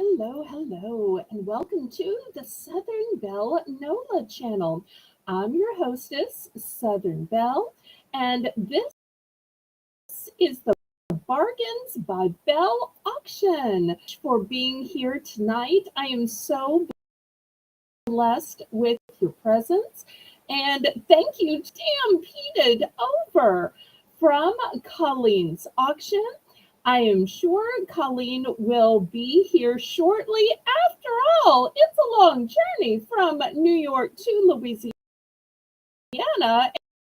hello, and welcome to the Southern Belle NOLA channel. I'm your hostess, Southern Belle, and this is the Bargains by Belle auction. For being here tonight, I am so blessed with your presence, and thank you, stampeded over from Colleen's auction. I am sure Colleen will be here shortly. After all, it's a long journey from New York to Louisiana,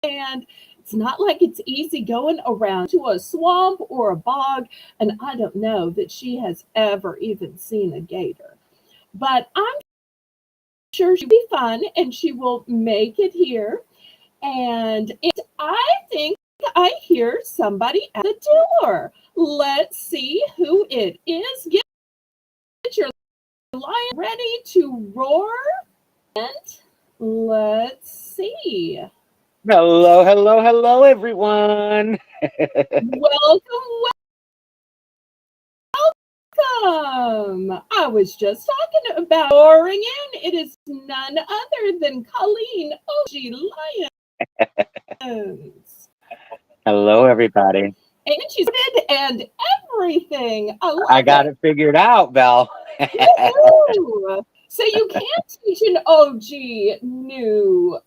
and it's not like it's easy going around to a swamp or a bog, and I don't know that she has ever even seen a gator. But I'm sure she'll be fun, and she will make it here. And I think I hear somebody at the door. Let's see who it is. Get your lion ready to roar. And let's see. Hello, everyone. Welcome. I was just talking about roaring in. It is none other than Colleen OG Lyon. Hello, everybody. And she's did and everything. I got it figured out, Belle. So you can't teach an OG new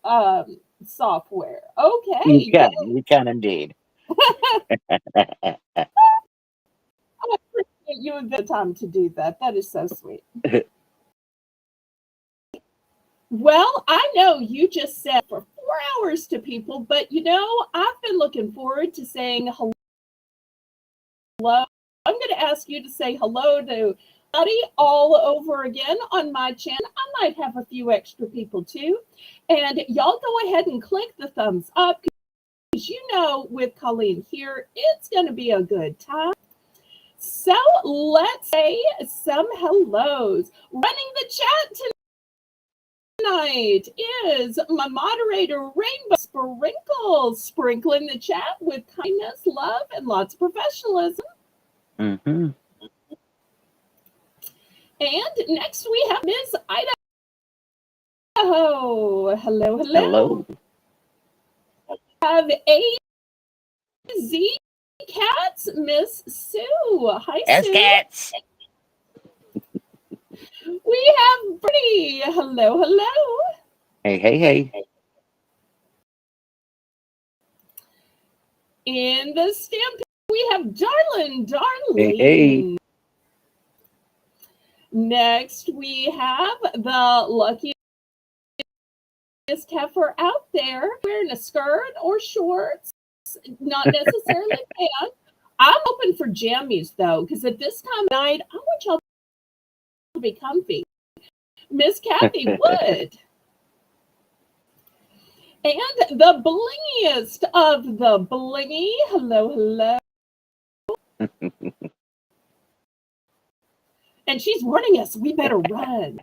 software. Okay. You can indeed. I appreciate you the time to do that. That is so sweet. Well, I know you just said for 4 hours to people, but I've been looking forward to saying hello. I'm going to ask you to say hello to everybody all over again on my channel. I might have a few extra people too. And y'all go ahead and click the thumbs up because with Colleen here, it's going to be a good time. So let's say some hellos. Running the chat tonight is my moderator, Rainbow Sprinkles, sprinkling the chat with kindness, love, and lots of professionalism. Mm-hmm. And next we have Ms. Idaho. Hello. Have AZ Cats, Miss Sue. Hi, Sue. Cats. We have Brittany. Hello. Hey. In the stamp, we have Darlene. Hey. Next, we have the luckiest heifer out there wearing a skirt or shorts, not necessarily pants. I'm hoping for jammies, though, because at this time of night, I want y'all to be comfy. Miss Kathy Wood. And the blingiest of the blingy. Hello. And she's warning us, we better run.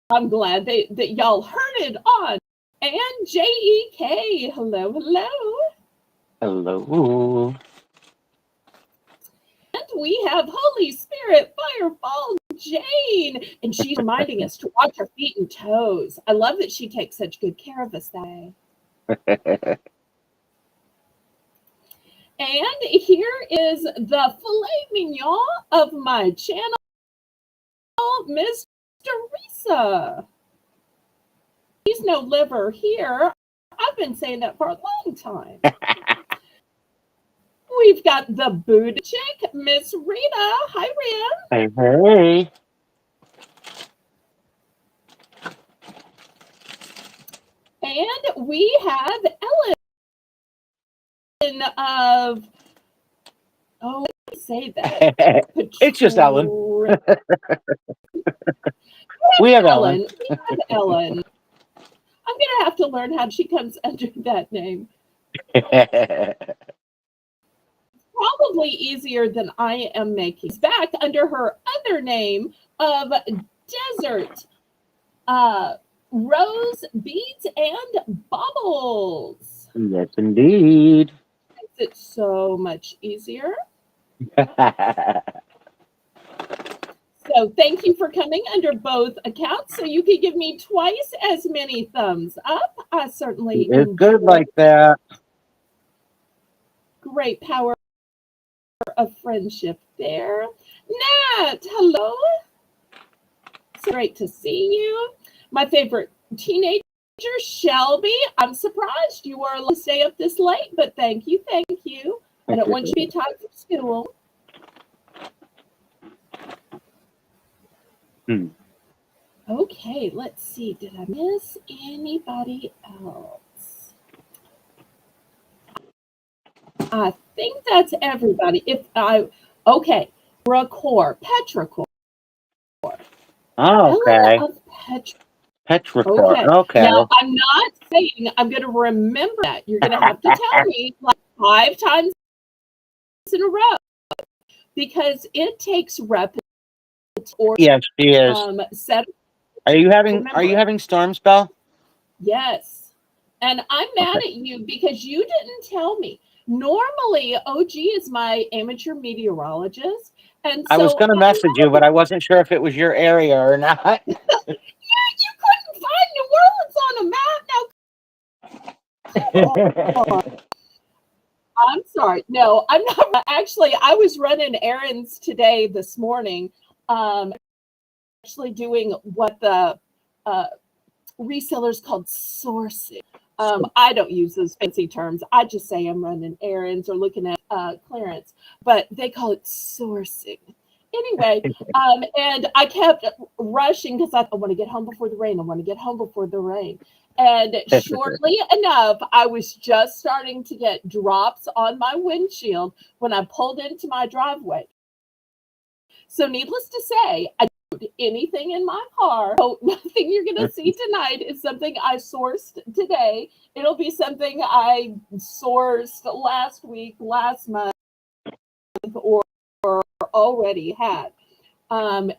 I'm glad that y'all heard it on. And JEK, hello. Hello. And we have Holy Spirit Firefall Jane. And she's reminding us to watch our feet and toes. I love that she takes such good care of us that way. And here is the filet mignon of my channel, Miss Teresa. He's no liver here. I've been saying that for a long time. We've got the Buddha chick, Miss Rita. Hi, Rita. Hey. And we have Ellen of, let me say that. It's just Ellen. We have Ellen. I'm going to have to learn how she comes under that name. Probably easier than I am making. It's back under her other name of Desert Rose Beads and Bubbles. Yes, indeed. Makes it so much easier. So thank you for coming under both accounts. So you can give me twice as many thumbs up. I certainly It's good enjoy like that. great power of friendship there. Nat, hello. So great to see you. My favorite teenager, Shelby. I'm surprised you were allowed to stay up this late, but thank you, thank you. I don't want you to be tired from school. Okay, let's see. Did I miss anybody else? I think that's everybody. Okay, petrichor. Okay. Ella of petrichor. Petrichor. Okay. Okay. Now, I'm not saying I'm going to remember that. You're going to have to tell me like 5 times in a row because it takes repetition or Yes, she is. set. Are you Remember it. having storms, Belle? Yes. And I'm mad Okay. at you because you didn't tell me. Normally, OG is my amateur meteorologist. And I was so gonna I'm message you, but I wasn't sure if it was your area or not. yeah, you couldn't find New Orleans on a map. Now, come on. I'm sorry. No, I'm not. Actually, I was running errands today, this morning, actually doing what the resellers called sourcing. I don't use those fancy terms. I just say I'm running errands or looking at clearance, but they call it sourcing. Anyway, and I kept rushing because I want to get home before the rain. I want to get home before the rain. And shortly enough, I was just starting to get drops on my windshield when I pulled into my driveway. So, needless to say, I don't do anything in my car. So, nothing you're going to see tonight is something I sourced today. It'll be something I sourced last week, last month, or already had. And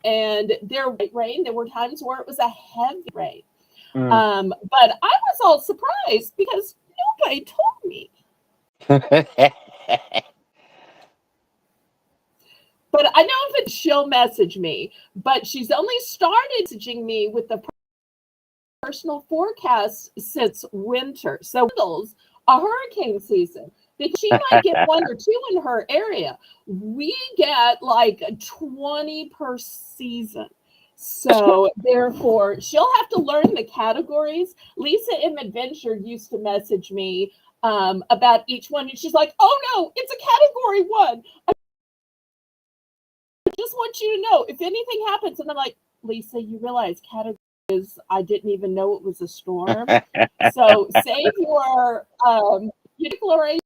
there rain. There were times where it was a heavy rain. But I was all surprised because nobody told me. But I know if she'll message me, but she's only started messaging me with the personal forecast since winter. So it's a hurricane season because she might get 1 or 2 in her area. We get like 20 per season. So therefore, she'll have to learn the categories. Lisa M. Adventure used to message me about each one, and she's like, "Oh no, it's a category 1. I just want you to know if anything happens." And I'm like, "Lisa, you realize category is I didn't even know it was a storm. So save your declarations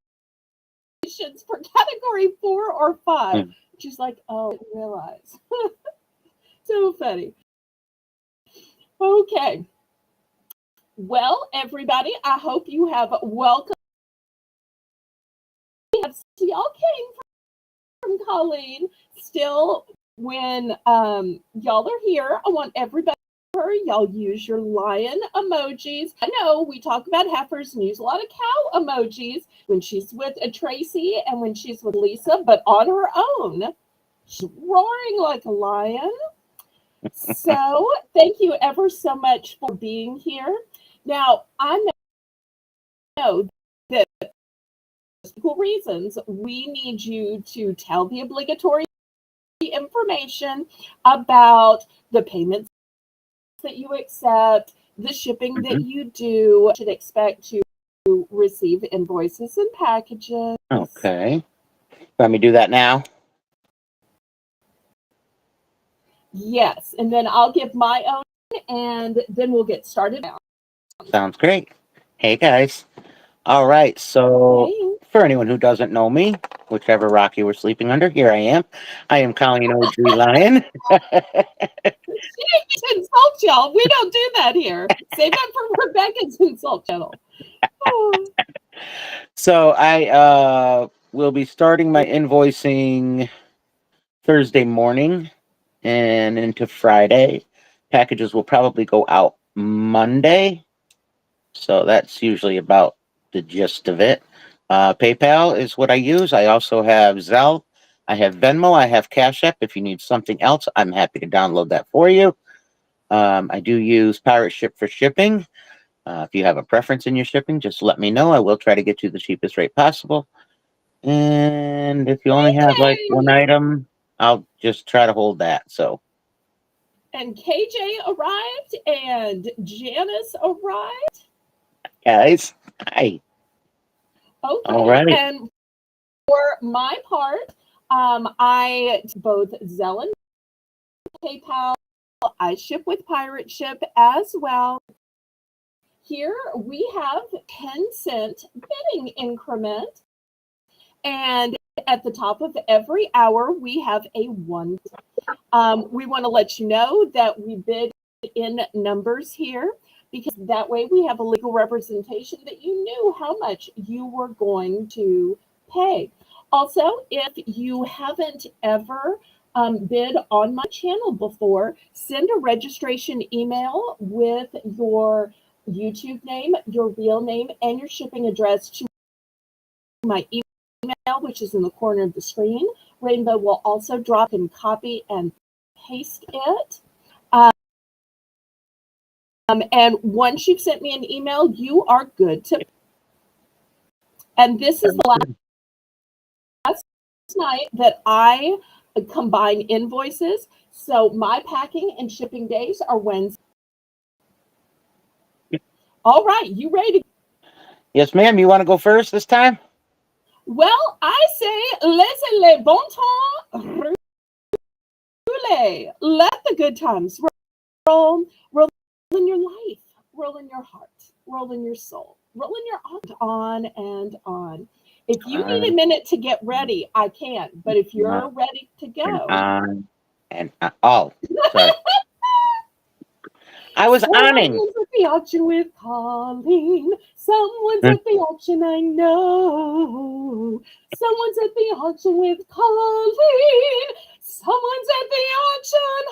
for category 4 or 5." She's like, "Oh, I didn't realize." So funny. Okay. Well, everybody, I hope you have welcome. Y'all came from Colleen. Still, when y'all are here, I want everybody. Y'all use your lion emojis. I know we talk about heifers and use a lot of cow emojis when she's with Tracy and when she's with Lisa, but on her own, she's roaring like a lion. So thank you ever so much for being here. Now, I know that for reasons we need you to tell the obligatory information about the payments that you accept, the shipping that you do, should expect to receive invoices and packages. Okay. Let me do that now. Yes, and then I'll give my own, and then we'll get started. Sounds great. Hey guys. All right. So Hey. for anyone who doesn't know me, whichever rock you were sleeping under, here I am. I am Colleen OG Lyon. She insult y'all. We don't do that here. Save that for Rebecca's insult channel. Oh. So I will be starting my invoicing Thursday morning and into Friday. Packages will probably go out Monday. So that's usually about the gist of it. PayPal is what I use. I also have Zelle. I have Venmo. I have Cash App. If you need something else, I'm happy to download that for you. I do use Pirate Ship for shipping. If you have a preference in your shipping, just let me know. I will try to get you the cheapest rate possible. And if you only have like one item, I'll just try to hold that. So. And KJ arrived, and Janice arrived. Guys, hi. Okay, All right. and for my part, I both Zelle and PayPal. I ship with Pirate Ship as well. Here we have 10-cent bidding increment, and at the top of every hour we have a 1. We want to let you know that we bid in numbers here, because that way we have a legal representation that you knew how much you were going to pay. Also, if you haven't ever bid on my channel before, send a registration email with your YouTube name, your real name, and your shipping address to my email, which is in the corner of the screen. Rainbow will also drop and copy and paste it. And once you've sent me an email, you are good to. And this is the last night that I combine invoices. So my packing and shipping days are Wednesday. All right, you ready? Yes, ma'am. You want to go first this time? Well, I say, laissez le bon temps rouler. Let the good times roll in your life, roll in your heart, roll in your soul, roll in your on and on. If you need a minute to get ready, I can. But if you're ready to go, oh, sorry. I was awning. Someone's at the auction with Colleen. Someone's at the auction, I know. Someone's at the auction with Colleen. Someone's at the auction,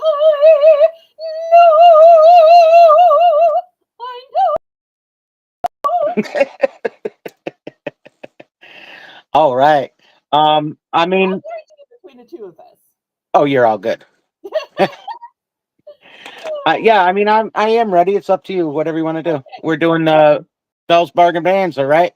I know. All right. I mean, between the two of us. Oh, you're all good. Yeah, I mean, I am ready. It's up to you. Whatever you want to do. Okay. We're doing Belle's Bargain Bands, all right?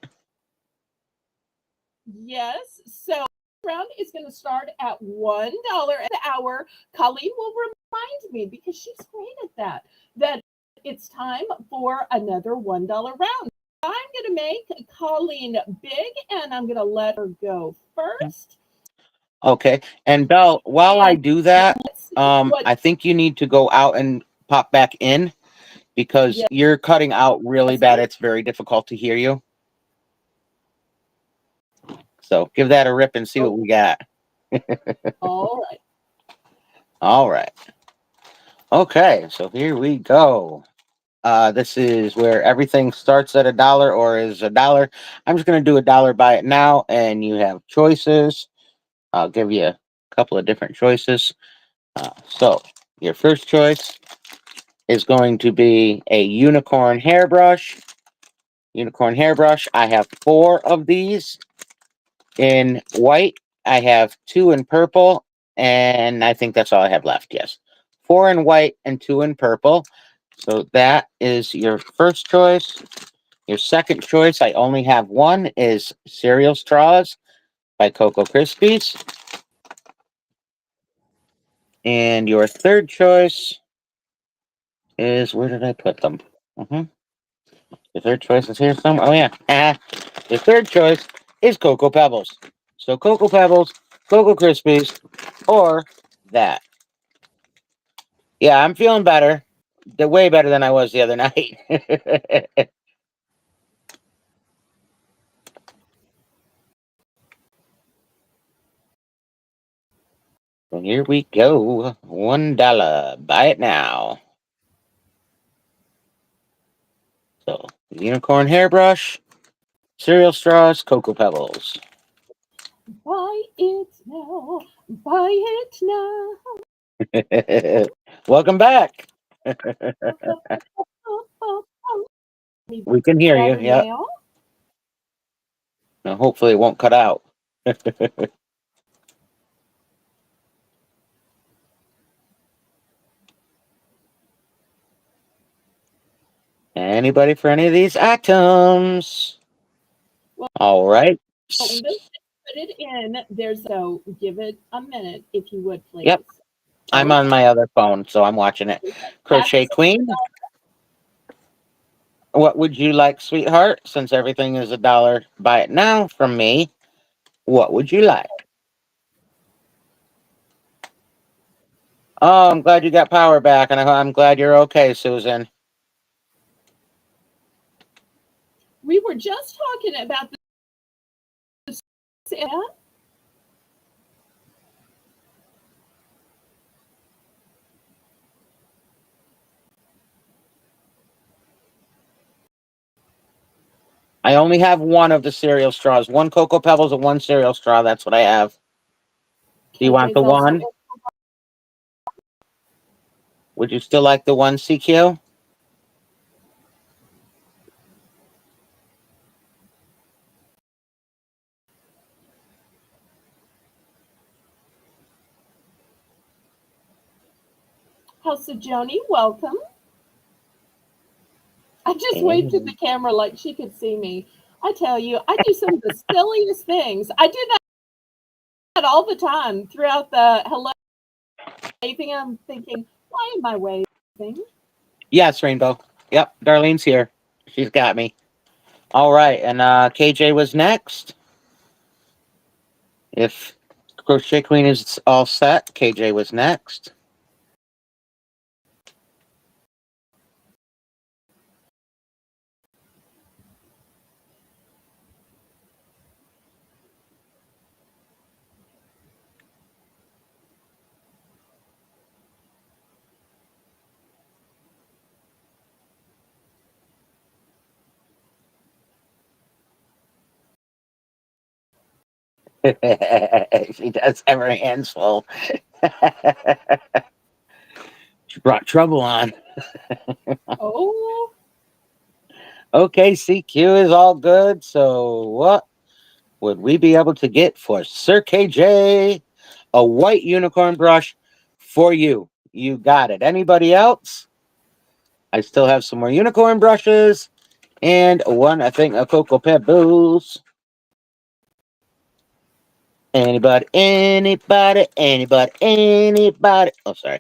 Yes. So round is going to start at $1 an hour. Colleen will remind me, because she's great at that it's time for another $1 round. I'm going to make Colleen big, and I'm going to let her go first. Okay. And Belle, while I do that, I think you need to go out and pop back in, because you're cutting out really bad. It's very difficult to hear you. So give that a rip and see what we got. All right. All right. Okay, so here we go. This is where everything starts at $1 or is $1. I'm just going to do $1 buy it now, and you have choices. I'll give you a couple of different choices. So your first choice is going to be a unicorn hairbrush. Unicorn hairbrush. I have 4 of these in white. I have 2 in purple, and I think that's all I have left. Yes, 4 in white and 2 in purple. So that is your first choice. Your second choice, I only have one, is cereal straws by Cocoa Krispies. And your third choice is, where did I put them? The third choice is here somewhere. Oh yeah. The third choice is Cocoa Pebbles. So Cocoa Pebbles, Cocoa Krispies, or that. Yeah, I'm feeling better. They're way better than I was the other night. So here we go. $1. Buy it now. So unicorn hairbrush, cereal straws, Cocoa Pebbles. Buy it now. Buy it now. Welcome back. We can hear you. Yeah. Now, hopefully it won't cut out. Anybody for any of these items? Well, All right. put it in. There's so give it a minute if you would Yep. please. I'm on Okay. my other phone, so I'm watching it. Crochet Passes. Queen, what would you like, sweetheart? Since everything is $1, buy it now from me. What would you like? Oh, I'm glad you got power back, and I'm glad you're okay, Susan. We were just talking about this. I only have one of the cereal straws. One Cocoa Pebbles and one cereal straw. That's what I have. Do you want KJ's the also. one? Would you still like the one, CQ? House of Joni, welcome. I just waved to the And camera like she could see me. I tell you, I do some of the silliest things. I do that all the time throughout the hello waving. I'm thinking, why am I waving? yes, Rainbow. Yep, Darlene's here. She's got me. All right, and KJ was next. If Crochet Queen is all set, KJ was next. She does have her hands full. She brought trouble on. Oh, Okay, CQ is all good. So what would we be able to get for Sir KJ? A white unicorn brush for you. You got it. Anybody else? I still have some more unicorn brushes and one, I think, a Cocoa Pebbles. Anybody, anybody, anybody, anybody. Oh, sorry.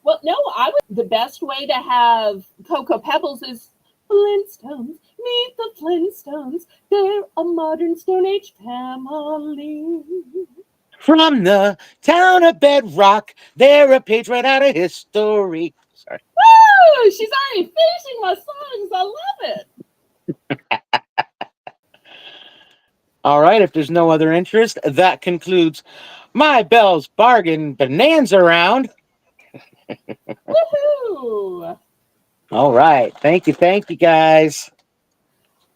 well, no, I would. The best way to have Cocoa Pebbles is Flintstones. Meet the Flintstones. They're a modern Stone Age family. From the town of Bedrock, they're a page right out of history. Sorry. Woo! She's already finishing my songs. I love it. All right, if there's no other interest, that concludes my Bell's Bargain Bonanza round. Woohoo! All right, thank you, guys.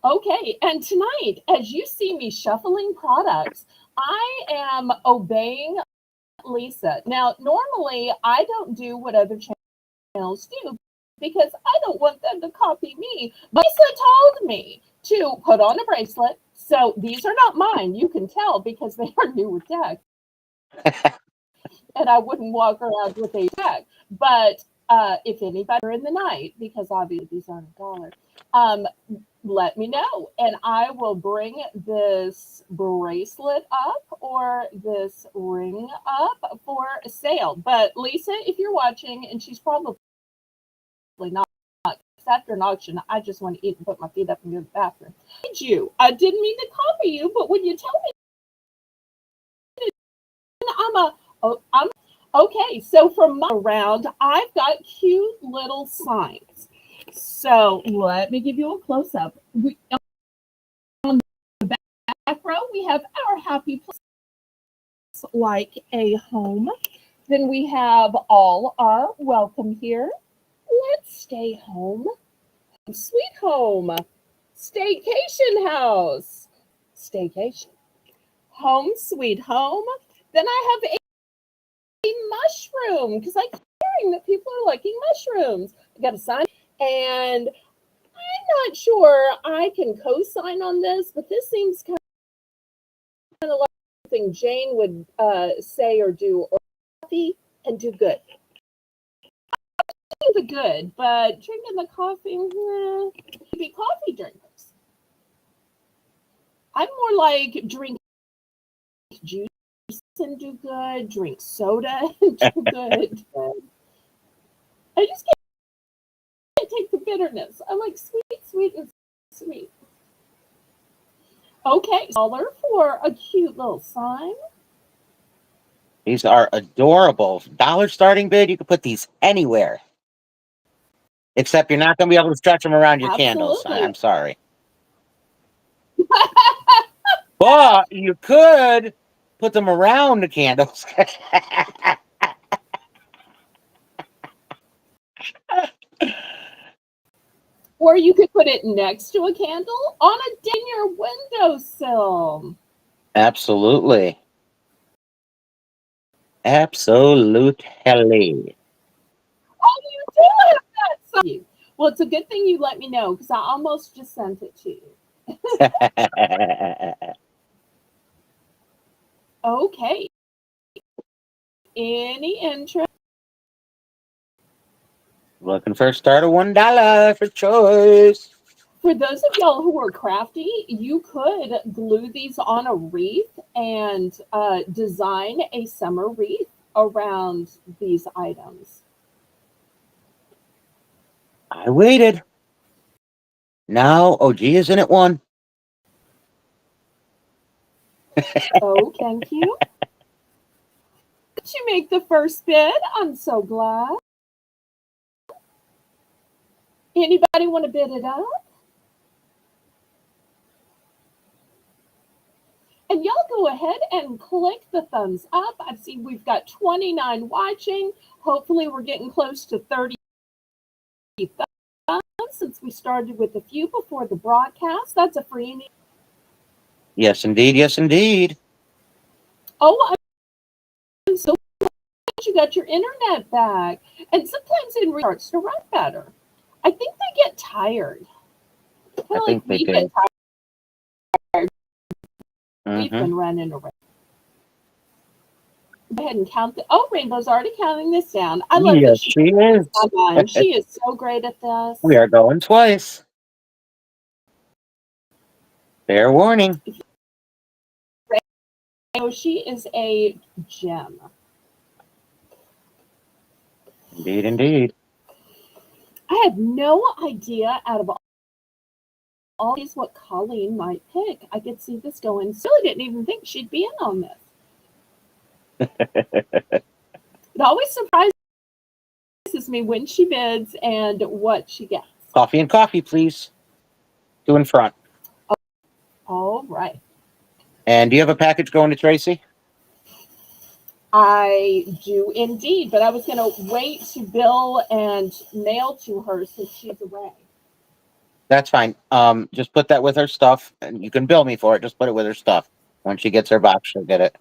Okay, and tonight, as you see me shuffling products, I am obeying Lisa. Now, normally I don't do what other channels do because I don't want them to copy me. Lisa told me to put on a bracelet. So these are not mine. You can tell because they are new with tech. And I wouldn't walk around with a tech. But if anybody are in the night, because obviously these aren't $1, let me know and I will bring this bracelet up or this ring up for sale. But Lisa, if you're watching, and she's probably not, after an auction, I just want to eat and put my feet up and go to the bathroom. I didn't mean to copy you, but when you tell me, I'm okay. So for my round, I've got cute little signs. So let me give you a close up. On the back row, we have our happy place like a home. Then we have all our welcome here. Let's stay home. Sweet home. Staycation house. Staycation. Home sweet home. Then I have a mushroom because I'm hearing that people are liking mushrooms. I got a sign, and I'm not sure I can co-sign on this, but this seems kind of like something Jane would say or do, or happy and do good. the good, but drinking the coffee, be coffee drinkers. I'm more like drink juice and do good, drink soda and do good. I just can't take the bitterness. I'm like sweet, sweet, and sweet. Okay, dollar for a cute little sign. These are adorable. Dollar starting bid. You can put these anywhere. Except you're not going to be able to stretch them around your candles. Absolutely. I'm sorry. But you could put them around the candles. Or you could put it next to a candle on your windowsill. Absolutely. Absolutely. Oh, you do have that sign. Well, it's a good thing you let me know because I almost just sent it to you. Okay. Any interest? Looking for a start of $1 for choice. For those of y'all who are crafty, you could glue these on a wreath and design a summer wreath around these items. I waited. Now OG is in at 1. Oh, thank you. Did you make the first bid? I'm so glad. Anybody want to bid it up? And y'all go ahead and click the thumbs up. I see we've got 29 watching. Hopefully we're getting close to 30 thumbs since we started with a few before the broadcast. That's a free. Yes, indeed. Yes, indeed. Oh, I'm so glad you got your internet back. And sometimes it starts to run better. I think they get tired. Kind I of think like they we get do. tired. We've been running around. Go ahead and count the. Oh, Rainbow's already counting this down. I love Yes, that she is. She is so great at this. We are going twice. Fair warning. Oh, she is a gem. Indeed, indeed. I had no idea out of all these what Colleen might pick. I could see this going. Silly didn't even think she'd be in on this. It always surprises me when she bids and what she gets. Coffee and coffee, please. 2 in front. All right. And do you have a package going to Tracy? I do indeed, but I was going to wait to bill and mail to her since she's away. That's fine. Just put that with her stuff, and you can bill me for it. Just put it with her stuff. When she gets her box, she'll get it.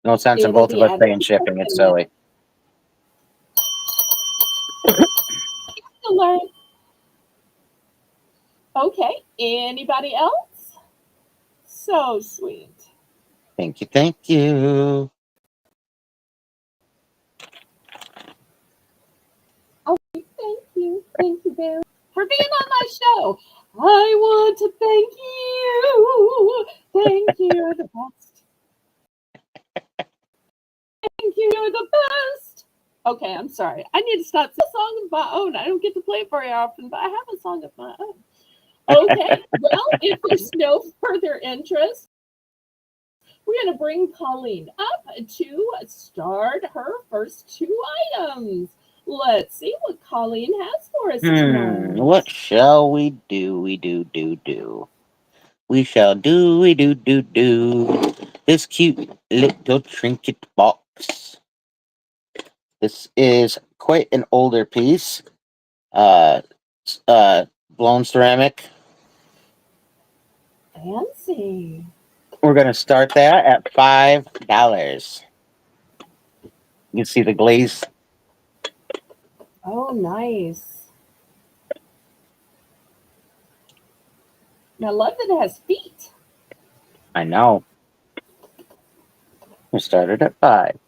No sense in It'll both of be us added paying to shipping. her It's silly. to learn. Okay. Anybody else? So sweet. Thank you. Thank you. Oh, thank you. Thank you, Bear, for being on my show. I want to thank you. Thank you. You're the best. Thank you. You're the best. Okay, I'm sorry. I need to stop. It's a song of my own. I don't get to play it very often, but I have a song of my own. Okay, well, if there's no further interest, we're going to bring Colleen up to start her first 2 items. Let's see what Colleen has for us tonight. What shall we do? We shall do. This cute little trinket box. This is quite an older piece. Uh, blown ceramic. Fancy. We're gonna start that at $5. You can see the glaze. Oh, nice. I love that it has feet. I know. We started at 5.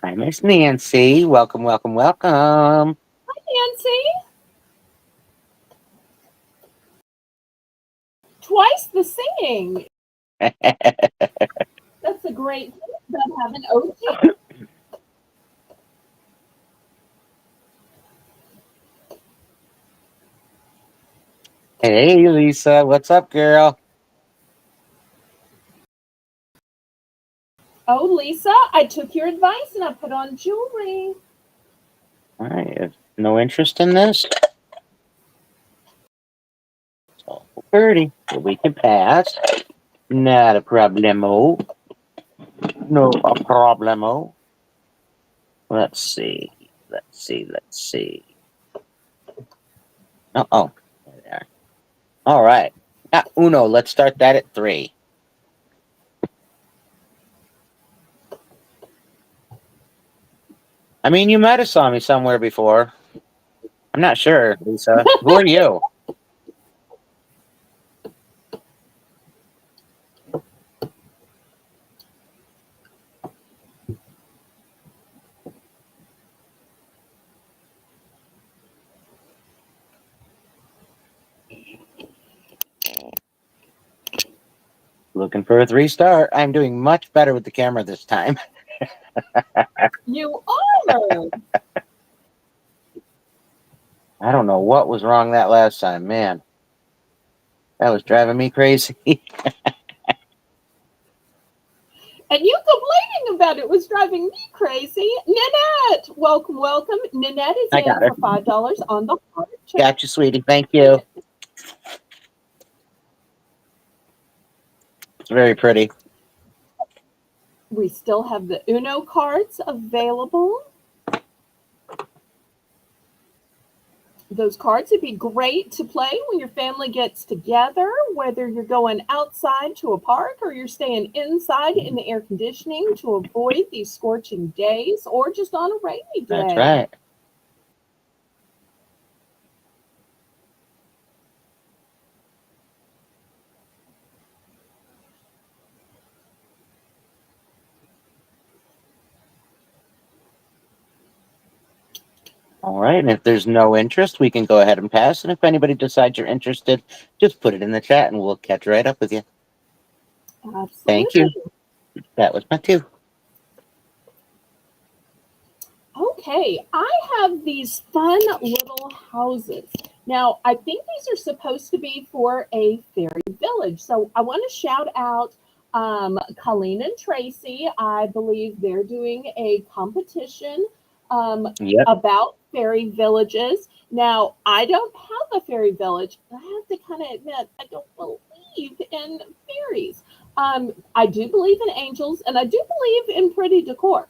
Hi, Miss Nancy. Welcome, welcome, welcome. Nancy. Twice the singing. That's a great thing about having OG. Hey, Lisa. What's up, girl? Oh, Lisa, I took your advice and I put on jewelry. All right. No interest in this? So, 30. So we can pass. Not a problemo. No a problemo. Let's see. Let's see. Let's see. Oh. There. All right. Now, Uno, let's start that at 3. I mean, you might have saw me somewhere before. I'm not sure, Lisa. Who are you? Looking for a 3-star. I'm doing much better with the camera this time. You are. I don't know what was wrong that last time, man. That was driving me crazy. And you complaining about it was driving me crazy. Nanette, welcome, welcome. Nanette is I in got her. for $5 on the heart. Got you, sweetie. Thank you. It's very pretty. We still have the Uno cards available. Those cards would be great to play when your family gets together, whether you're going outside to a park or you're staying inside in the air conditioning to avoid these scorching days or just on a rainy That's day. right. All right. And if there's no interest, we can go ahead and pass. And if anybody decides you're interested, just put it in the chat and we'll catch right up with you. Thank Absolutely. you. That was my 2. Okay, I have these fun little houses. Now, I think these are supposed to be for a fairy village. So I want to shout out Colleen and Tracy. I believe they're doing a competition Yep. about fairy villages. Now, I don't have a fairy village. I have to kind of admit, I don't believe in fairies. I do believe in angels and I do believe in pretty decor.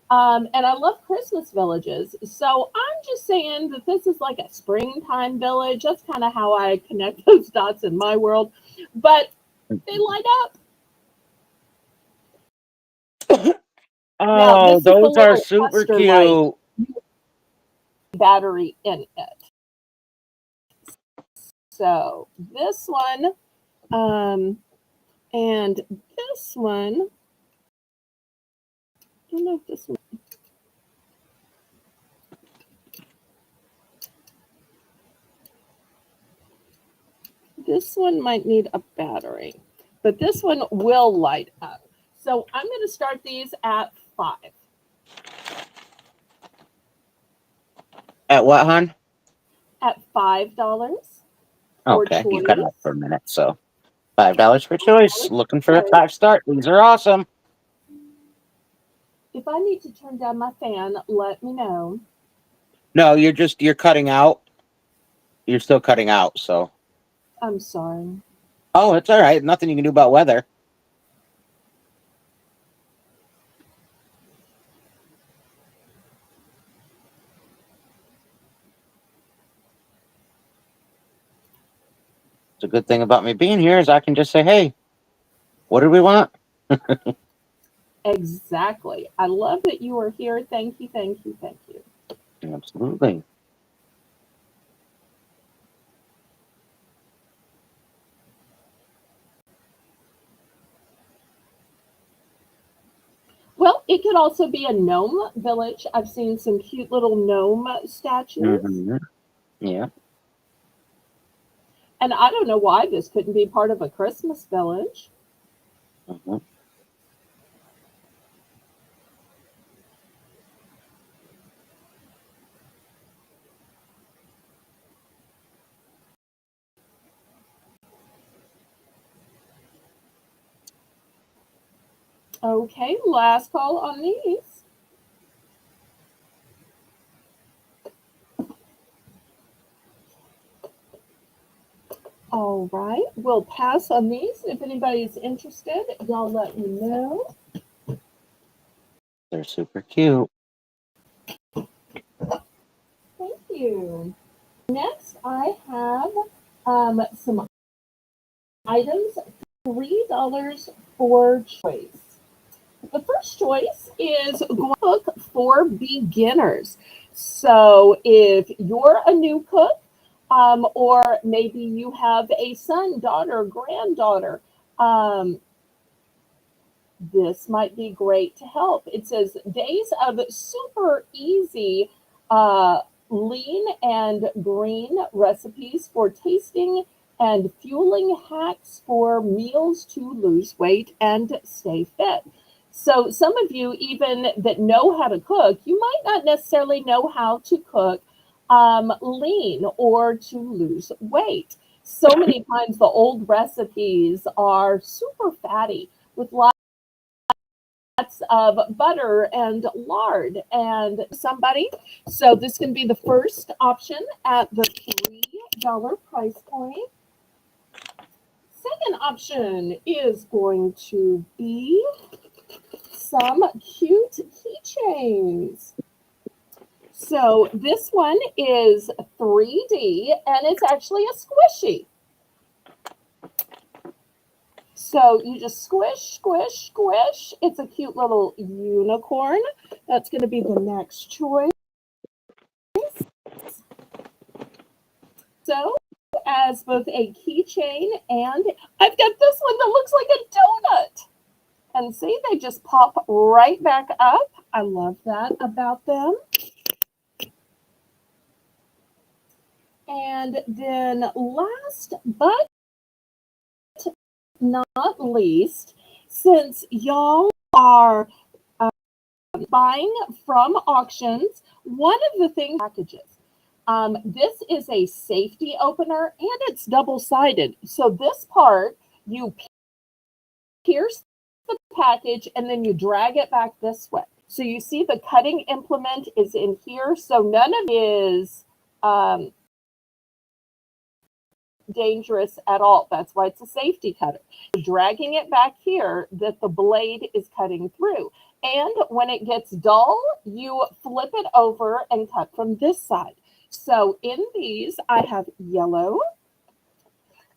And I love Christmas villages. So I'm just saying that this is like a springtime village. That's kind of how I connect those dots in my world. But they light up. Now, Oh, this is the those are little super cluster light cute. battery in it. So this one, and this one, I don't know if this one, this one might need a battery, but this one will light up. So I'm going to start these at 5. At what, hon? At $5 for Okay. You cut it off for choice. a minute. So $5 for choice. Looking for a Choice. 5-star. These are awesome. If I need to turn down my fan, let me know. No, you're cutting out. You're still cutting out. So, I'm sorry. oh, it's all right. Nothing you can do about weather. It's a good thing about me being here is I can just say, hey, what do we want? Exactly. I love that you are here. Thank you, thank you, thank you. Absolutely. Well, It could also be a gnome village. I've seen some cute little gnome statues. Mm-hmm. Yeah. And I don't know why this couldn't be part of a Christmas village. Mm-hmm. Okay, last call on these. All right, we'll pass on these. If anybody's interested, y'all let me know. They're super cute. Thank you. Next, I have some items, $3 for choice. The first choice is cook for beginners. So if you're a new cook, or maybe you have a son, daughter, granddaughter, um, this might be great to help. It says days of super easy uh, lean and green recipes for tasting and fueling hacks for meals to lose weight and stay fit. So, some of you, even that know how to cook, you might not necessarily know how to cook lean or to lose weight. So many times, the old recipes are super fatty with of butter and lard and somebody. So this can be the first option at the $3 price point. Second option is going to be some cute keychains. So this one is 3D and it's actually a squishy. So you just squish, squish, squish. It's a cute little unicorn. That's going to be the next choice. So, as both a keychain and I've got this one that looks like a donut. And see, they just pop right back up. I love that about them. And then last but not least, since y'all are buying from auctions, one of the things packages. This is a safety opener and it's double sided. So this part, you pierce the package and then you drag it back this way. So you see the cutting implement is in here. So none of it is dangerous at all. That's why it's a safety cutter. You're dragging it back here that the blade is cutting through. And when it gets dull, you flip it over and cut from this side. So in these, I have yellow,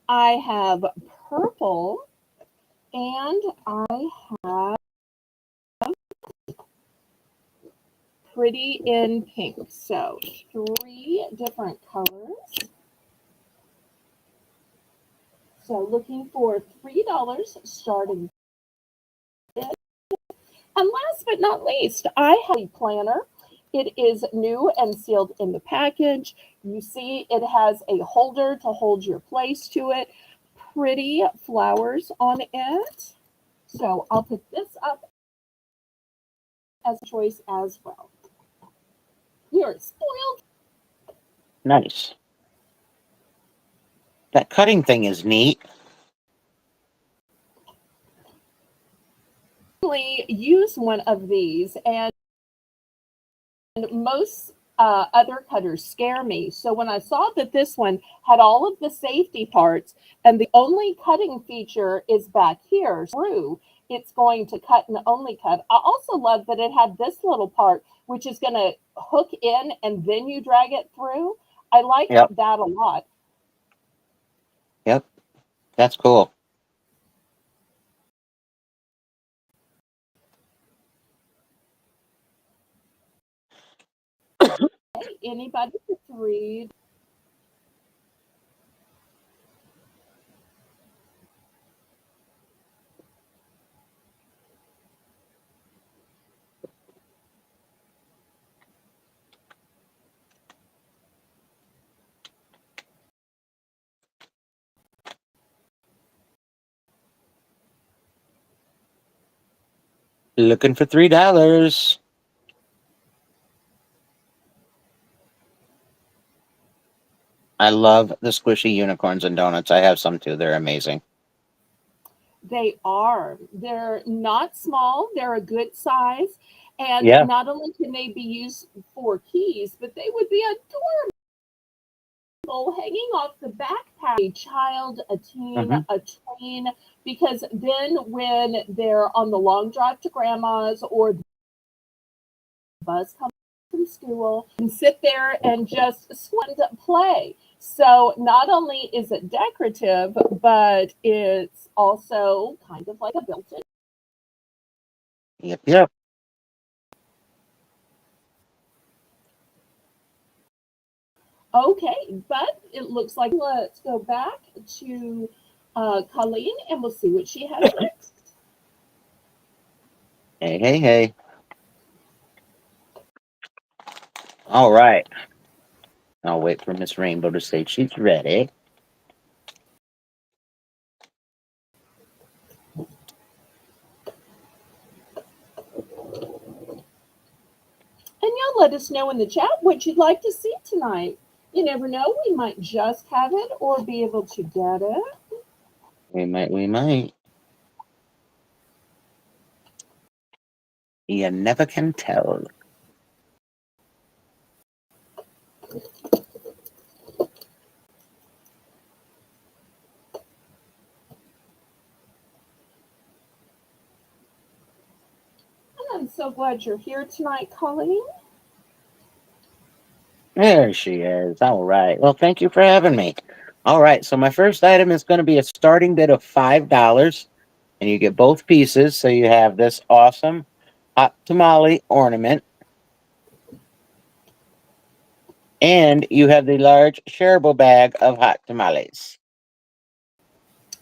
I have purple, and I have pretty in pink. So 3 different colors. So looking for $3 starting bid. And last but not least, I have a planner. It is new and sealed in the package. You see it has a holder to hold your place to it. Pretty flowers on it. So I'll put this up as a choice as well. You're spoiled. Nice. That cutting thing is neat. Use one of these, and most other cutters scare me. So when I saw that this one had all of the safety parts and the only cutting feature is back here through, it's going to cut and only cut. I also love that it had this little part, which is going to hook in and then you drag it through. I like Yep. that a lot. Yep. That's cool. Hey, anybody could read. Looking for $3. I love the squishy unicorns and donuts. I have some too. They're amazing. They are. They're not small, they're a good size. And Yeah. not only can they be used for keys, but they would be adorable hanging off the backpack. A child, a teen, Hmm. a tween, because then when they're on the long drive to grandma's or the bus comes from school, and sit there and just play. So not only is it decorative, but it's also kind of like a built-in. Yep. Yep. Okay, but it looks like let's go back to Colleen and we'll see what she has next. Hey, hey, hey. All right. I'll wait for Miss Rainbow to say she's ready. And y'all let us know in the chat what you'd like to see tonight. You never know, we might just have it or be able to get it. We might, we might. You never can tell. And I'm so glad you're here tonight, Colleen. There she is. All right. Well, thank you for having me. All right. So my first item is going to be a starting bid of $5, and you get both pieces. So you have this awesome hot tamale ornament, and you have the large shareable bag of hot tamales.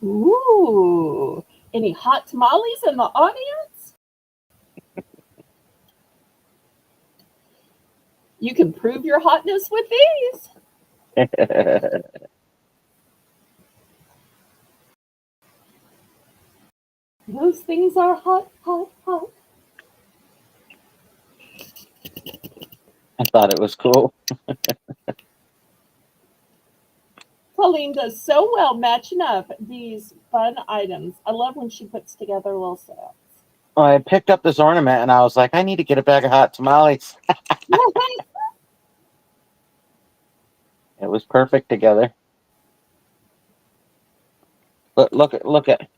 Ooh, any hot tamales in the audience? You can prove your hotness with these. I Those things are hot, hot, hot. thought it was cool. Colleen does so well matching up these fun items. I love when she puts together little sets. I picked up this ornament, and I was like, I need to get a bag of hot tamales. It was perfect together. But look at.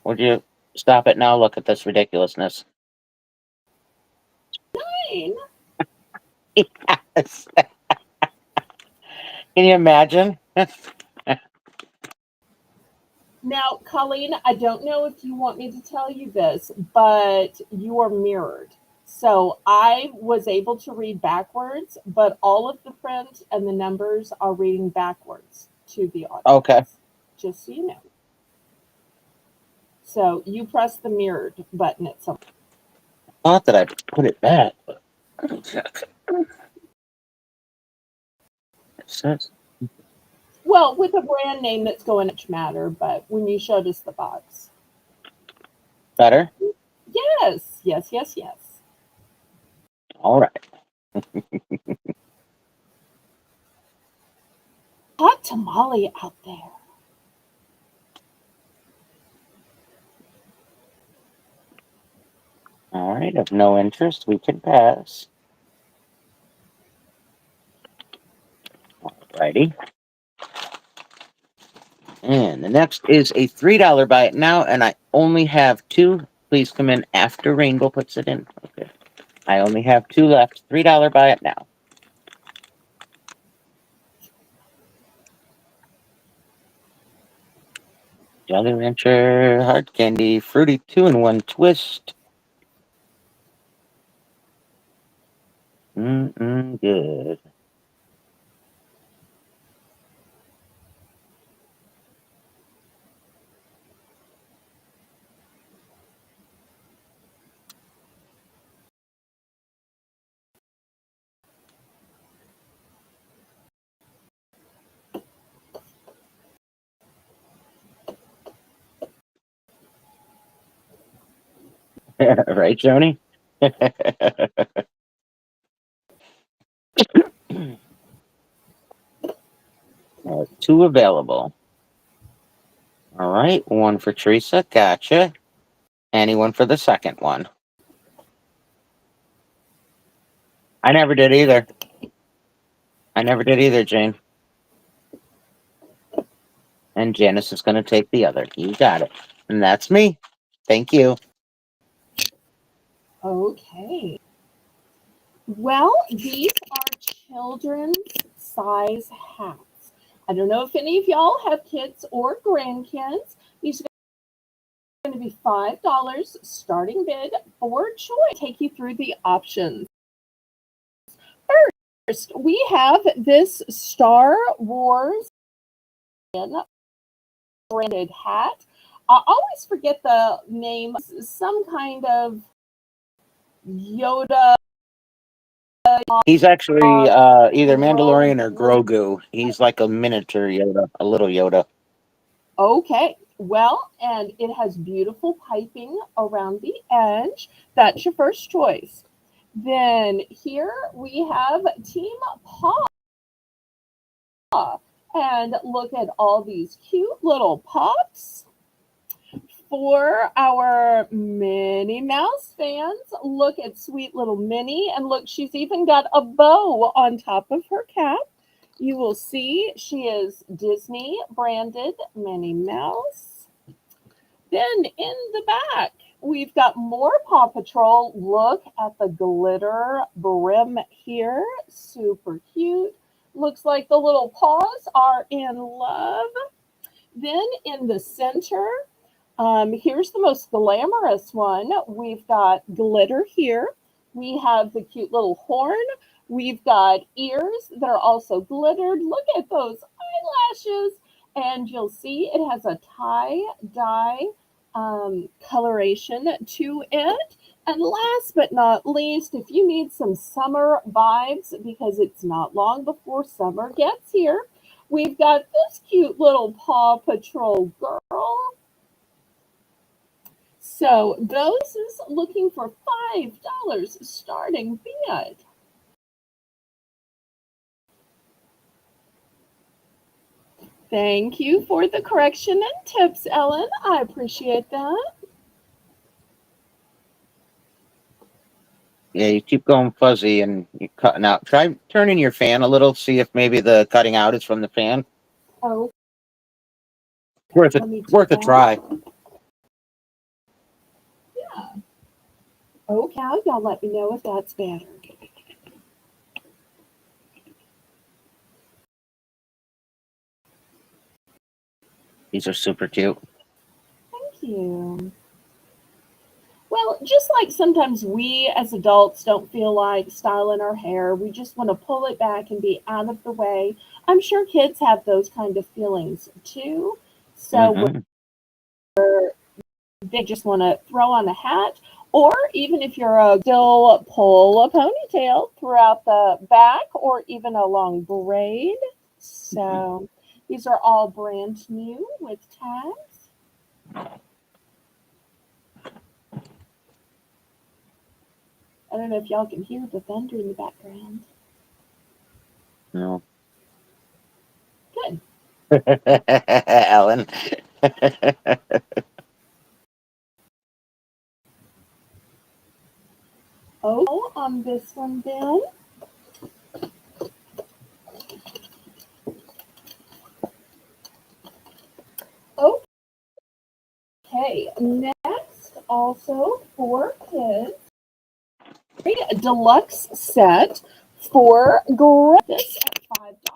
Would you stop it now? Look at this ridiculousness. Fine. Yes. Can you imagine? Now, Colleen, I don't know if you want me to tell you this, but you are mirrored. So I was able to read backwards, but all of the print and the numbers are reading backwards to the Okay. audience, just so you know. So you press the mirrored button at some. Thought that I put it back. But let me check. It says Well, with a brand name that's going to matter, but when you showed us the box. better. Yes, yes, yes, yes. All right. Hot tamale out there. All right. Of no interest, we can pass. Alrighty. And the next is a $3 buy it now, and I only have two. Please come in after Rainbow puts it in. Okay. I only have two left. $3 buy it now. Jolly Rancher, hard candy, fruity 2-in-1 twist. Good. Right, Joni? Two available. All right, one for Teresa. Gotcha. Anyone for the second one? I never did either. I never did either, Jane. And Janice is going to take the other. You got it. And that's me. Thank you. Okay. Well, these are children's size hats. I don't know if any of y'all have kids or grandkids. These are going to be $5 starting bid for choice. Take you through the options. First, we have this Star Wars branded hat. I always forget the name, some kind of Yoda. He's actually either Mandalorian or Grogu. He's like a miniature Yoda, a little Yoda. Okay, well, and it has beautiful piping around the edge. That's your first choice. Then here we have Team Paw. And look at all these cute little pups. For our Minnie Mouse fans, look at sweet little Minnie. And look, she's even got a bow on top of her cap. You will see she is Disney branded Minnie Mouse. Then in the back, we've got more Paw Patrol. Look at the glitter brim here. Super cute. Looks like the little paws are in love. Then in the center, here's the most glamorous one. We've got glitter here. We have the cute little horn. We've got ears that are also glittered. Look at those eyelashes. And you'll see it has a tie-dye coloration to it. And last but not least, if you need some summer vibes, because it's not long before summer gets here, we've got this cute little Paw Patrol girl. So those is looking for $5 starting bid. Thank you for the correction and tips, Ellen. I appreciate that. Yeah, you keep going fuzzy and you're cutting out. Try turning your fan a little, see if maybe the cutting out is from the fan. Oh, Worth a let me do worth a that. try. Yeah. Okay, y'all let me know if that's better. These are super cute. Thank you. Well, just like sometimes we as adults don't feel like styling our hair, we just want to pull it back and be out of the way. I'm sure kids have those kind of feelings too. So Hmm. they just want to throw on a hat, or even if you're a still pull a ponytail throughout the back, or even a long braid. So these are all brand new with tags. I don't know if y'all can hear the thunder in the background. No. Good. Ellen. Oh, on this one then. Okay, next also for kids, a deluxe set for this at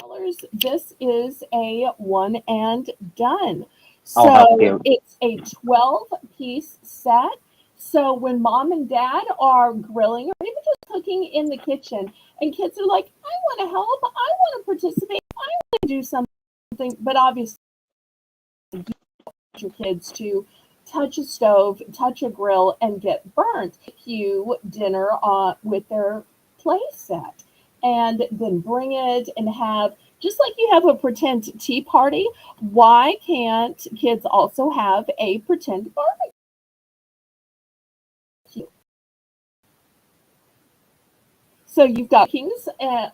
$5. This is a one and done. Oh, how So cute. it's a 12-piece set. So when mom and dad are grilling or even just cooking in the kitchen, and kids are like, I want to help, I want to participate, I want to do something, but obviously your kids to touch a stove, touch a grill, and get burnt. You dinner with their play set, and then bring it and have, just like you have a pretend tea party. Why can't kids also have a pretend barbecue? So you've got kings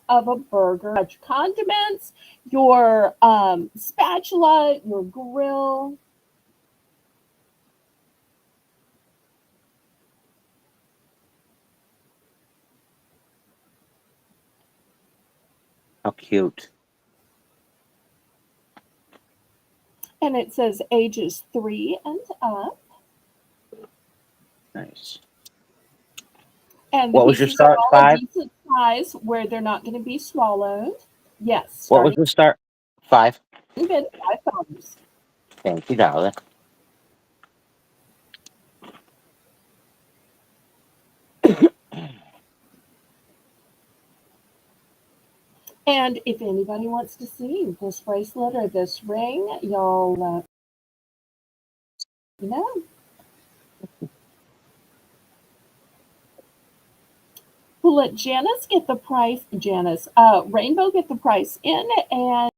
of a burger, condiments, your spatula, your grill. How cute. And it says ages 3 and up. Nice. And the What was your pieces are start? all a 5? decent size where they're not going to be swallowed. Yes, What was starting the start? 5. bid $5. Thank you, darling. And if anybody wants to see this bracelet or this ring, y'all let me know. We'll let Janice get the price. Rainbow get the price in, and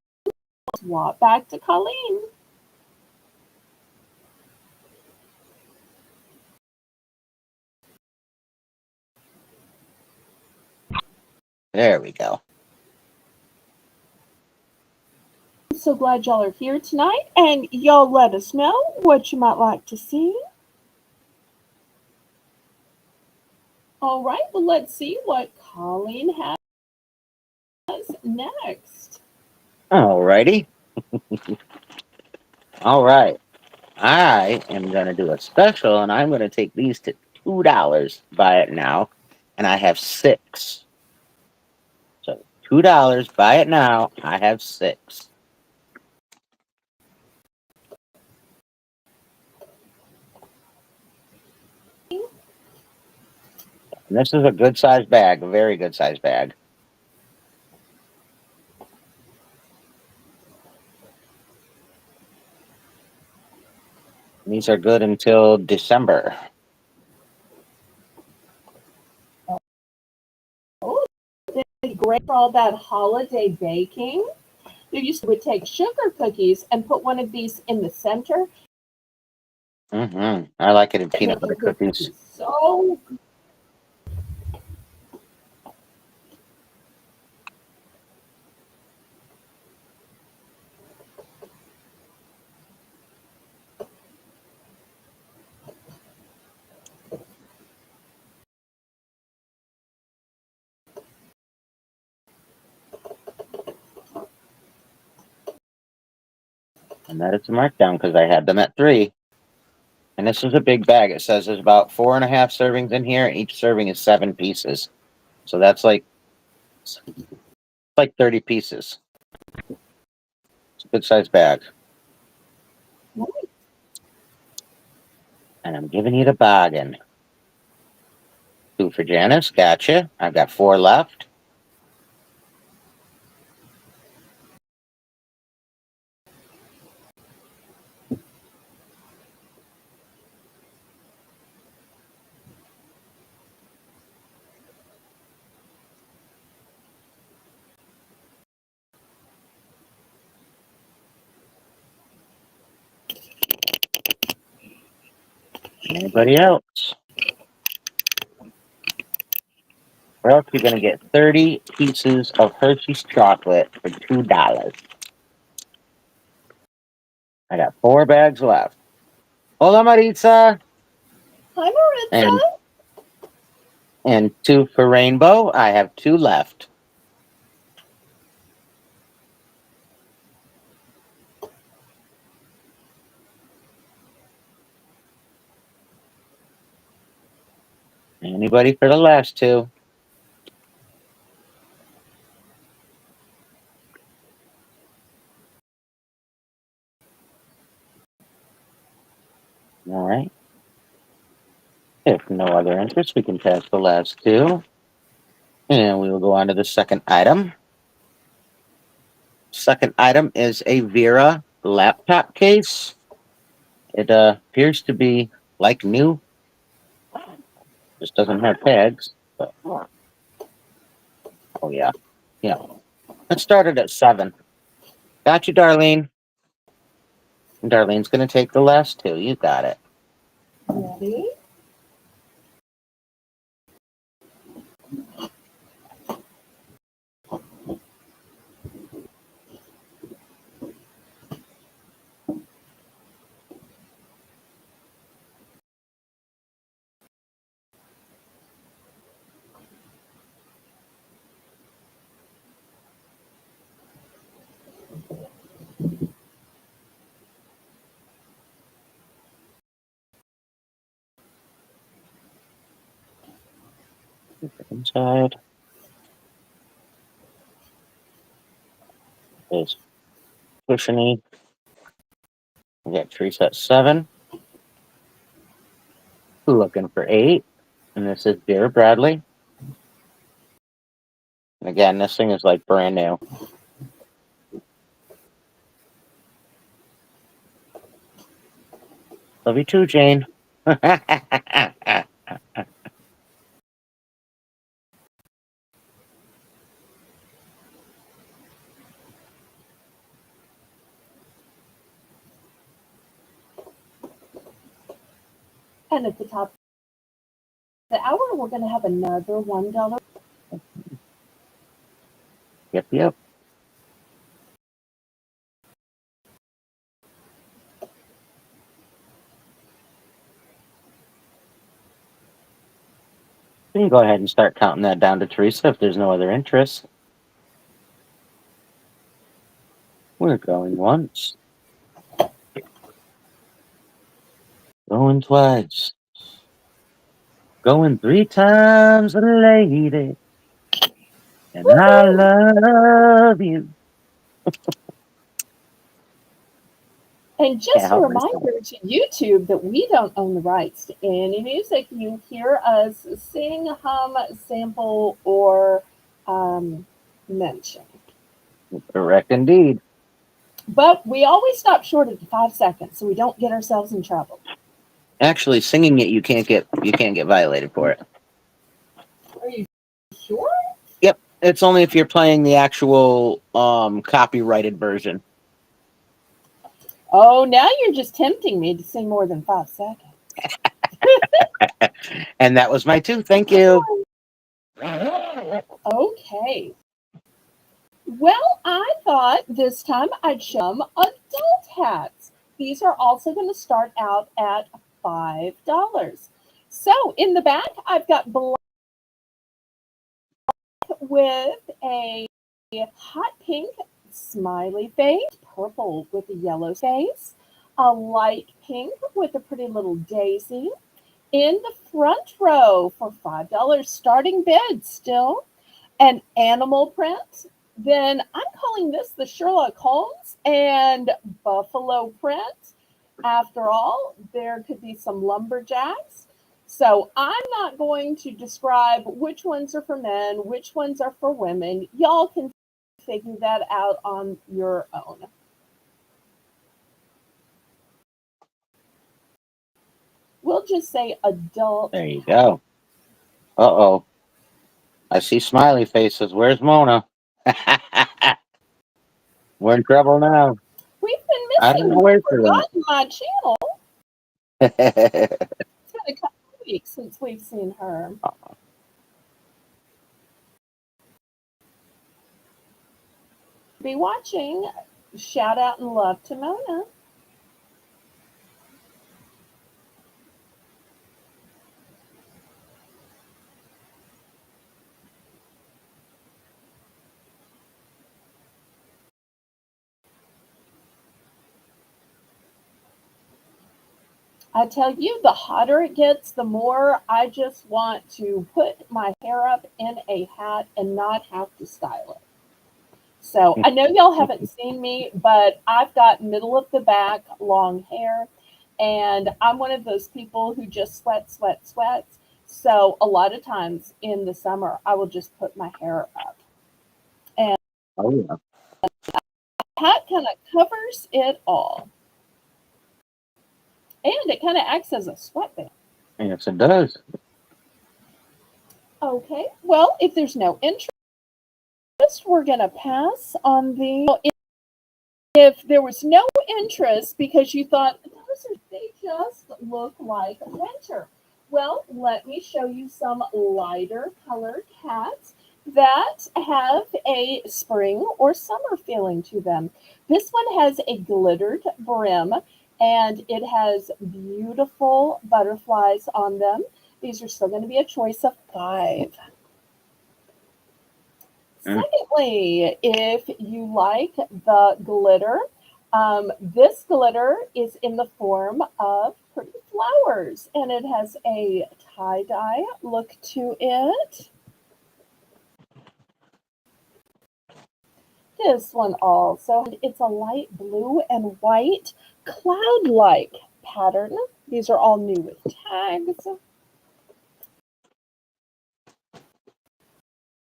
swap back to Colleen. There we go. I'm so glad y'all are here tonight, and y'all let us know what you might like to see. All right, well, let's see what Colleen has next. Alrighty. All right. I am going to do a special, and I'm going to take these to $2. Buy it now. And I have 6. So $2. Buy it now. I have 6. And this is a good sized bag, a very good sized bag. These are good until December. Oh, great for all that holiday baking. They used to would take sugar cookies and put one of these in the center. I like it in And peanut make butter your cookies. cookies so. And that is a markdown because I had them at 3. And this is a big bag. It says there's about 4.5 servings in here. Each serving is 7 pieces. So that's like 30 pieces. It's a good sized bag. And I'm giving you the bargain. 2 for Janice. Gotcha. I've got 4 left. Anybody else? Or else you're going to get 30 pieces of Hershey's chocolate for $2. I got 4 bags left. Hola, Maritza. Hi, Maritza. And 2 for Rainbow. I have 2 left. Anybody for the last 2? All right. If no other interest, we can pass the last 2. And we will go on to the second item. Second item is a Vera laptop case. It appears to be like new. Just doesn't have tags. But, oh, yeah. Yeah. Let's start it at 7. Got you, Darlene. And Darlene's going to take the last 2. You got it. Ready? Inside is cushiony. We got Teresa at 7. Looking for 8. And this is Dear Bradley. And again, this thing is like brand new. Love you too, Jane. And at the top of the hour, we're going to have another $1. Yep, yep. You can go ahead and start counting that down to Teresa if there's no other interest. We're going once. Going twice. Going 3 times, lady. And I love you. And Can't just a help myself. reminder to YouTube that we don't own the rights to any music you hear us sing, hum, sample, or mention. Correct indeed. But we always stop short of the 5 seconds so we don't get ourselves in trouble. Actually, singing it, you can't get violated for it. Are you sure? Yep, it's only if you're playing the actual copyrighted version. Oh, now you're just tempting me to sing more than 5 seconds. And that was my 2. Thank you. Okay. Well, I thought this time I'd show them adult hats. These are also going to start out at $5. So in the back, I've got black with a hot pink smiley face, purple with a yellow face, a light pink with a pretty little daisy. In the front row for $5, starting bid still, an animal print. Then I'm calling this the Sherlock Holmes and buffalo print. After all, there could be some lumberjacks. So I'm not going to describe which ones are for men, which ones are for women. Y'all can figure that out on your own. We'll just say adult. There you go. Uh-oh. I see smiley faces. Where's Mona? We're in trouble now. We've been I don't missing. know where You've she went. forgotten my channel. It's been a couple of weeks since we've seen her. Be watching. Shout out and love to Mona. I tell you, the hotter it gets, the more I just want to put my hair up in a hat and not have to style it. So I know y'all haven't seen me, but I've got middle of the back long hair, and I'm one of those people who just sweats. So a lot of times in the summer, I will just put my hair up. And Oh, yeah. the hat kind of covers it all. And it kind of acts as a sweatband. Yes, it does. Okay, well, if there's no interest, we're going to pass on the. If there was no interest because you thought they just look like winter, well, let me show you some lighter colored hats that have a spring or summer feeling to them. This one has a glittered brim and it has beautiful butterflies on them. These are still going to be a choice of 5. Secondly, if you like the glitter, this glitter is in the form of pretty flowers and it has a tie-dye look to it. this one also. It's a light blue and white cloud-like pattern. These are all new with tags.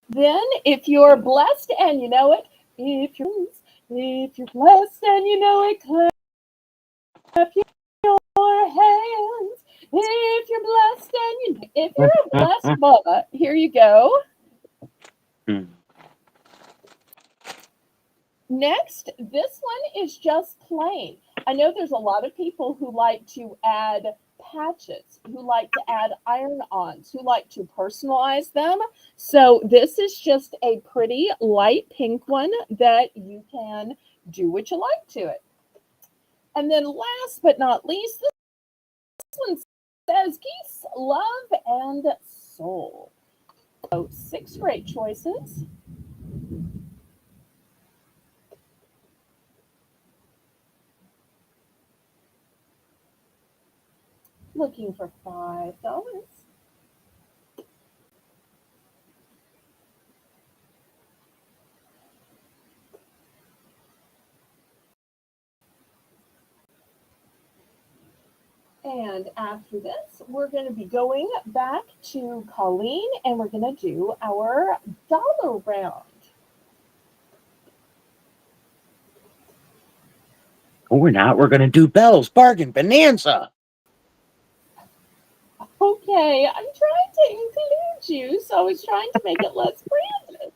Then, if you're blessed and you know it, if you're blessed and you know it, clap your hands. If you're blessed and you know, if you're a blessed mama, here you go. Next, this one is just plain. I know there's a lot of people who like to add patches, who like to add iron-ons, who like to personalize them. So this is just a pretty light pink one that you can do what you like to it. And then last but not least, this one says geese, love, and soul. So 6 great choices. Looking for $5. And after this, we're going to be going back to Colleen and we're going to do our dollar round. Oh, we're not. We're going to do Belle's Bargain Bonanza. Okay, I'm trying to include you, so I was trying to make it less branded.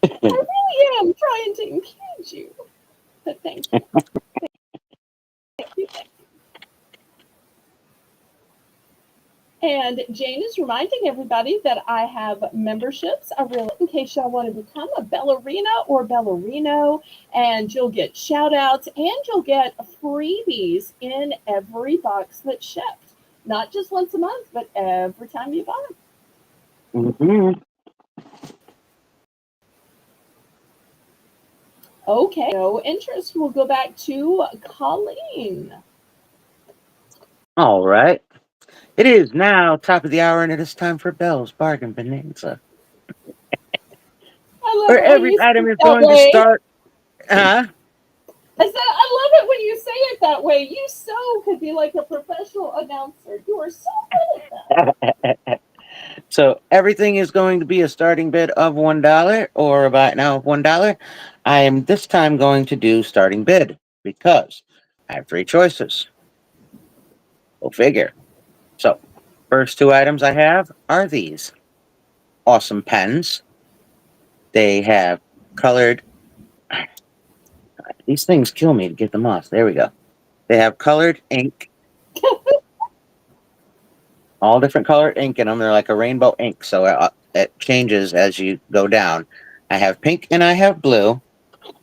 I really am trying to include you, but thank you. Thank you. And Jane is reminding everybody that I have memberships. I really, in case y'all want to become a ballerina or ballerino, and you'll get shout outs and you'll get freebies in every box that's shipped. Not just once a month, but every time you buy. Mm-hmm. Okay, no interest. We'll go back to Colleen. All right. It is now top of the hour, and it is time for Belle's Bargain Bonanza, I love where it when every you item speak is that going to way. start. Huh? I said, I love it when you say it that way. You so could be like a professional announcer. You are so good at that. So everything is going to be a starting bid of $1 or a buy it now of $1. I am this time going to do starting bid because I have 3 choices. Go figure. So first 2 items I have are these awesome pens. They have colored. These things kill me to get them off. There we go. They have colored ink, all different colored ink in them. They're like a rainbow ink, so it changes as you go down. I have pink and I have blue.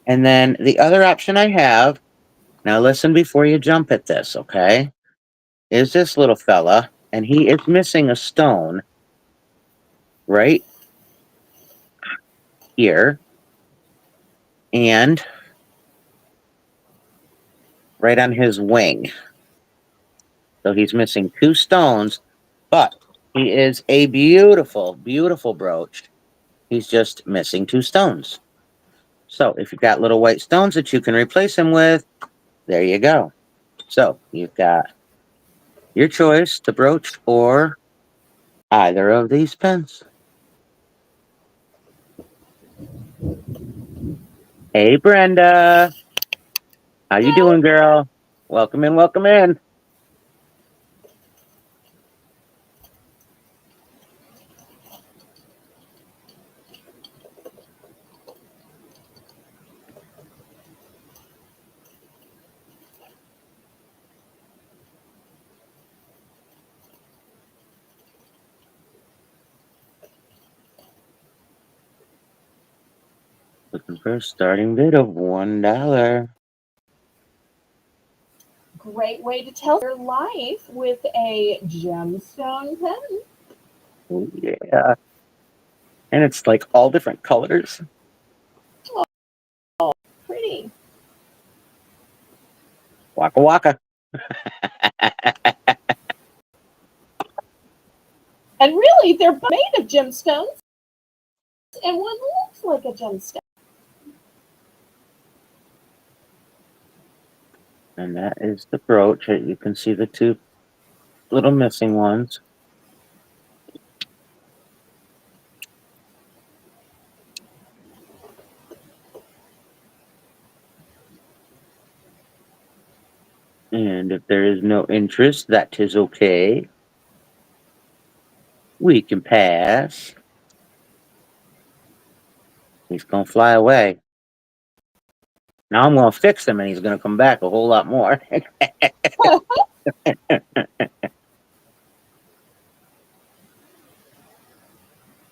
And then the other option I have, now listen before you jump at this, okay? Is this little fella, and he is missing a stone right here and right on his wing. So he's missing 2 stones, but he is a beautiful, beautiful brooch. He's just missing 2 stones. So if you've got little white stones that you can replace him with, there you go. So you've got your choice, the brooch or either of these pens. Hey, Brenda. How you Hi. doing, girl? Welcome in, welcome in. Looking for a starting bid of $1. Great way to tell your life with a gemstone pen. Oh, yeah. And it's like all different colors. Pretty. Waka waka. And really, they're made of gemstones. and one looks like a gemstone. And that is the brooch. You can see the two little missing ones. And if there is no interest, that is okay. We can pass. He's going to fly away. Now I'm going to fix him and he's going to come back a whole lot more.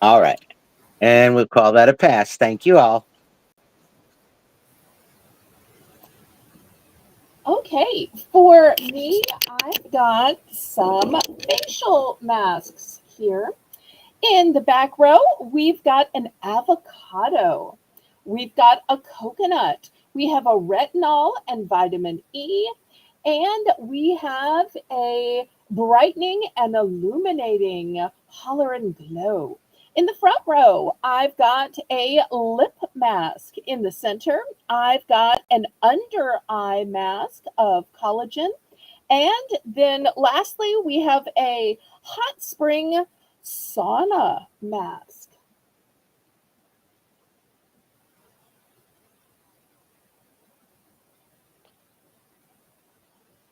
All right. And we'll call that a pass. Thank you all. Okay, for me, I've got some facial masks here. In the back row, we've got an avocado. We've got a coconut. We have a retinol and vitamin E. And we have a brightening and illuminating Holler and Glow. In the front row, I've got a lip mask. In the center, I've got an under eye mask of collagen. And then lastly, we have a hot spring sauna mask.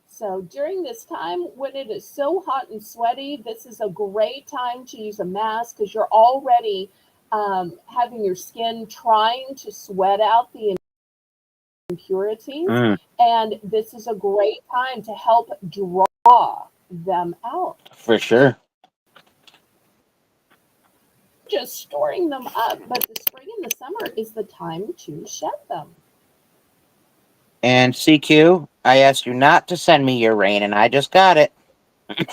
So during this time when it is so hot and sweaty, this is a great time to use a mask because you're already having your skin trying to sweat out the impurities. And this is a great time to help draw them out. For sure. Just storing them up, but the spring and the summer is the time to shed them. And CQ, I asked you not to send me your rain, and I just got it. You've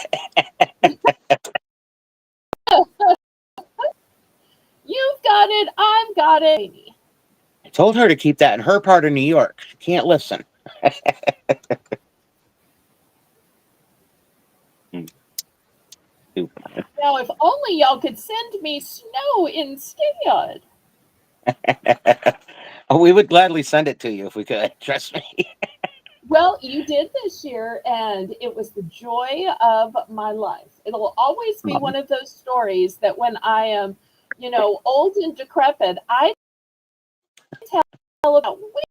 got it, I've got it. I told her to keep that in her part of New York. She can't listen. Now, if only y'all could send me snow instead. We would gladly send it to you if we could. Trust me. Well, you did this year, and it was the joy of my life. It'll always be one of those stories that when I am, old and decrepit, I tell about way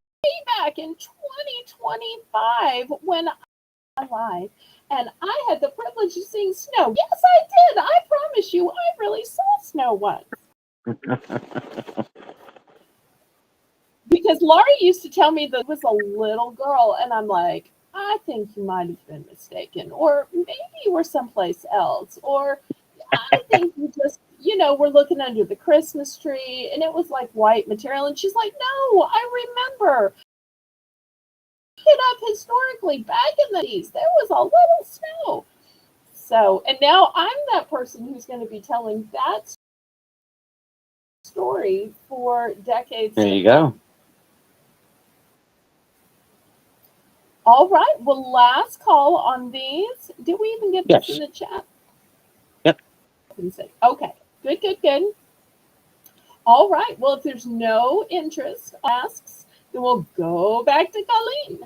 back in 2025 when I live. And I had the privilege of seeing snow. Yes, I did. I promise you, I really saw snow once. Because Laurie used to tell me that I was a little girl, and I'm like, I think you might have been mistaken, or maybe you were someplace else, or I think you just, were looking under the Christmas tree, and it was like white material. And she's like, no, I remember. It up historically back in the 80s, there was a little snow. So, and now I'm that person who's going to be telling that story for decades. There you go. All right. Well, last call on these. Did we even get this in the chat? Yep. Okay. Good. All right. Well, if there's no interest, asks, then we'll go back to Colleen.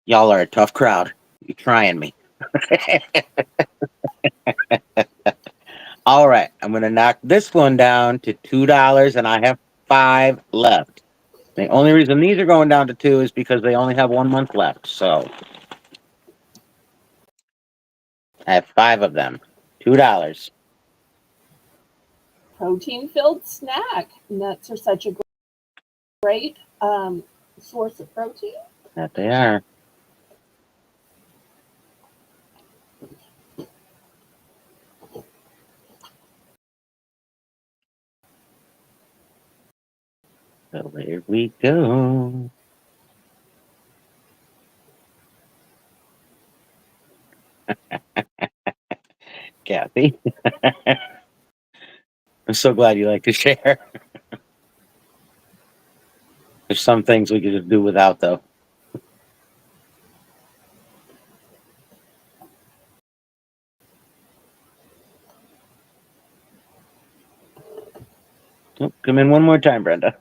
Y'all are a tough crowd. You're trying me. All right. I'm going to knock this one down to $2, and I have 5 left. The only reason these are going down to 2 is because they only have 1 month left. So I have 5 of them. $2. Protein-filled snack. Nuts are such a great source of protein. That they are. So there we go. Kathy. I'm so glad you like to share. There's some things we could just do without, though. them in one more time, Brenda.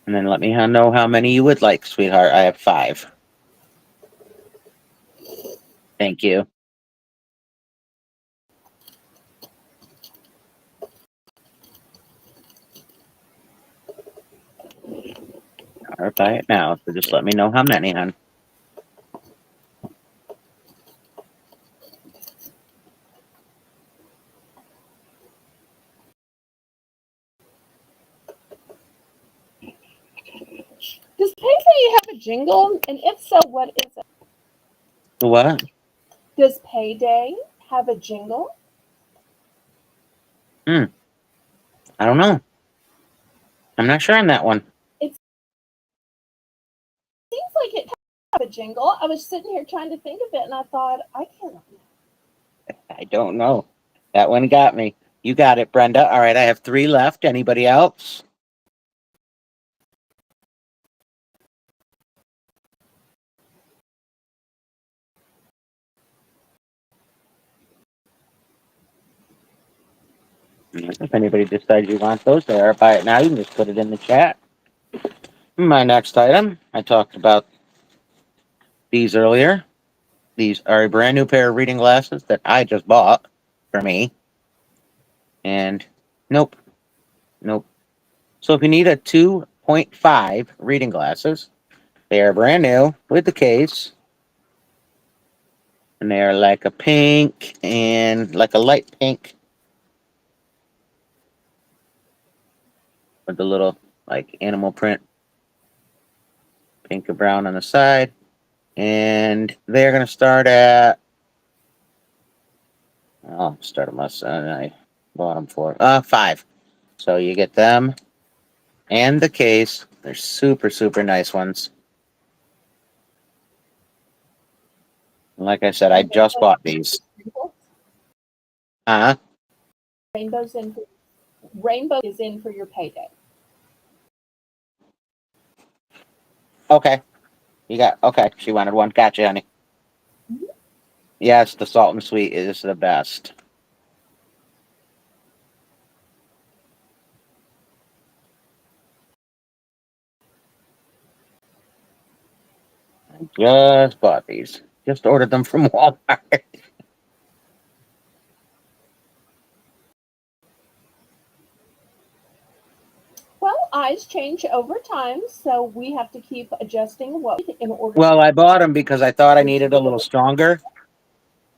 And then let me know how many you would like, sweetheart. I have 5. Thank you. I'll buy it now, so just let me know how many, hon. Does Payday have a jingle? And if so, what is it? What? Does Payday have a jingle? I don't know. I'm not sure on that one. It seems like it has a jingle. I was sitting here trying to think of it, and I thought, I can't. I don't know. That one got me. You got it, Brenda. All right, I have 3 left. Anybody else? If anybody decides you want those, they are buy it now. You can just put it in the chat. My next item, I talked about these earlier. These are a brand new pair of reading glasses that I just bought for me. And nope. So if you need a 2.5 reading glasses, they are brand new with the case. And they are like a pink and like a light pink with the little like animal print, pink and brown on the side. And they're going to start at, I'll start them less than I bought them for 5. So you get them and the case. They're super, super nice ones. And like I said, I just bought these. Rainbow is in for your Payday. Okay. Okay. She wanted one. Gotcha, honey. Mm-hmm. Yes, the salt and sweet is the best. I just bought these. Just ordered them from Walmart. Well, eyes change over time, so we have to keep adjusting what in order. Well, I bought them because I thought I needed a little stronger.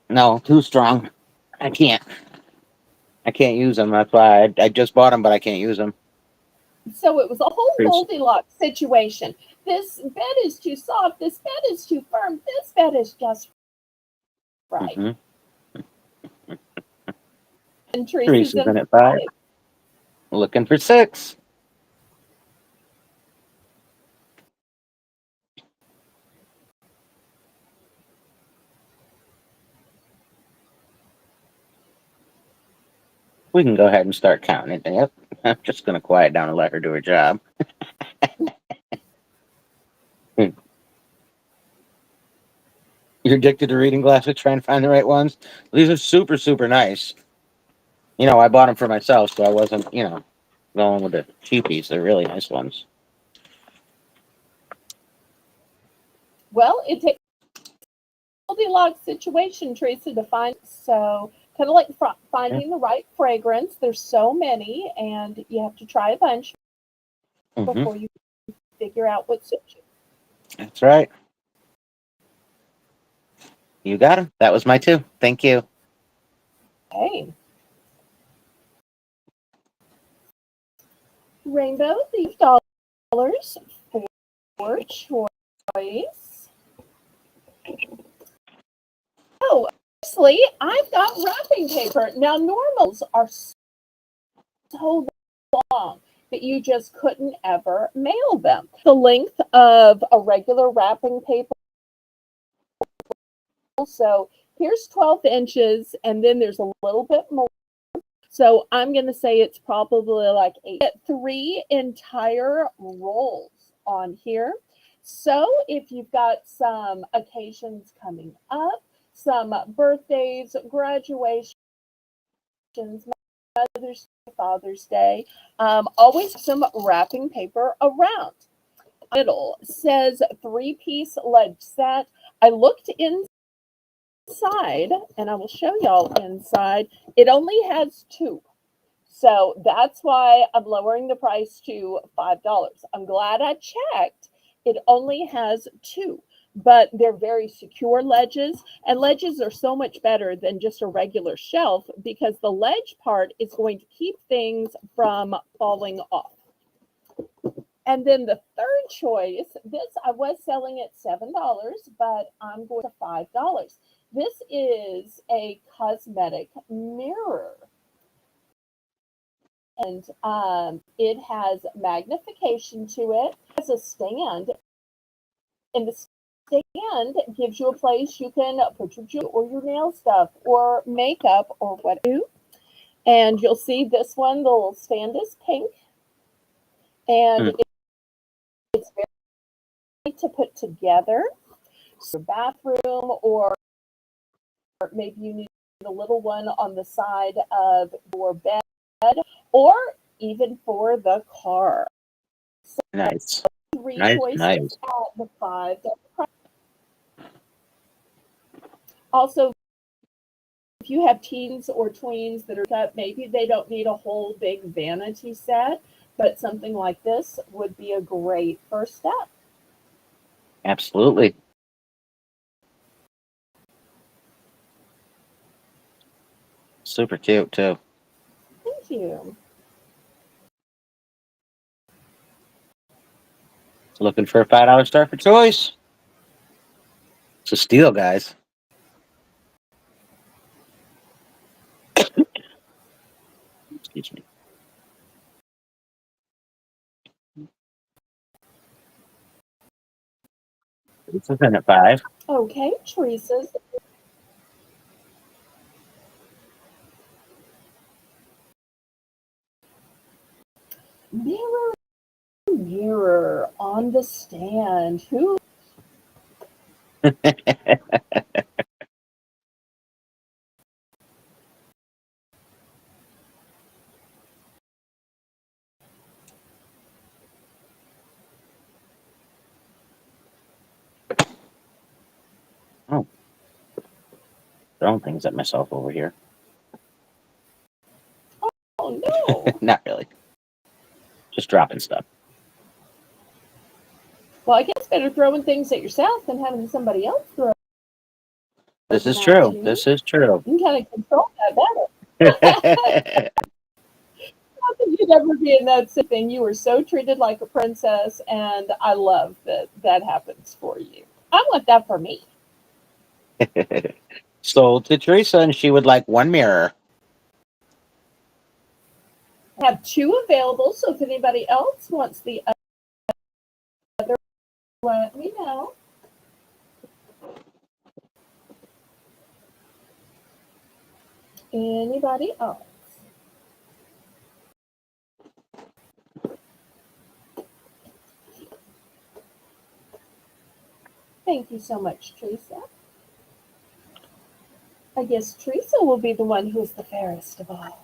No, too strong. I can't use them. That's why I just bought them, but I can't use them. So it was a whole Goldilocks situation. This bed is too soft. This bed is too firm. This bed is just right. Mm-hmm. And Teresa's in at 5. Looking for 6. We can go ahead and start counting it. Yep. I'm just going to quiet down and let her do her job. You're addicted to reading glasses, trying to find the right ones? These are super, super nice. You know, I bought them for myself, so I wasn't, going with the cheapies. They're really nice ones. Well, it takes a Goldilocks situation, Teresa, to find. So kind of like finding the right fragrance. There's so many, and you have to try a bunch before you figure out what suits you. That's right. You got them. That was my 2. Thank you. Hey. Rainbow, these dollars for choice. Oh, honestly, I've got wrapping paper. Now, normals are so long that you just couldn't ever mail them. The length of a regular wrapping paper. So here's 12 inches, and then there's a little bit more. So I'm going to say it's probably like 8. Get 3 entire rolls on here. So if you've got some occasions coming up, some birthdays, graduations, Mother's Day, Father's Day, always some wrapping paper around. Middle says 3-piece ledge set. I looked inside, and I will show y'all inside. It only has 2. So that's why I'm lowering the price to $5. I'm glad I checked. It only has 2, but they're very secure ledges. And ledges are so much better than just a regular shelf because the ledge part is going to keep things from falling off. And then the third choice, this I was selling at $7, but I'm going to $5. This is a cosmetic mirror. And it has magnification to it. It has a stand, and the stand gives you a place you can put your jewelry or your nail stuff or makeup or whatever. And you'll see this one, the little stand is pink, and it's very to put together. So bathroom, or maybe you need a little one on the side of your bed, or even for the car. So Nice. 3 Nice. choices Nice. at the $5 price. Also, if you have teens or tweens that are up, maybe they don't need a whole big vanity set, but something like this would be a great first step. Absolutely. Super cute too. Thank you. Looking for a $5 star for choice. It's a steal, guys. Excuse me. It's in at 5. Okay, Teresa's mirror, mirror on the stand. Who? Oh, throwing things at myself over here. Oh no. Not really. Just dropping stuff. Well, I guess better throwing things at yourself than having somebody else throw This is them at true. you. This is true. You can kind of control that better. Not that you'd ever be in that thing. You were so treated like a princess, and I love that that happens for you. I want that for me. Sold to Teresa, and she would like 1 mirror. I have 2 available, so if anybody else wants the other, let me know. Anybody else? Thank you so much, Teresa. I guess Teresa will be the one who is the fairest of all.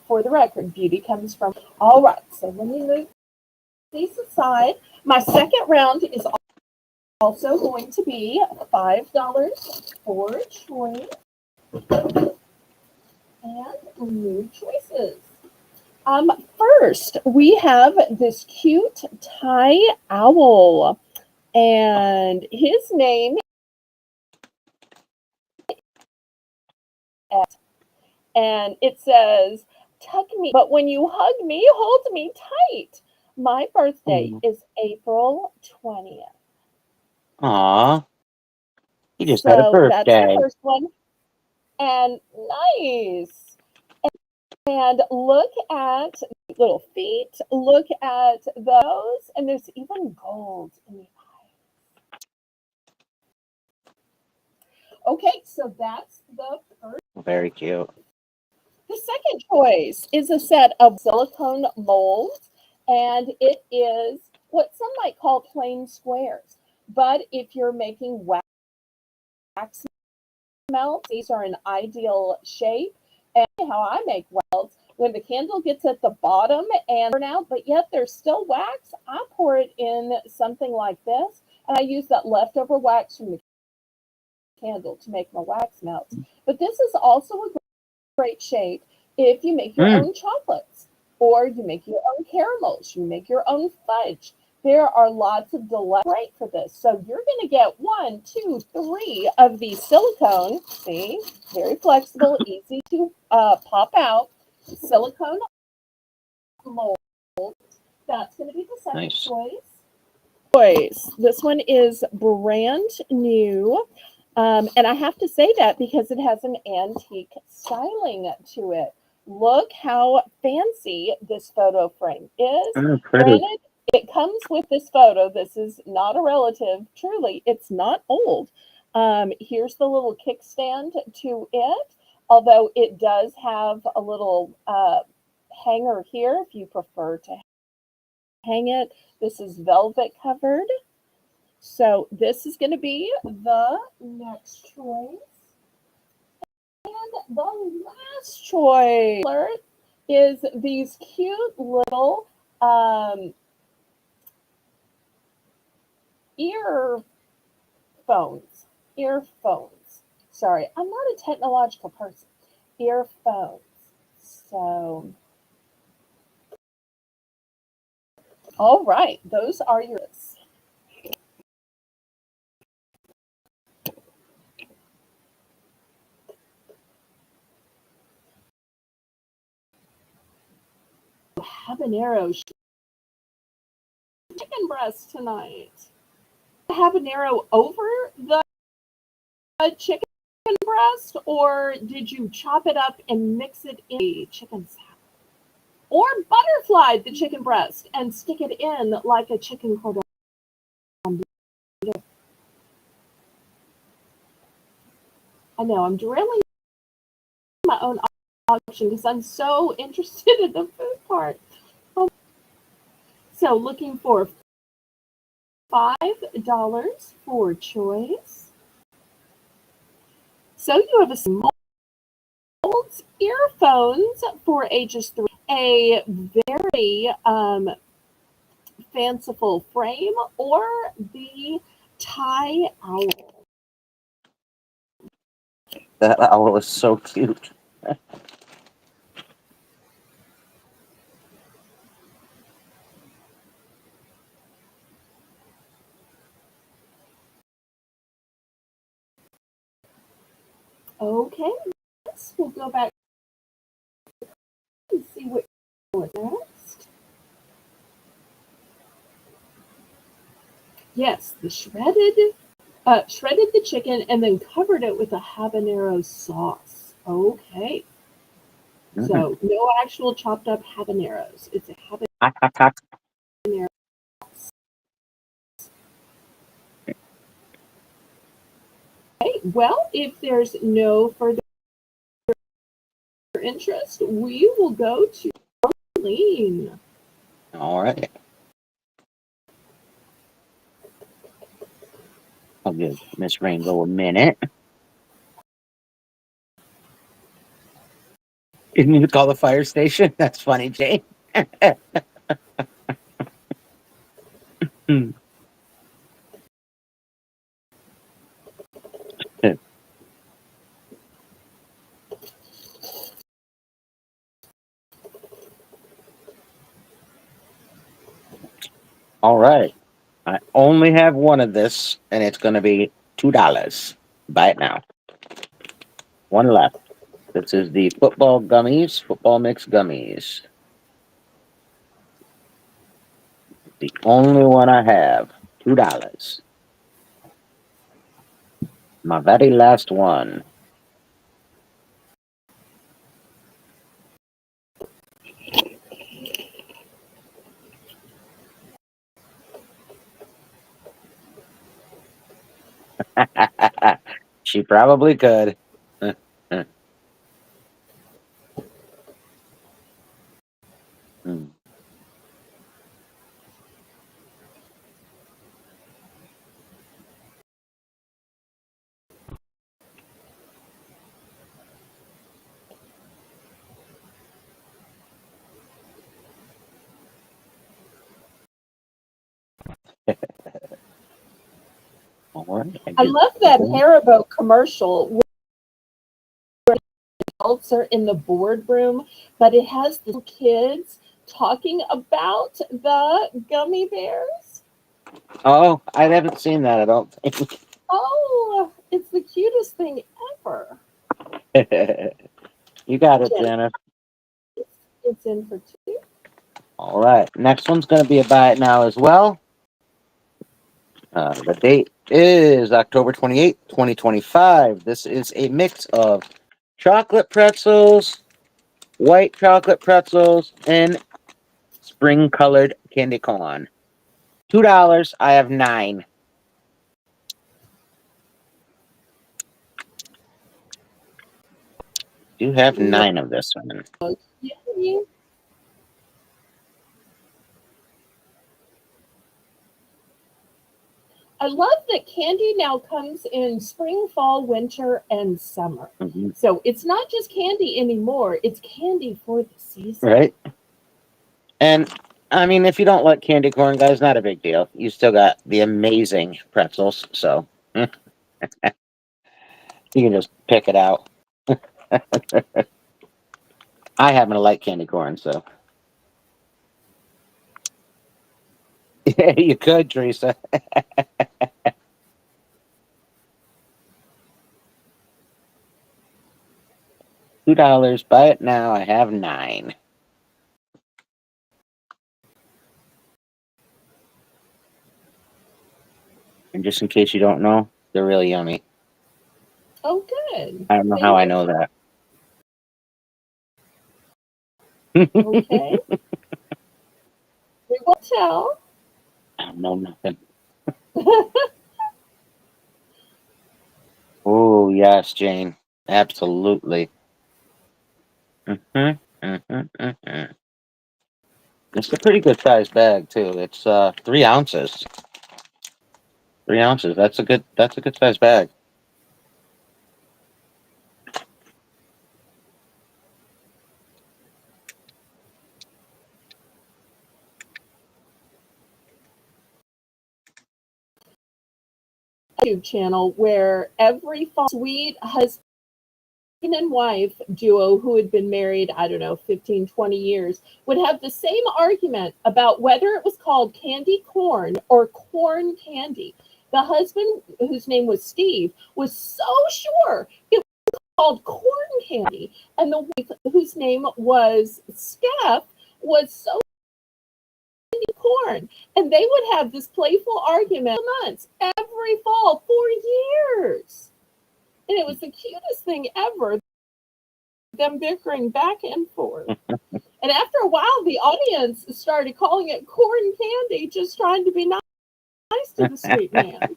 For the record, beauty comes from. All right, so let me move these aside. My second round is also going to be $5 for choice and new choices. First, we have this cute Thai owl, and his name is, and it says, "Tuck me, but when you hug me, hold me tight." My birthday is April 20th. Aw, he just had a So that's the birthday. first one. And nice. And look at little feet. Look at those. And there's even gold in the eye. Okay, so that's the first. Very cute. The second choice is a set of silicone molds, and it is what some might call plain squares. But if you're making wax melts, these are an ideal shape. And how I make melts, when the candle gets at the bottom and burn out, but yet there's still wax, I pour it in something like this, and I use that leftover wax from the candle to make my wax melts. But this is also a great shape if you make your Mm, own chocolates or you make your own caramels, you make your own fudge. There are lots of delight great for this. So you're going to get one, two, three of these silicone. See, very flexible, easy to pop out. Silicone mold. That's going to be the second nice. choice. This one is brand new. And I have to say that because it has an antique styling to it. Look how fancy this photo frame is. Pretty. Granted, it comes with this photo. This is not a relative. Truly, it's not old. Here's the little kickstand to it, although it does have a little hanger here if you prefer to hang it. This is velvet covered. So this is going to be the next choice. And the last choice is these cute little um, earphones. Earphones. Sorry, I'm not a technological person. Earphones. So, all right, those are yours. Habanero chicken breast tonight. Habanero over the chicken breast, or did you chop it up and mix it in a chicken salad? Or butterfly the chicken breast and stick it in like a chicken cordon bleu. I know I'm derailing my own option because I'm so interested in the food part. So looking for $5 for choice. So you have a small earphones for ages 3, a very fanciful frame, or the Thai owl. That owl is so cute. Okay, we'll go back and see what next. Yes, the shredded the chicken and then covered it with a habanero sauce. Okay, Mm. so no actual chopped up habaneros. It's a Hot, hot, hot. habanero. Okay, well, if there's no further interest, we will go to Colleen. All right. I'll give Miss Rainbow a minute. You need to call the fire station? That's funny, Jane. All right. I only have one of this, and it's going to be $2. Buy it now. One left. This is the football gummies, football mix gummies. The only one I have. $2. My very last one. She probably could. Hmm. All right, I love that Haribo commercial where adults are in the boardroom, but it has the kids talking about the gummy bears. Oh, I haven't seen that. I don't think. Oh, it's the cutest thing ever. You got it, Jen, Janice. it's in for two. All right, next one's going to be a buy it now as well. The date is October 28th, 2025. This is a mix of chocolate pretzels, white chocolate pretzels, and spring colored candy corn. $2. I have 9. Do have 9 of this one. Yay. I love that candy now comes in spring, fall, winter, and summer. Mm-hmm. So it's not just candy anymore, it's candy for the season. Right? And I mean, if you don't like candy corn, guys, not a big deal. You still got the amazing pretzels, so you can just pick it out. I happen to like candy corn, so yeah, you could, Teresa. $2. Buy it now. I have 9. And just in case you don't know, they're really yummy. Oh, good. I don't know They how I look know that. okay. We will tell. I don't know nothing. Oh yes, Jane. Absolutely. Mm-hmm. It's a pretty good sized bag too. It's 3 ounces. 3 ounces. That's a good sized bag. YouTube channel where every fall sweet husband and wife duo who had been married, I don't know, 15, 20 years, would have the same argument about whether it was called candy corn or corn candy. The husband, whose name was Steve, was so sure it was called corn candy. And the wife, whose name was Steph, was so candy corn. And they would have this playful argument for months, every fall, for years. And it was the cutest thing ever, them bickering back and forth. And after a while, the audience started calling it corn candy, just trying to be nice to the sweet man.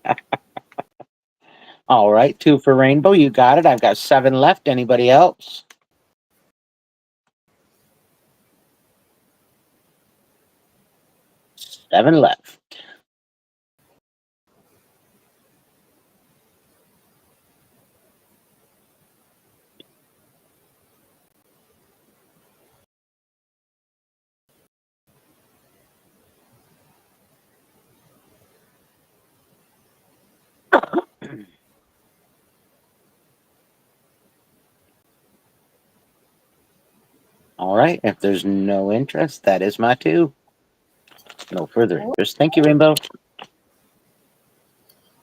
All right, 2 for Rainbow. You got it. I've got 7 left. Anybody else? Seven left. All right. If there's no interest, that is my 2. No further interest. Thank you, Rainbow.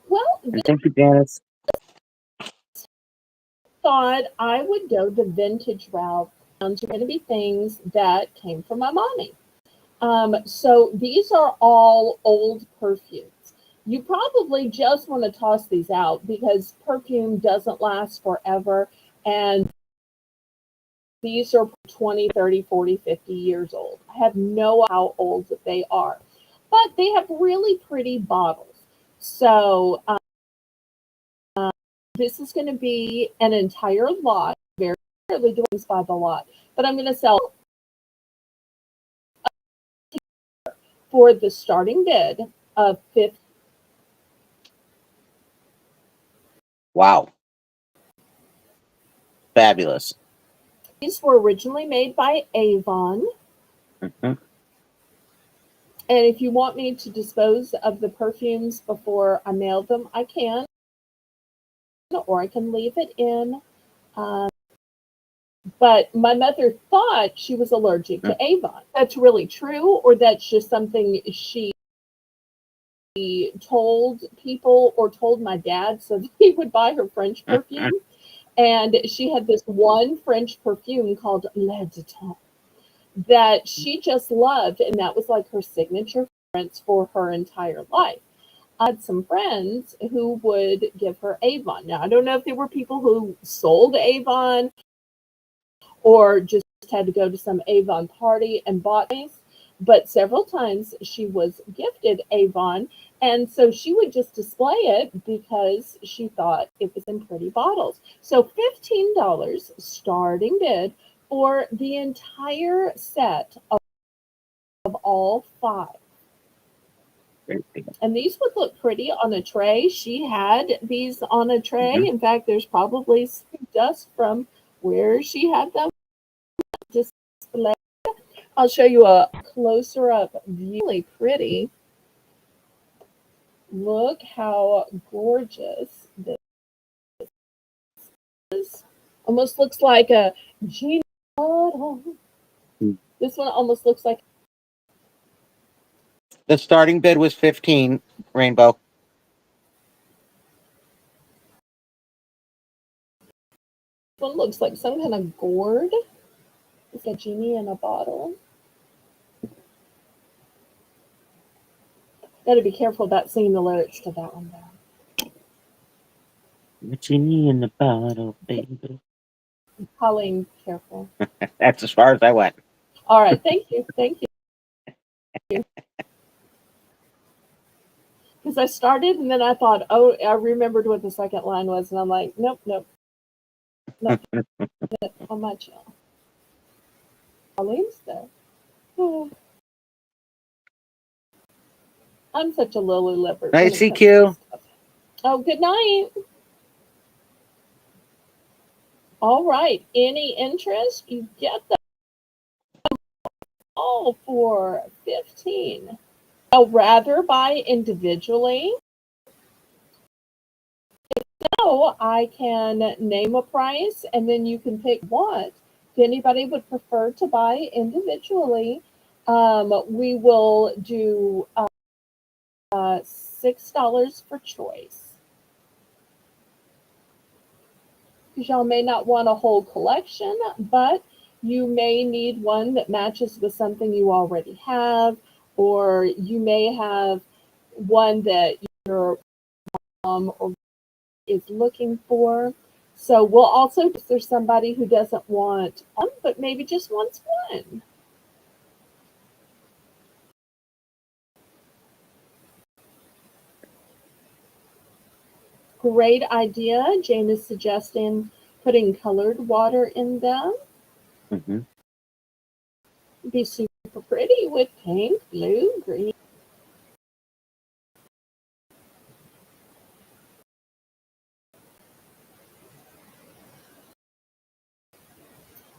Well, And this thank you, Janice. thought I would go the vintage route. These are going to be things that came from my mommy. So these are all old perfumes. You probably just want to toss these out because perfume doesn't last forever. And these are 20, 30, 40, 50 years old. I have no idea how old that they are, but they have really pretty bottles. So this is going to be an entire lot, very rarely doing this by the lot, but I'm going to sell for the starting bid of $50. Wow. Fabulous. These were originally made by Avon. Mm-hmm. And if you want me to dispose of the perfumes before I mail them, I can, or I can leave it in. But my mother thought she was allergic to Avon. That's really true, or that's just something she told people or told my dad so that he would buy her French perfume. And she had this one French perfume called Le Détente that she just loved, and that was like her signature fragrance for her entire life. I had some friends who would give her Avon. Now, I don't know if they were people who sold Avon or just had to go to some Avon party and bought these, but several times she was gifted Avon, and so she would just display it because she thought it was in pretty bottles. So $15 starting bid for the entire set of all 5. And these would look pretty on a tray. She had these on a tray. Mm-hmm. In fact, there's probably some dust from where she had them displayed. I'll show you a closer up view. Really pretty. Look how gorgeous this is. Almost looks like a genie bottle. This one almost looks like The starting bid was 15, Rainbow. one looks like some kind of gourd. It's a genie in a bottle. Gotta be careful about singing the lyrics to that one though. The genie in the bottle, baby. Colleen, careful. That's as far as I went. All right, thank you. Because I started and then I thought, oh, I remembered what the second line was, and I'm like, nope, how much? Colleen's there. Oh, I'm such a lily lippert. Nice CQ. Oh, good night. All right. Any interest? You get them all for 15. I'll rather buy individually. So I can name a price and then you can pick what. If anybody would prefer to buy individually, we will do $6 for choice. Because y'all may not want a whole collection, but you may need one that matches with something you already have, or you may have one that your mom or is looking for. So we'll also, if there's somebody who doesn't want one, but maybe just wants one. Great idea. Jane is suggesting putting colored water in them. Mm-hmm. Be super pretty with pink, blue, green.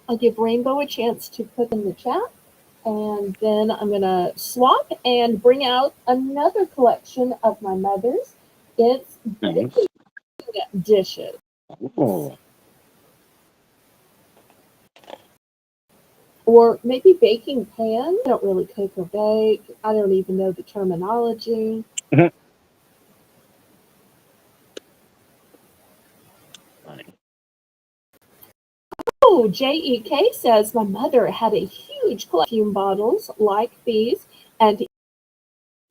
I'll give Rainbow a chance to put in the chat. And then I'm going to swap and bring out another collection of my mother's. It's baking dishes. Oh. Or maybe baking pan. I don't really cook or bake. I don't even know the terminology. Oh, JEK says my mother had a huge collection of bottles like these, and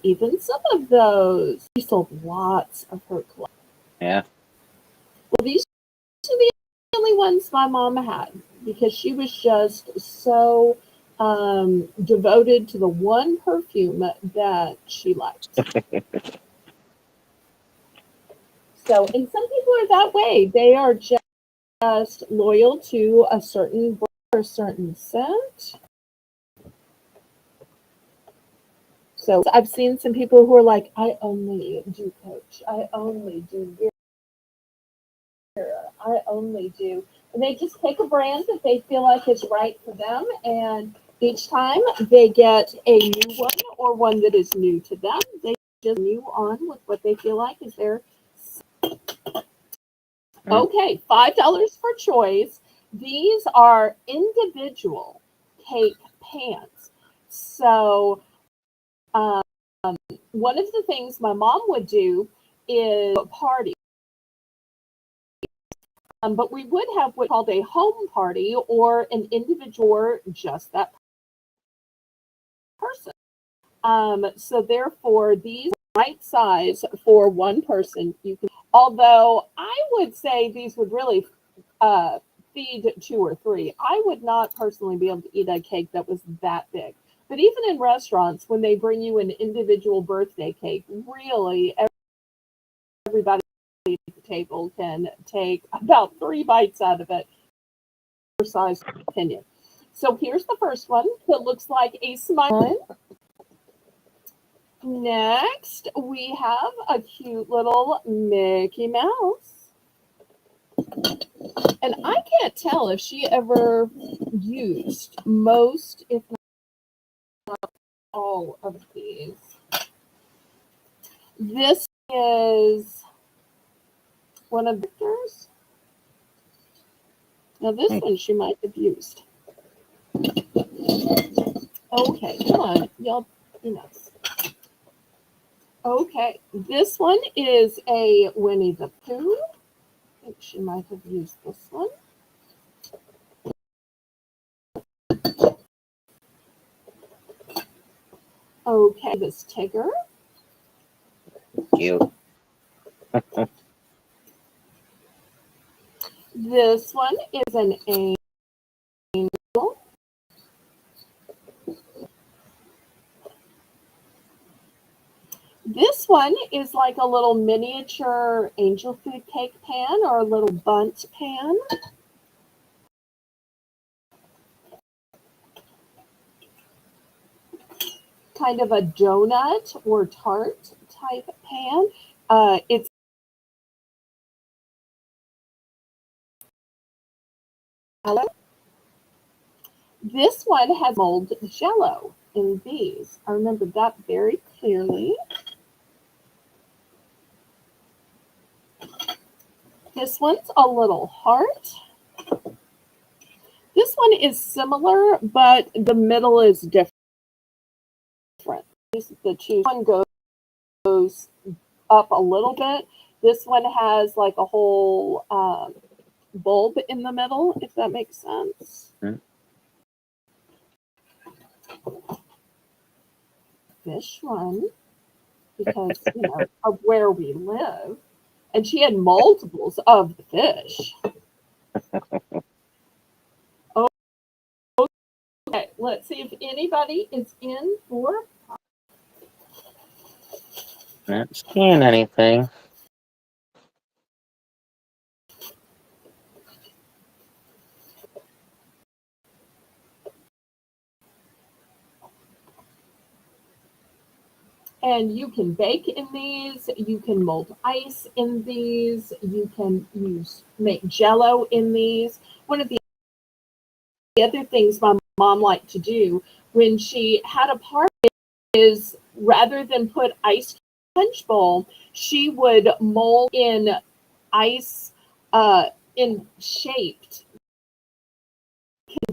even some of those. She sold lots of her collection. Yeah. Well, these are the only ones my mom had because she was just so devoted to the one perfume that she liked. So, and some people are that way. They are just loyal to a certain brand or a certain scent. So I've seen some people who are like, I only do Coach. I only do Vera. I only do. And they just pick a brand that they feel like is right for them. And each time they get a new one or one that is new to them, they just new on with what they feel like is their. Okay, $5 for choice. These are individual cake pans. So, one of the things my mom would do is a party. But we would have what's called a home party or an individual or just that person. So therefore, these right size for one person. You can, although I would say these would really feed two or three. I would not personally be able to eat a cake that was that big. But even in restaurants, when they bring you an individual birthday cake, really everybody at the table can take about 3 bites out of it, for size opinion. So here's the first one. It looks like a smile. Next, we have a cute little Mickey Mouse. And I can't tell if she ever used most, if not all, of these. This is one of Victor's. Now, this one she might have used. Okay, come on, y'all, you know. Okay, this one is a Winnie the Pooh. I think she might have used this one. Okay, this Tigger. Cute. This one is an angel. This one is like a little miniature angel food cake pan or a little bundt pan. Kind of a donut or tart type pan. It's this one has mold jello in these. I remember that very clearly. This one's a little heart. This one is similar, but the middle is different. The two one goes up a little bit. This one has like a whole bulb in the middle, if that makes sense. Fish one, because you know of where we live, and she had multiples of the fish. Okay, let's see if anybody is in for. Not seeing anything. And you can bake in these, you can mold ice in these, you can make jello in these. One of the other things my mom liked to do when she had a party is rather than put ice punch bowl, she would mold in ice in shaped.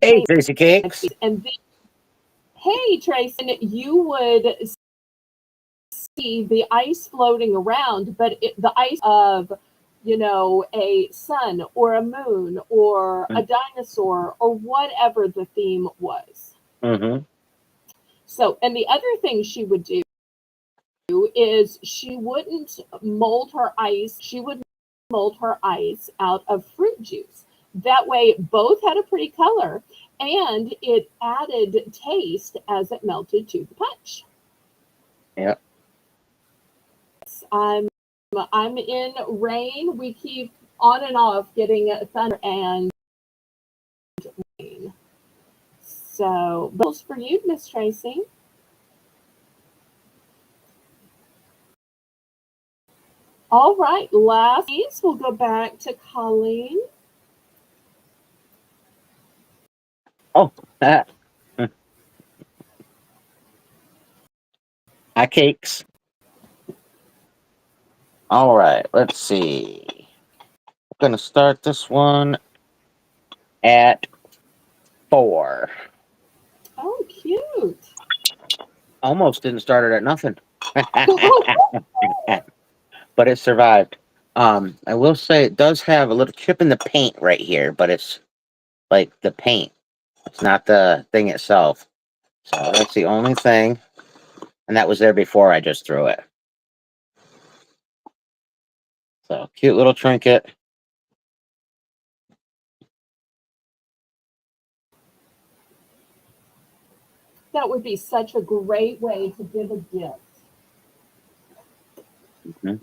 Hey, Tracy Cakes. And then, hey, Tracy, you would see the ice floating around, but the ice of, you know, a sun or a moon or a dinosaur or whatever the theme was. Mm-hmm. So, and the other thing she would do is she wouldn't mold her ice. She would mold her ice out of fruit juice. That way, both had a pretty color and it added taste as it melted to the punch. Yeah. I'm I'm in rain. We keep on and off getting thunder and rain. So, bells for you, Miss Tracy. All right, last piece. We'll go back to Colleen. Oh, hot cakes. All right, let's see. I'm gonna start this one at 4. Oh, cute. Almost didn't start it at nothing, but it survived. I will say it does have a little chip in the paint right here, but it's like the paint. It's not the thing itself. So that's the only thing, and that was there before I just threw it. So cute little trinket. That would be such a great way to give a gift. Mhm.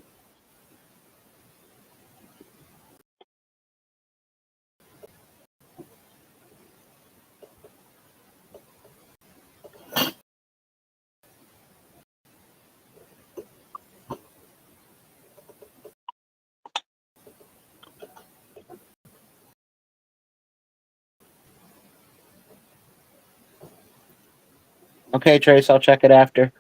Okay, Trace, I'll check it after.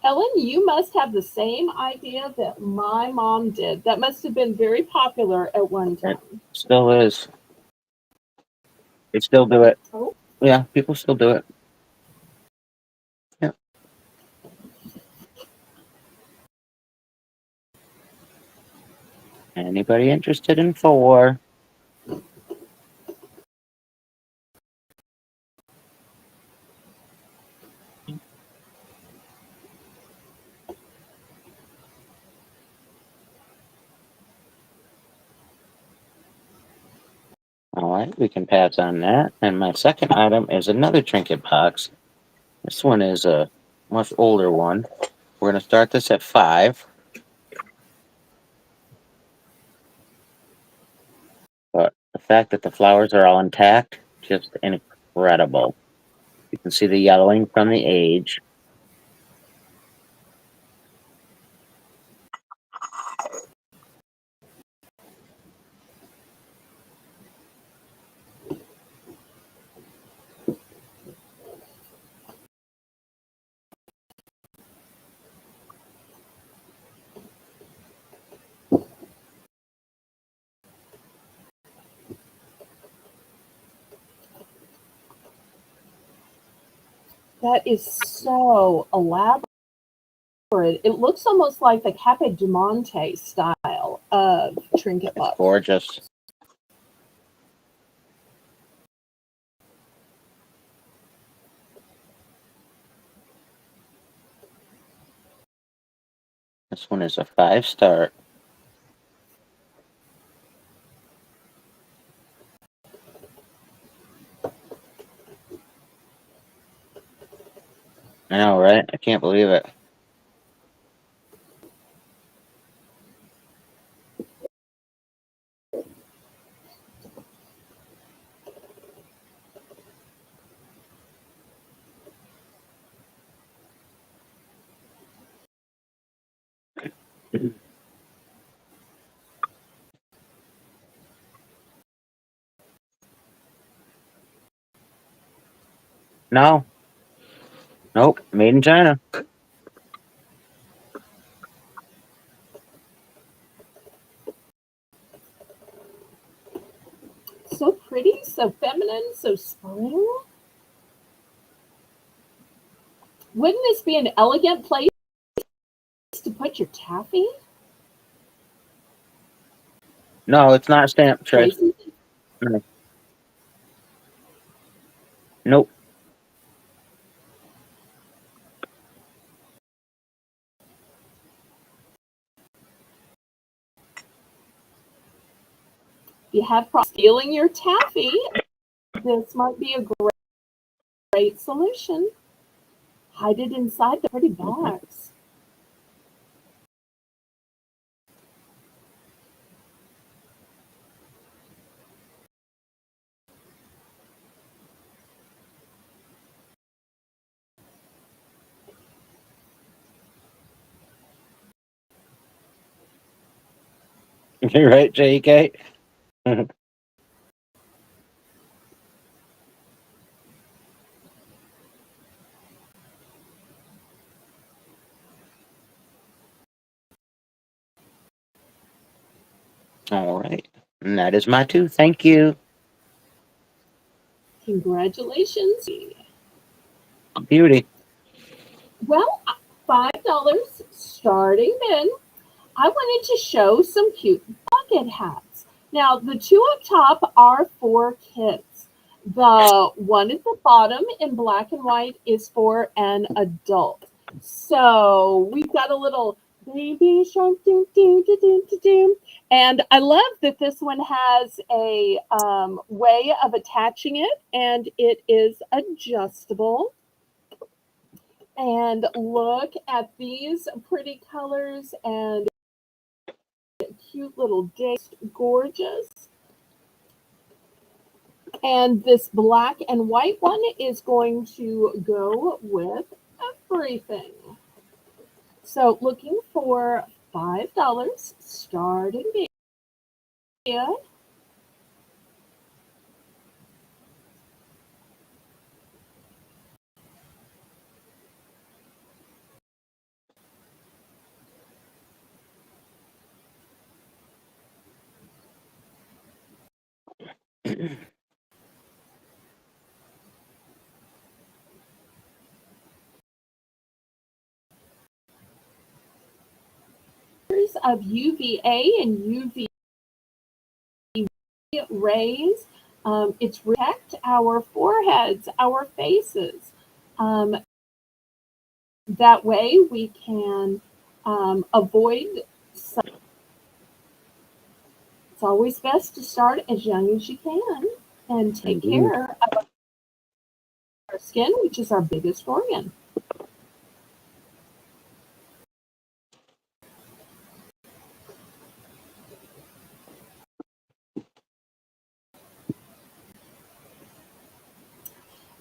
Ellen, you must have the same idea that my mom did. That must have been very popular at one It time. still is. They still do it. Oh, Yeah, people still do it. Yeah. Anybody interested in 4? All right, we can pass on that. And my second item is another trinket box. This one is a much older one. We're going to start this at 5. But the fact that the flowers are all intact, just incredible. You can see the yellowing from the age. that is so elaborate. It looks almost like the Cape du Monte style of trinket It's box. gorgeous. This one is a 5-star. I know, right? I can't believe it. No, nope, made in China. So pretty, so feminine, so spring. Wouldn't this be an elegant place to put your taffy? No, it's not stamped, Trace. Tracy? No. Nope. you have problems stealing your taffy, this might be a great solution. Hide it inside the pretty box. You're right, JK. All right. And that is my two. Thank you. Congratulations. Beauty. Well, $5 starting then. I wanted to show some cute bucket hats. Now, the two up top are for kids. The one at the bottom in black and white is for an adult. So we've got a little baby shark, doo, doo, doo, doo, doo, doo. And I love that this one has a way of attaching it, and it is adjustable. And look at these pretty colors and cute little dates, gorgeous. And this black and white one is going to go with everything. So looking for $5 starting bid. Of UVA and UV rays. It's protect our foreheads, our faces. That way we can avoid sun. It's always best to start as young as you can and take care of our skin, which is our biggest organ.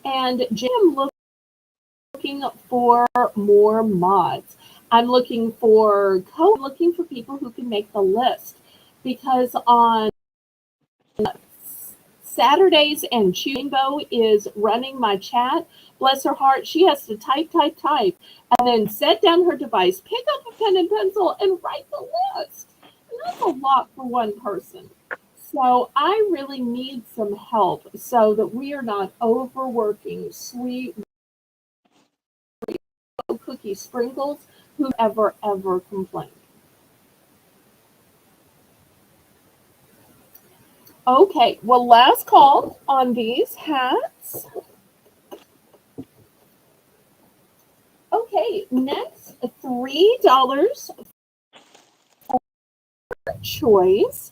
And Jim looking for more mods. I'm looking for people who can make the list, because on Saturdays and Rainbow is running my chat. Bless her heart, she has to type, and then set down her device, pick up a pen and pencil, and write the list. And that's a lot for one person. So I really need some help so that we are not overworking sweet cookie sprinkles who ever complain. Okay, well, last call on these hats. Okay, next $3 for choice.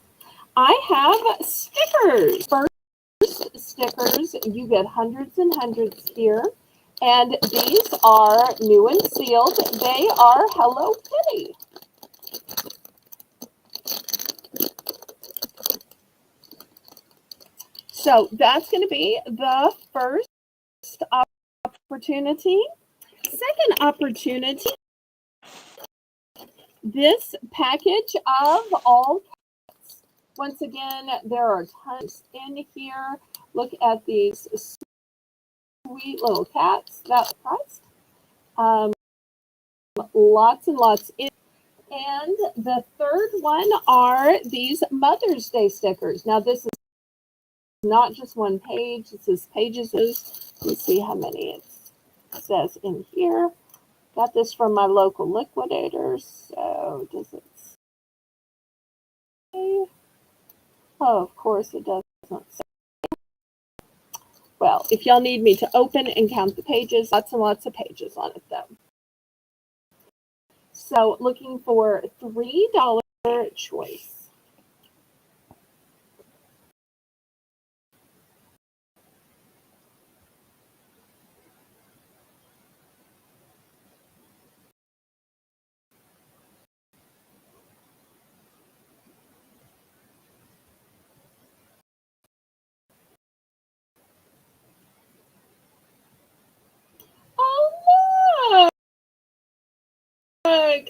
I have stickers. First stickers, you get hundreds and hundreds here. And these are new and sealed. They are Hello Kitty. So that's going to be the first opportunity. Second opportunity, this package of all cats. Once again, there are tons in here. Look at these sweet little cats. That's priced. Lots and lots in. And the third one are these Mother's Day stickers. Now, this is not just one page. This is pages. Let's see how many it says in here. Got this from my local liquidator. So does it say? Oh, of course it doesn't say. Well, if y'all need me to open and count the pages, lots and lots of pages on it though. So looking for $3 choice.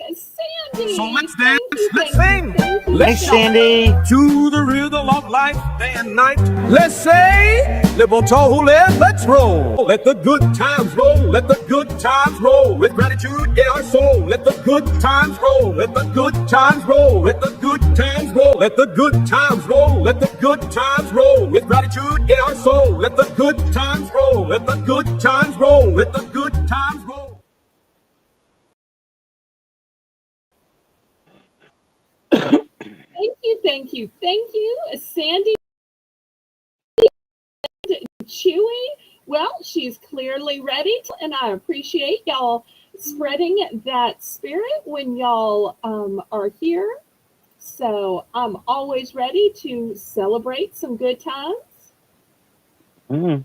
Sandy. So let's Thank dance, you, let's thank you, sing, thank you. let's Hey, Sandy. to the rhythm of life, day and night. Let's say, live on toe, let's roll. Let the good times roll, let the good times roll. With gratitude in our soul, let the good times roll, let the good times roll, let the good times roll, let the good times roll, let the good times roll. With gratitude in our soul, let the good times roll, let the good times roll, let the good times roll. Thank you, thank you, thank you, Sandy. Chewy. Well, she's clearly ready, and I appreciate y'all spreading that spirit when y'all are here. So I'm always ready to celebrate some good times. Mm.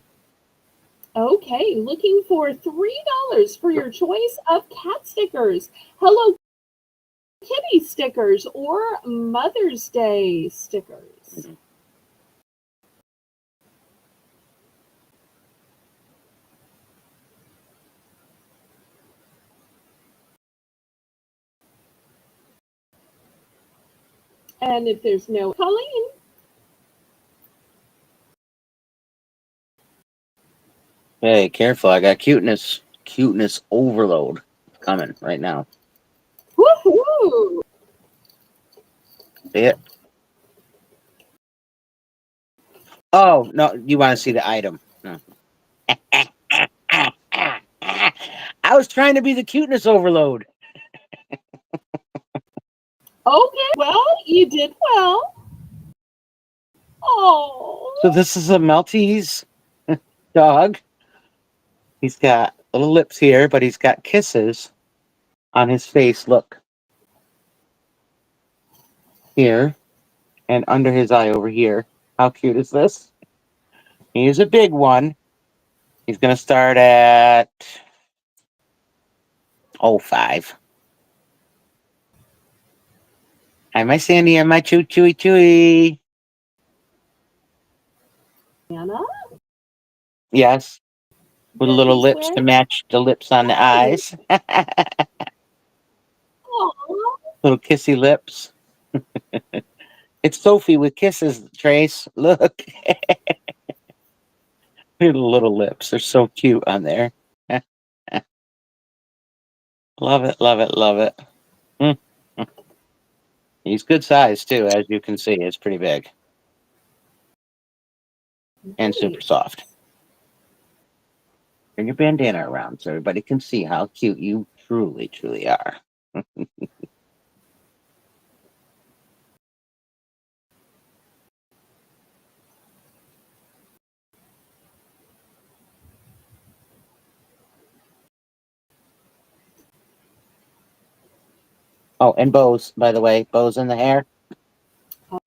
Okay, looking for $3 for your choice of cat stickers, Hello Kitty stickers, or Mother's Day stickers. And if there's no Colleen, Hey, careful. I got cuteness overload coming right now. woohoo! See it? Oh, no. You want to see the item? No. I was trying to be the cuteness overload. Okay, well, you did well. Oh, So this is a Maltese dog. He's got little lips here, but he's got kisses on his face. Look here and under his eye over here. How cute is this? He's a big one. He's gonna start at 05. Hi, my Sandy, and my chewy. Anna, Yes, with that little he's lips to wearing. match the lips on the Nice. eyes. Aw, Little kissy lips. It's Sophie with kisses, Trace. Look. Little lips. They're so cute on there. Love it, love it, love it. Mm. He's good size too, as you can see. It's pretty big and super nice. soft. Bring your bandana around so everybody can see how cute you truly are. Oh, and bows, by the way, bows in the hair.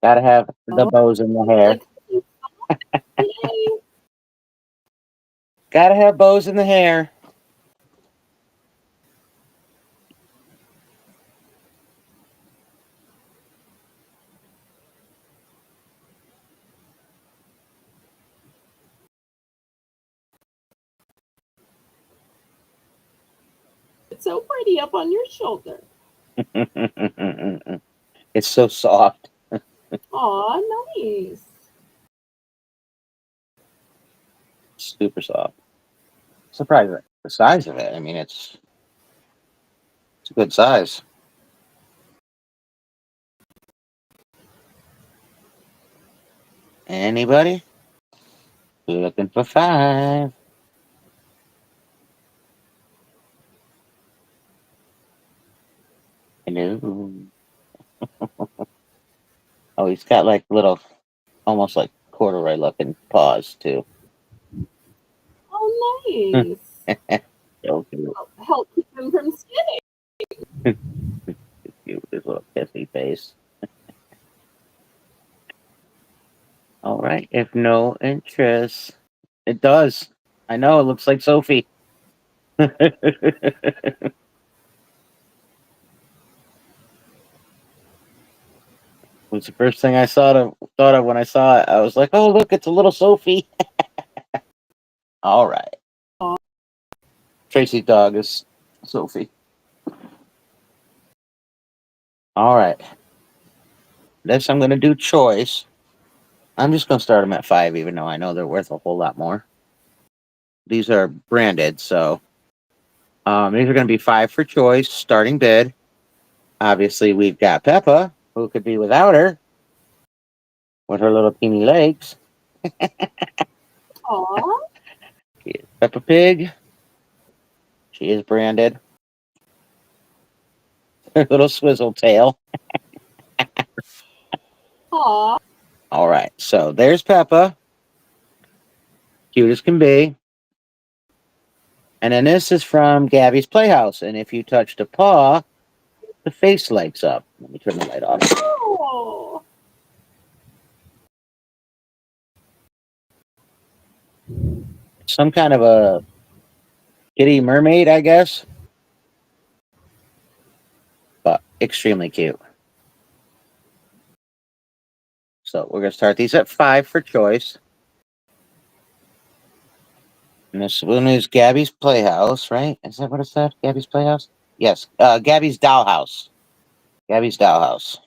Gotta have the Oh, bows in the hair. like, yay. Gotta have bows in the hair. It's so pretty up on your shoulder. It's so soft. Aw, nice. Super soft. Surprised at the size of it. I mean, it's a good size. Anybody? Looking for 5. Hello. Oh, he's got like little, almost like corduroy looking paws too. Oh, nice. So cute. Help keep him from skinning. Cute with his little kissy face. All right. If no interest, it does. I know it looks like Sophie. Was the first thing I thought of when I saw it. I was like, "Oh, look, it's a little Sophie." All right. Aw, Tracy's dog is Sophie. All right. This I'm going to do choice. I'm just going to start them at 5, even though I know they're worth a whole lot more. These are branded, so these are going to be 5 for choice, starting bid. Obviously, we've got Peppa, who could be without her, with her little teeny legs. Aw. Peppa Pig. She is branded. Her little swizzle tail. Aw. All right, so there's Peppa. Cute as can be. And then this is from Gabby's Playhouse. And if you touch the paw, the face lights up. Let me turn the light off. Oh. Some kind of a kitty mermaid, I guess. But extremely cute. So we're going to start these at 5 for choice. And this one is Gabby's Playhouse, right? Is that what it said? Gabby's Playhouse? Yes. Gabby's Dollhouse. Gabby's Dollhouse.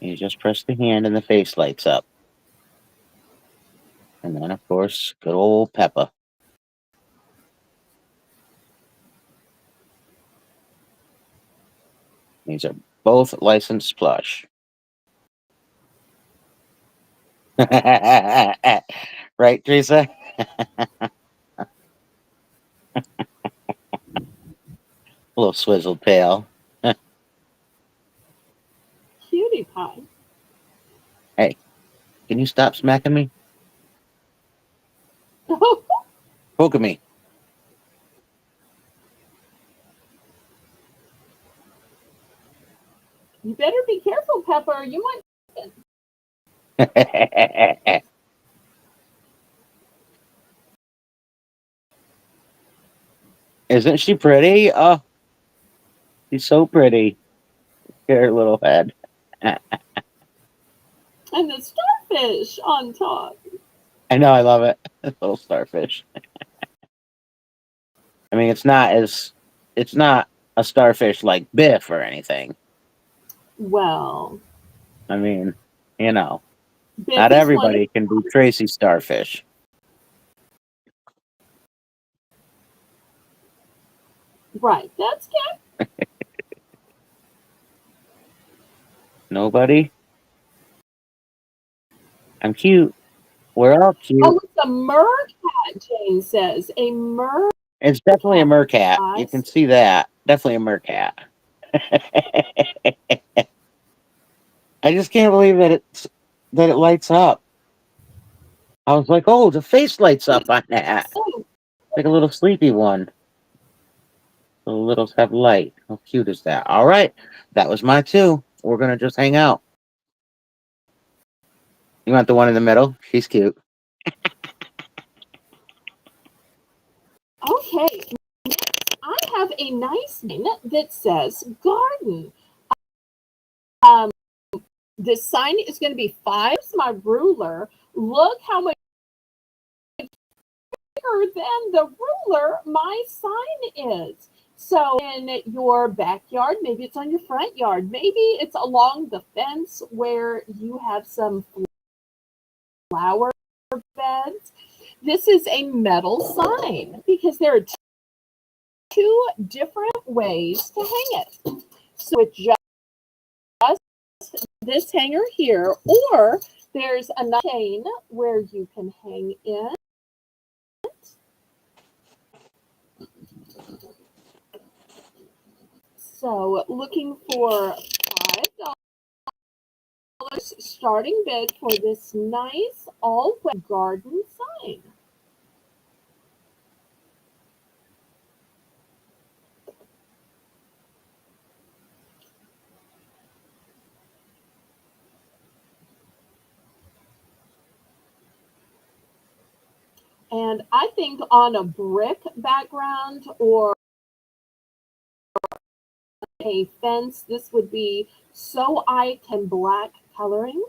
You just press the hand and the face lights up. And then, of course, good old Peppa. These are both licensed plush. Right, Teresa? A little swizzled tail. Cutie pie. Hey, can you stop smacking me? You Poking me. better be careful, Pepper. You might. Isn't she pretty? Oh, she's so pretty. Her little head. And the starfish on top. I know, I love it. Little starfish. I mean, it's not a starfish like Biff or anything. Well, I mean, you know, Biff not is one of. everybody can be Tracy Starfish. Right. That's cat. Nobody? I'm cute. We're all cute. Oh, it's a mercat, Jane says. A mer. It's definitely a mercat. I You can see that. Definitely a mercat. I just can't believe that it lights up. I was like, oh, the face lights up on that. Like a little sleepy one. The littles have light. How cute is that? All right. That was my 2. We're gonna just hang out. You want the one in the middle? She's cute. Okay. I have a nice sign that says garden. Um, this sign is going to be 5. My ruler. Look how much bigger than the ruler my sign is. So in your backyard, maybe it's on your front yard, maybe it's along the fence where you have some flower beds. This is a metal sign because there are 2 different ways to hang it. So it's just this hanger here, or there's a chain where you can hang it. So looking for $5 starting bid for this nice all-wet garden sign. And I think on a brick background or a fence, this would be so I can black coloring.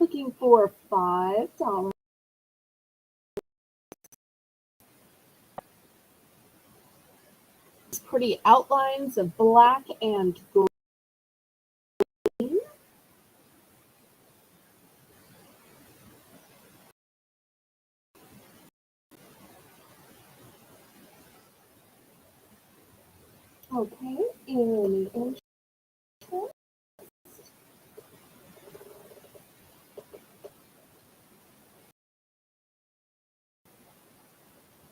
Looking for $5. Pretty outlines of black and green. Okay, any interest?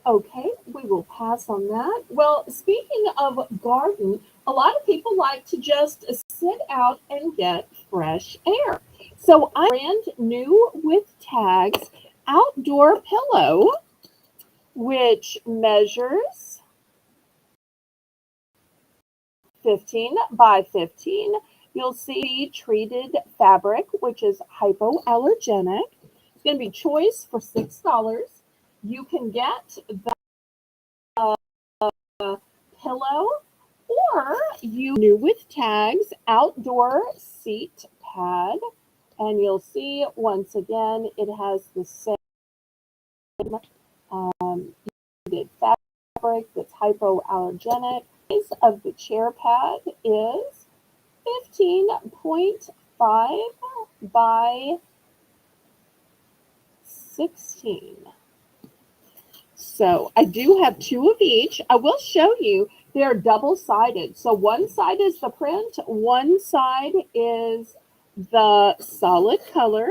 Okay, we will pass on that. Well, speaking of garden, a lot of people like to just sit out and get fresh air. So I brand new with tags outdoor pillow, which measures 15 by 15. You'll see treated fabric, which is hypoallergenic. It's going to be choice for $6. You can get the pillow, or you new with tags outdoor seat pad, and you'll see once again it has the same treated fabric that's hypoallergenic. The size of the chair pad is 15.5 by 16. So I do have two of each. I will show you they're double-sided. So one side is the print, one side is the solid color,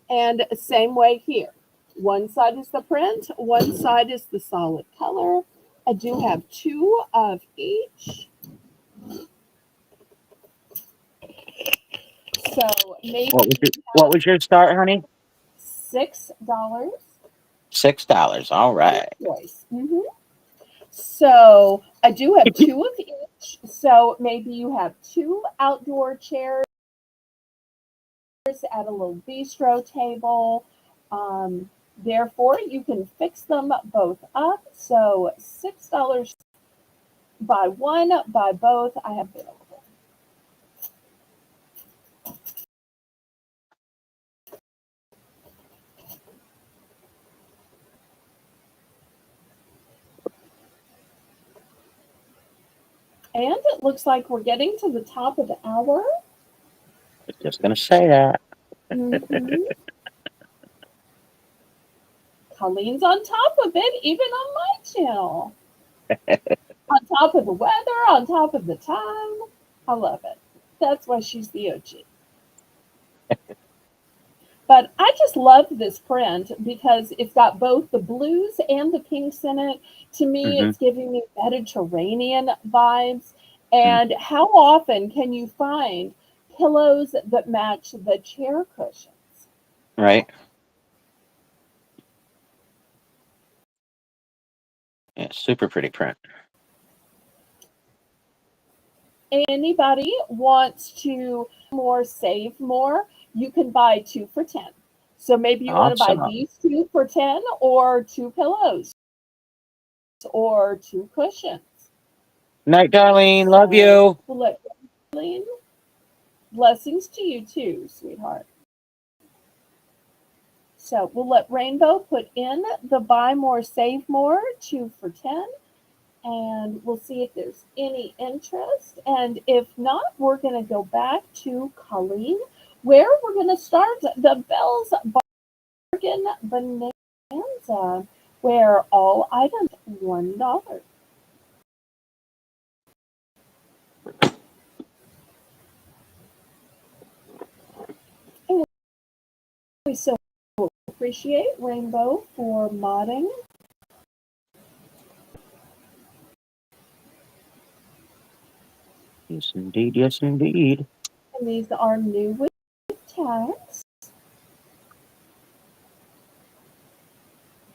and same way here. One side is the print, one side is the solid color. I do have two of each. So maybe What was your start, honey? $6. $6. All right. Choice. So I do have two of each. So maybe you have two outdoor chairs at a little bistro table. Therefore, you can fix them both up. So $6 buy one, buy both. I have available. And it looks like we're getting to the top of the hour. I was just gonna say that. Colleen's on top of it, even on my channel. On top of the weather, on top of the time. I love it. That's why she's the OG. But I just love this print because it's got both the blues and the pinks in it. To me, it's giving me Mediterranean vibes. And how often can you find pillows that match the chair cushions? Right. Yeah, super pretty print. Anybody wants to save more, you can buy 2 for 10. So maybe you want to buy Awesome. these 2 for 10, or 2 pillows, or 2 cushions. Night, Darlene. Love you. Blessings to you too, sweetheart. So we'll let Rainbow put in the buy more, save more, 2 for 10. And we'll see if there's any interest. And if not, we're going to go back to Colleen, where we're going to start the Belle's Bargain Bonanza, where all items $1. And we so appreciate Rainbow for modding. Yes, indeed. Yes, indeed. And these are new with tags.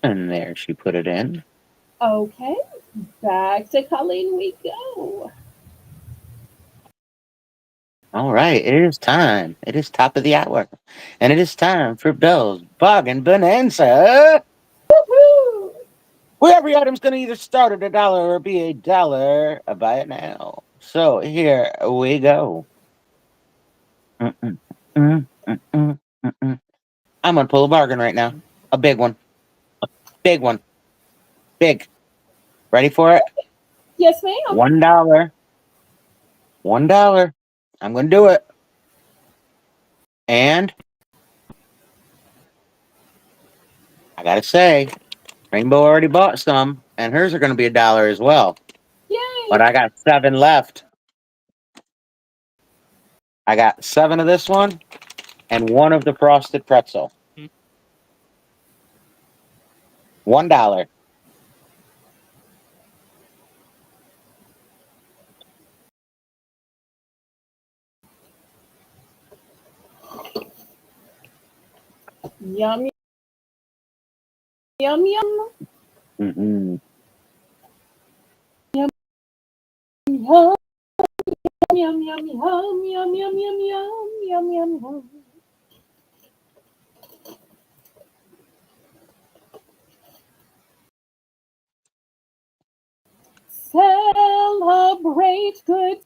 And there she put it in. Okay, back to Colleen we go. All right, it is time. It is top of the hour. And it is time for Belle's Bargain Bonanza. Woohoo! Where every item's going to either start at $1 or be $1. Buy it now. So here we go. Mm-mm, mm-mm, mm-mm, mm-mm. I'm gonna pull a bargain right now. A big one. Big one. Big. Ready for it? Yes, ma'am. $1. $1. I'm gonna do it. And I gotta say, Rainbow already bought some, and hers are gonna be $1 as well. But Yay. I got 7 left. I got 7 of this one and 1 of the frosted pretzel. $1. Yum, yum, yum. Mm-hmm. Yum, yum, yum, yum, yum, yum, yum, yum, yum, yum, yum. Celebrate good.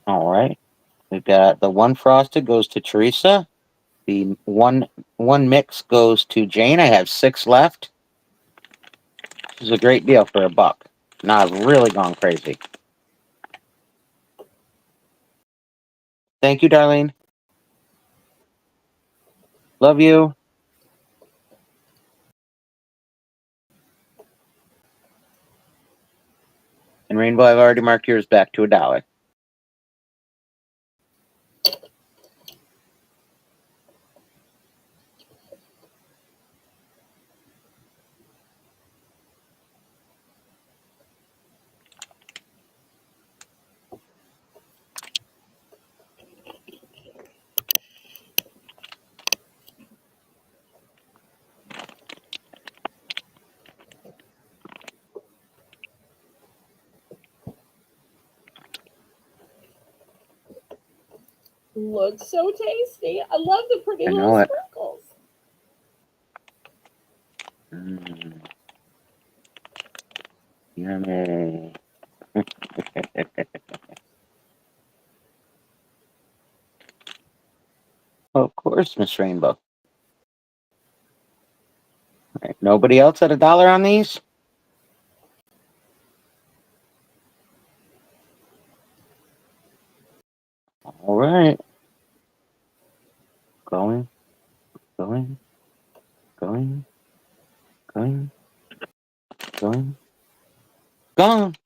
All right. We've got the 1 frosted goes to Teresa. The one mix goes to Jane. I have 6 left. This is a great deal for $1. Now I've really gone crazy. Thank you, Darlene. Love you. And Rainbow, I've already marked yours back to $1. Looks so tasty. I love the pretty I little know it. sprinkles. Mm. Yummy. Of course, Miss Rainbow. All right. Nobody else at $1 on these? All right. Going, going, going, going, going, gone.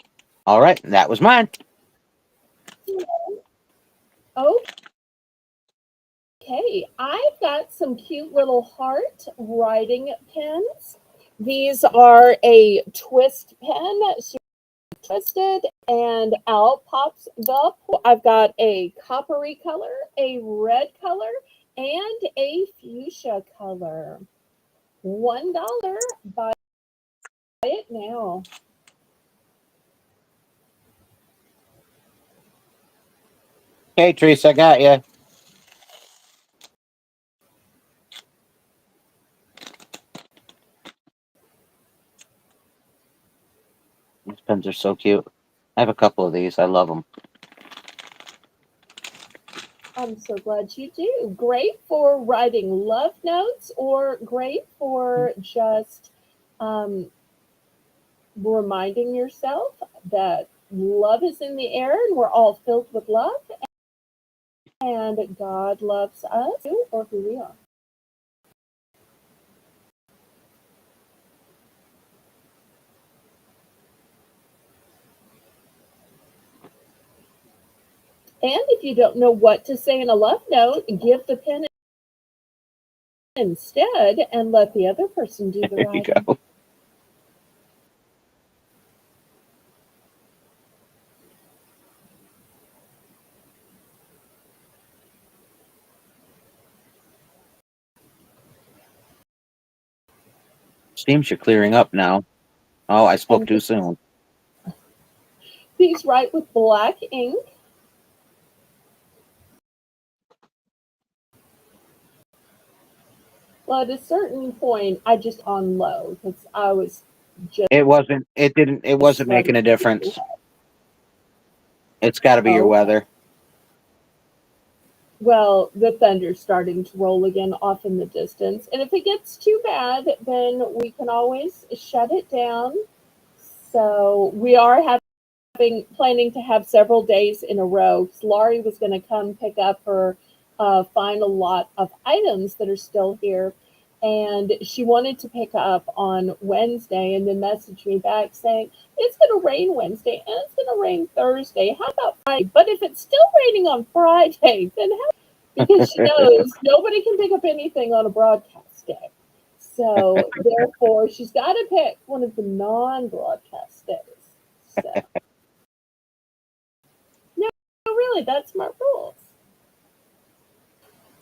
All right. That was mine. Okay, I've got some cute little heart writing pens. These are a twist pen. So twisted and out pops the. I've got a coppery color, a red color, and a fuchsia color. $1. Buy it now. Hey, Teresa, I got you. These pens are so cute. I have a couple of these. I love them. I'm so glad you do. Great for writing love notes or great for just um, reminding yourself that love is in the air and we're all filled with love and God loves us or who we are. And if you don't know what to say in a love note, give the pen instead and let the other person do the There you writing. go. Seems you're clearing up now. Oh, I spoke And too soon. please write with black ink. Well, at a certain point, I just on low because I was just It wasn't. It didn't. It wasn't ready making a to. difference. It's got to be your Okay. weather. Well, the thunder's starting to roll again off in the distance. And if it gets too bad, then we can always shut it down. So we are planning to have several days in a row. 'Cause Laurie was going to come pick up her final lot of items that are still here. And she wanted to pick up on Wednesday and then message me back saying, it's going to rain Wednesday and it's going to rain Thursday. How about Friday? But if it's still raining on Friday, then how? Because she knows nobody can pick up anything on a broadcast day. So therefore, she's got to pick one of the non-broadcast days. So no, really, that's my rules.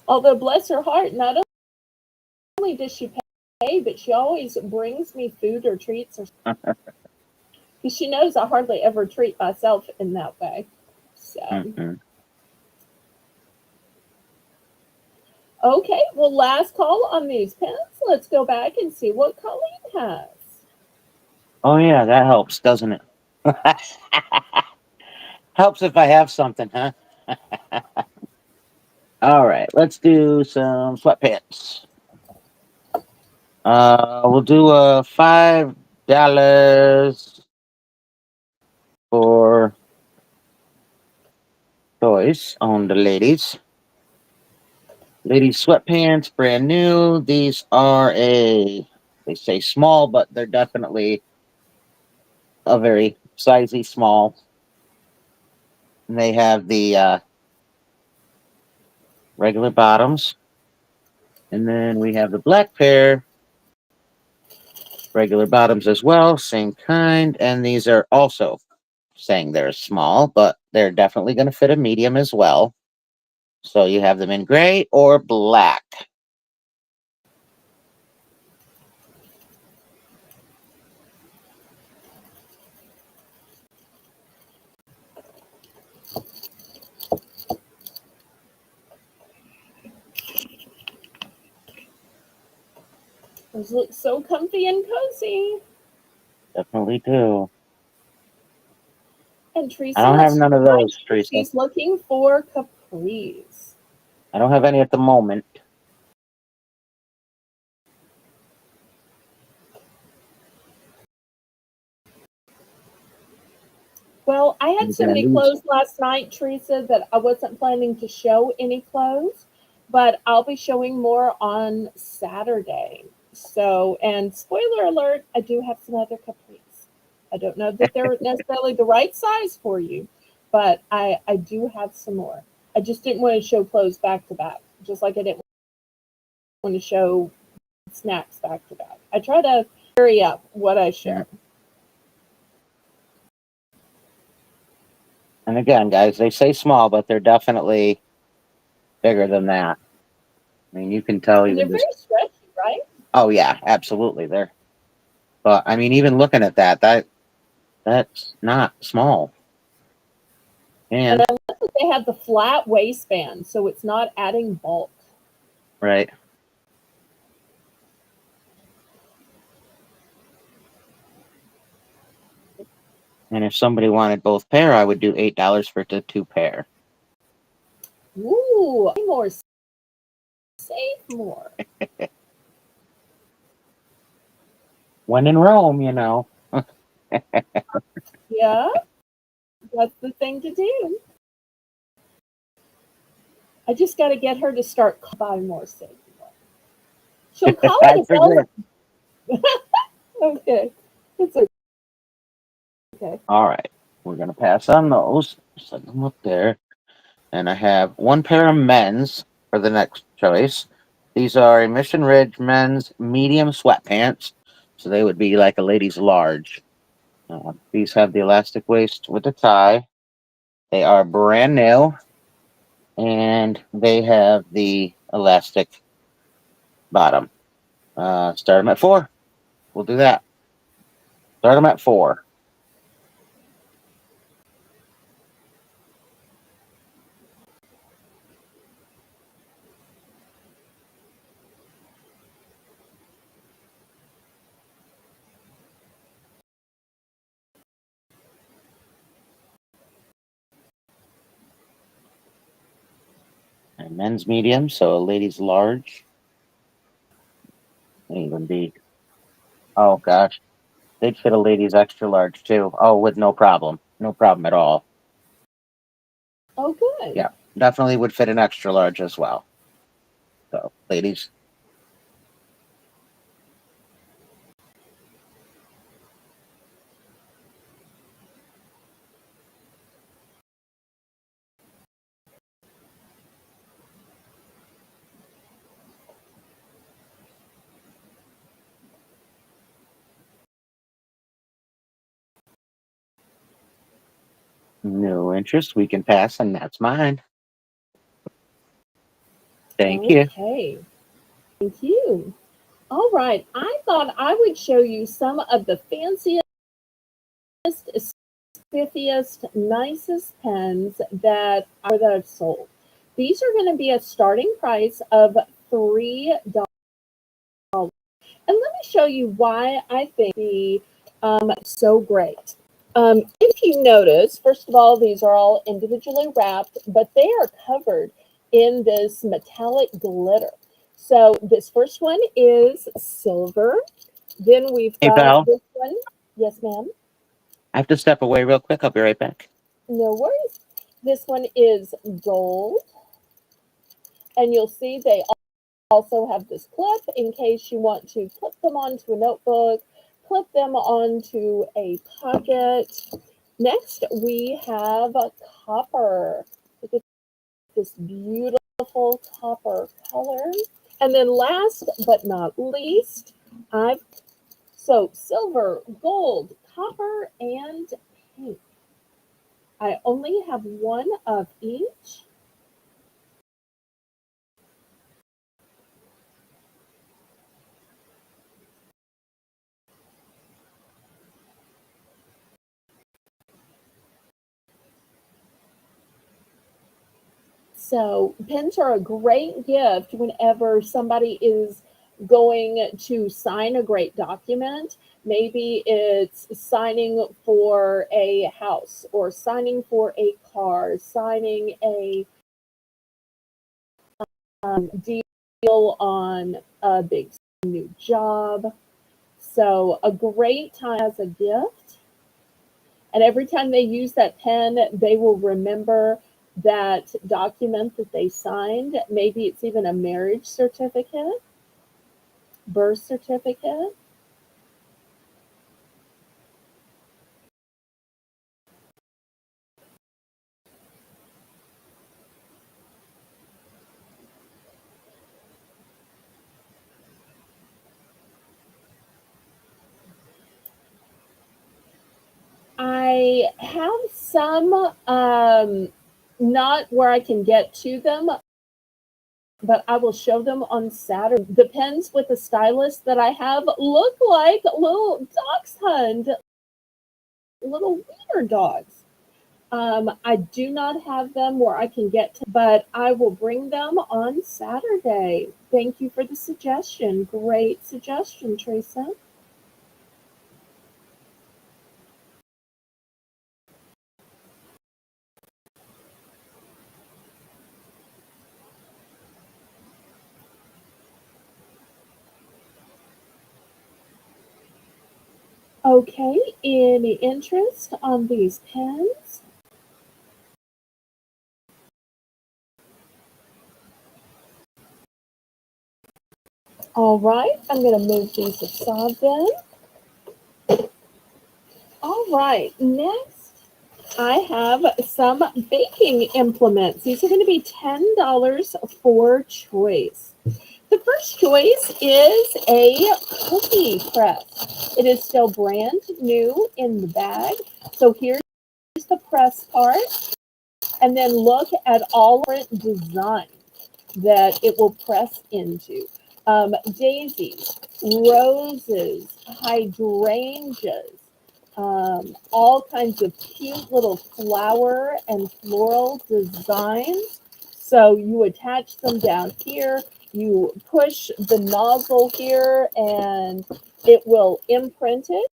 Although bless her heart, not only does she pay, but she always brings me food or treats, or because she knows I hardly ever treat myself in that way. So. Okay, well, last call on these pens. Let's go back and see what Colleen has. Oh yeah, that helps, doesn't it? Helps if I have something, huh? All right, let's do some sweatpants. We'll do a $5 for choice on the ladies. Ladies sweatpants, brand new. These are they say small, but they're definitely a very sizey small. And they have the regular bottoms. And then we have the black pair, regular bottoms as well, same kind. And these are also saying they're small, but they're definitely going to fit a medium as well. So you have them in gray or black. Those look so comfy and cozy. Definitely do. And I Teresa don't have lets none you of remind those, her Teresa. she's looking for capris. I don't have any at the moment. Well, I had And so again, many these clothes last night, Teresa, that I wasn't planning to show any clothes, but I'll be showing more on Saturday. So, and spoiler alert, I do have some other capris. I don't know that they're necessarily the right size for you, but I do have some more. I just didn't want to show clothes back to back, just like I didn't want to show snacks back to back. I try to hurry up what I show. and again, guys, they say small, but they're definitely bigger than that. I mean, you can tell And they're even very just. stretchy, right? Oh yeah, absolutely. They're. But I mean, even looking at that's not small. And And I love that they have the flat waistband, so it's not adding bulk. right. And if somebody wanted both pair, I would do $8 for the two pair. Ooh, more, save more. When in Rome, you know. Yeah, that's the thing to do. I just got to get her to start buying more, save more. She'll call I it a forget. bill. Okay, it's okay. All right, we're gonna pass on those. Set them up there, and I have one pair of men's for the next choice. These are a Mission Ridge men's medium sweatpants, so they would be like a lady's large. These have the elastic waist with the tie. They are brand new, and they have the elastic bottom. Start them at 4. we'll do that. Start them at 4. And men's medium, so a ladies large. May even be. Oh gosh, they'd fit a ladies extra large too. Oh, with no problem, no problem at all. Oh, good. Yeah, definitely would fit an extra large as well. So, ladies. No interest. We can pass, and that's mine. Thank you. Okay. Thank you. All right. I thought I would show you some of the fanciest, spiffiest, nicest pens that I've sold. These are going to be a starting price of $3. And let me show you why I think the so great. If you notice, first of all, these are all individually wrapped, but they are covered in this metallic glitter. So this first one is silver. Then we've Hey, got Val. this one. Yes, ma'am. I have to step away real quick. I'll be right back. No worries. This one is gold. And you'll see they also have this clip in case you want to clip them onto a notebook, clip them onto a pocket. Next, we have copper. Look at this beautiful copper color. And then last but not least, silver, gold, copper, and pink. I only have one of each. So pens are a great gift whenever somebody is going to sign a great document. Maybe it's signing for a house or signing for a car, signing a deal on a big new job. So a great time as a gift. And every time they use that pen, they will remember that document that they signed. Maybe it's even a marriage certificate, birth certificate. I have some, not where I can get to them, but I will show them on Saturday. The pens with the stylus that I have look like little dachshund, little wiener dogs. I do not have them where I can get to, but I will bring them on Saturday. Thank you for the suggestion. Great suggestion, Teresa. Okay, any interest on these pens? All right, I'm going to move these aside then. All right, next I have some baking implements. These are going to be $10 for choice. The first choice is a cookie press. It is still brand new in the bag. So here's the press part. And then look at all different designs that it will press into. Daisies, roses, hydrangeas, all kinds of cute little flower and floral designs. So you attach them down here, you push the nozzle here, and it will imprint it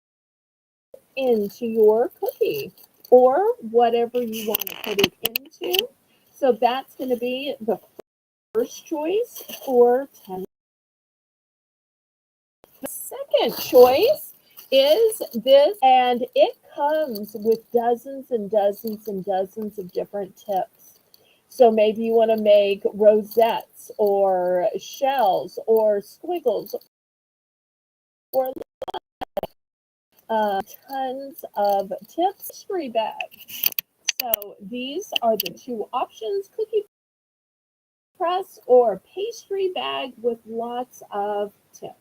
into your cookie or whatever you want to put it into. So that's going to be the first choice for 10. The second choice is this, and it comes with dozens and dozens and dozens of different tips. So maybe you want to make rosettes or shells or squiggles or tons of tips. Pastry bag. So these are the two options: cookie press or pastry bag with lots of tips.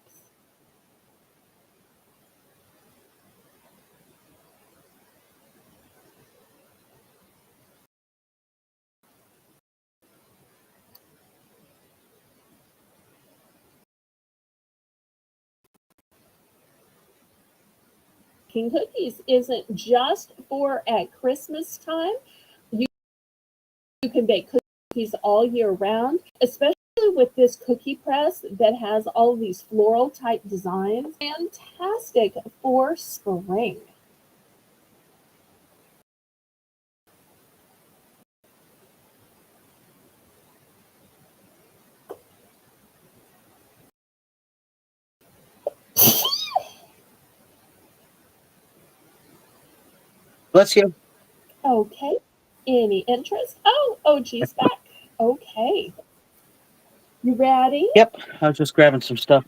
King cookies isn't just for at Christmas time. You, you can bake cookies all year round, especially with this cookie press that has all these floral type designs. Fantastic for spring. Bless you. Okay. Any interest? Oh, OG's back. Okay. You ready? Yep, I was just grabbing some stuff.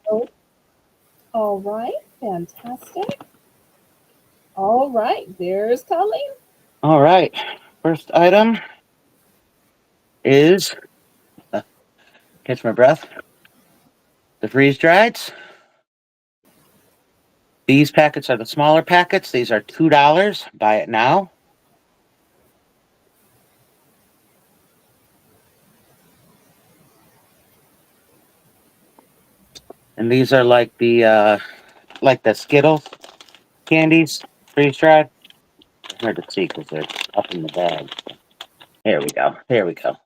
Oh, all right. Fantastic. All right. There's Colleen. All right. First item is catch my breath. The freeze drieds. These packets are the smaller packets. These are $2. Buy it now. And these are like the Skittles candies, freeze dried. Hard to see because they're up in the bag. Here we go. Here we go.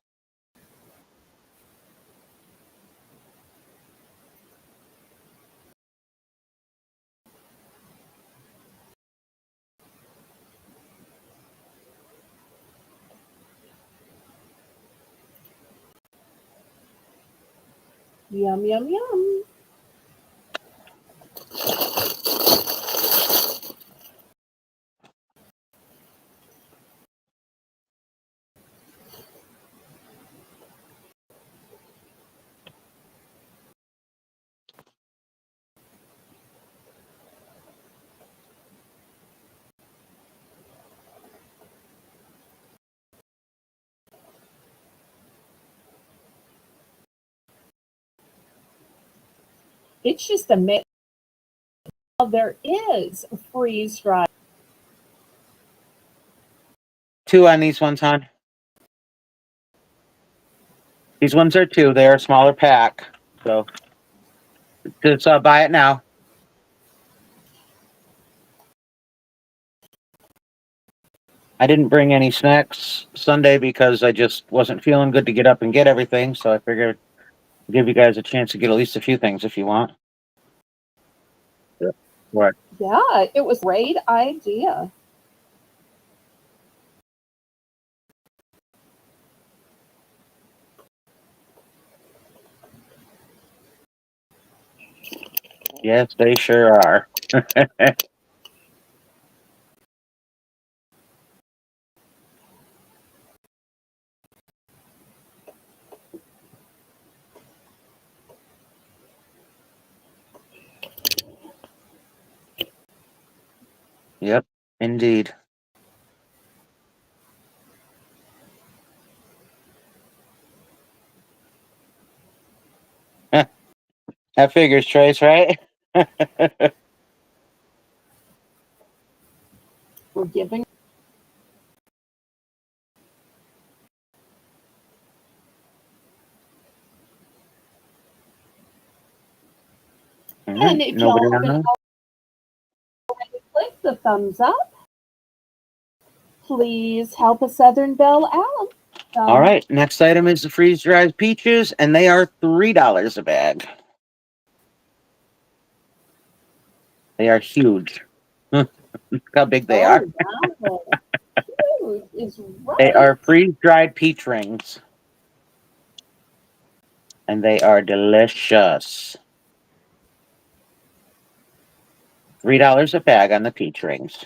Yum, yum, yum. It's just amazing. There is freeze dried. 2 on these ones, hon. These ones are 2. They are a smaller pack. So just buy it now. I didn't bring any snacks Sunday because I just wasn't feeling good to get up and get everything. So I figured I'd give you guys a chance to get at least a few things if you want. Yeah. What? Yeah, it was a great idea. Yes, they sure are. Yep, indeed. That figures, Trace, right? We're giving. And if Nobody y'all on haven't that? already clicked the thumbs up, please help a Southern Belle out. All right, next item is the freeze-dried peaches, and they are $3 a bag. They are huge. Look how big they are. Wow. Huge is They right. are freeze-dried peach rings, and they are delicious. $3 a bag on the peach rings.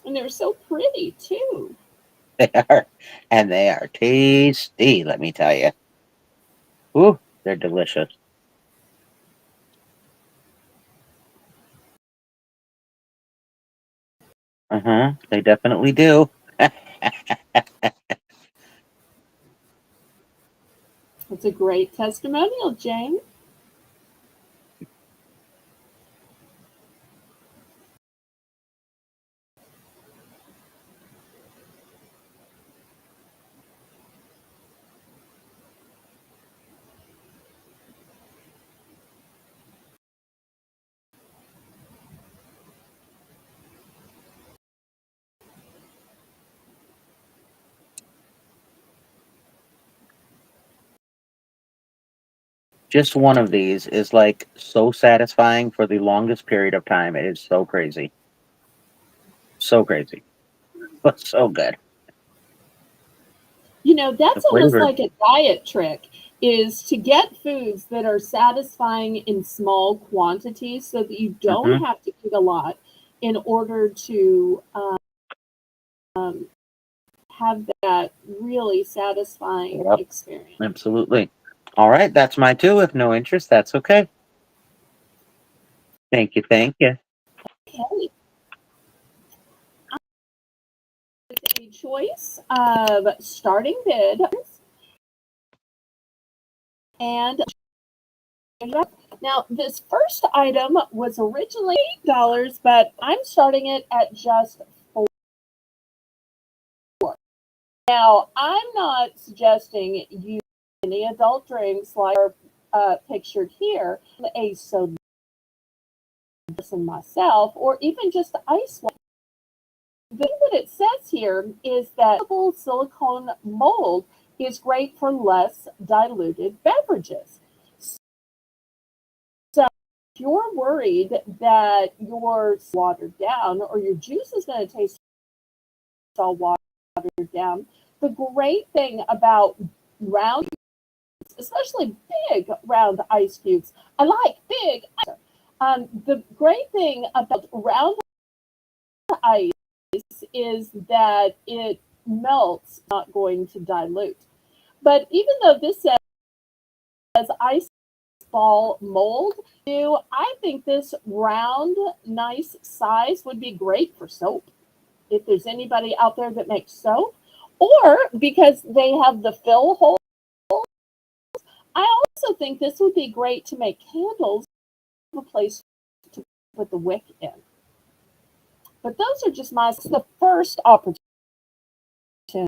And they're so pretty too. They are, and they are tasty. Let me tell you. Ooh, they're delicious. They definitely do. It's a great testimonial, Jane. Just one of these is like so satisfying for the longest period of time. It is so crazy. So crazy. But so good. You know, The that's almost flavor. like a diet trick, is to get foods that are satisfying in small quantities so that you don't hmm have to eat a lot in order to have that really satisfying Yep, experience. absolutely. All right, that's my two. If no interest, that's okay. Thank you. Thank you. Okay, a choice of starting bid and now this first item was originally $8, but I'm starting it at just 4. Now I'm not suggesting you any adult drinks like are pictured here, a soda person myself, or even just ice water. The thing that it says here is that silicone mold is great for less diluted beverages. So if you're worried that your watered down or your juice is going to taste all watered down, the great thing about round, especially big round ice cubes, I like big. The great thing about round ice is that it melts, not going to dilute. But even though this says ice ball mold, I think this round, nice size would be great for soap. If there's anybody out there that makes soap, or because they have the fill hole, I also think this would be great to make candles, a place to put the wick in. But those are just the first opportunity. The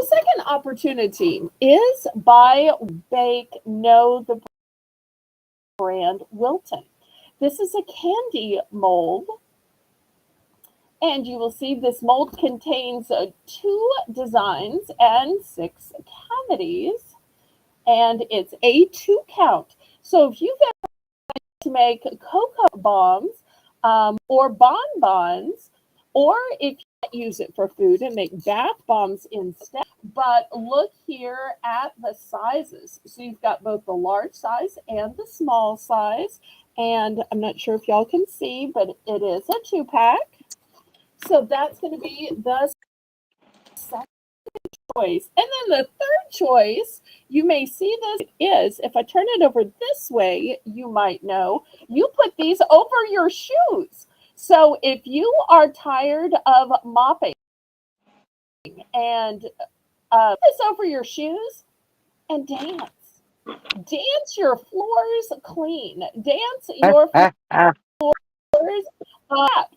second opportunity is buy, bake, know the brand Wilton. This is a candy mold, and you will see this mold contains 2 designs and 6 cavities, and it's a 2 count. So if you get to make cocoa bombs or bonbons, or if you use it for food and make bath bombs instead. But look here at the sizes. So you've got both the large size and the small size. And I'm not sure if y'all can see, but it is a 2-pack. So that's going to be the second choice. And then the third choice, you may see this is, if I turn it over this way, you might know, you put these over your shoes. So if you are tired of mopping and This over your shoes and dance. Dance your floors clean. Dance your floors up.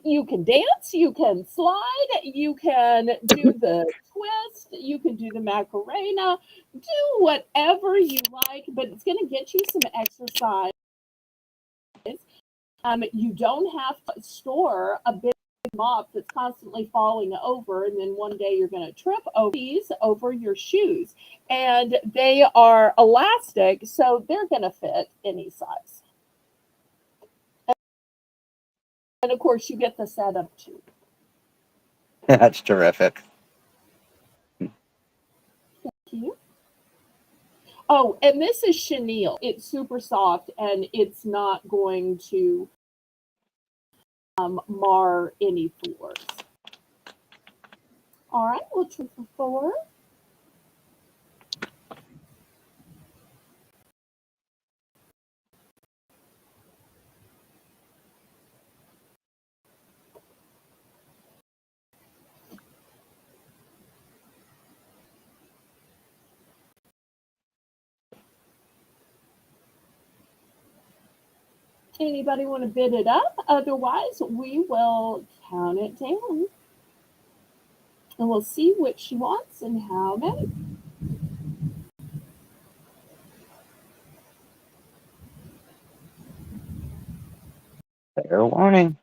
You can dance, you can slide, you can do the twist, you can do the Macarena, do whatever you like, but it's going to get you some exercise. You don't have to store a big mop that's constantly falling over, and then one day you're going to trip over these over your shoes. And they are elastic, so they're going to fit any size. And of course, you get the setup too. That's terrific. Thank you. Oh, and this is chenille. It's super soft, and it's not going to mar any floors. All right, we'll try for 4. Anybody want to bid it up? Otherwise, we will count it down. And we'll see what she wants and how many. Fair warning.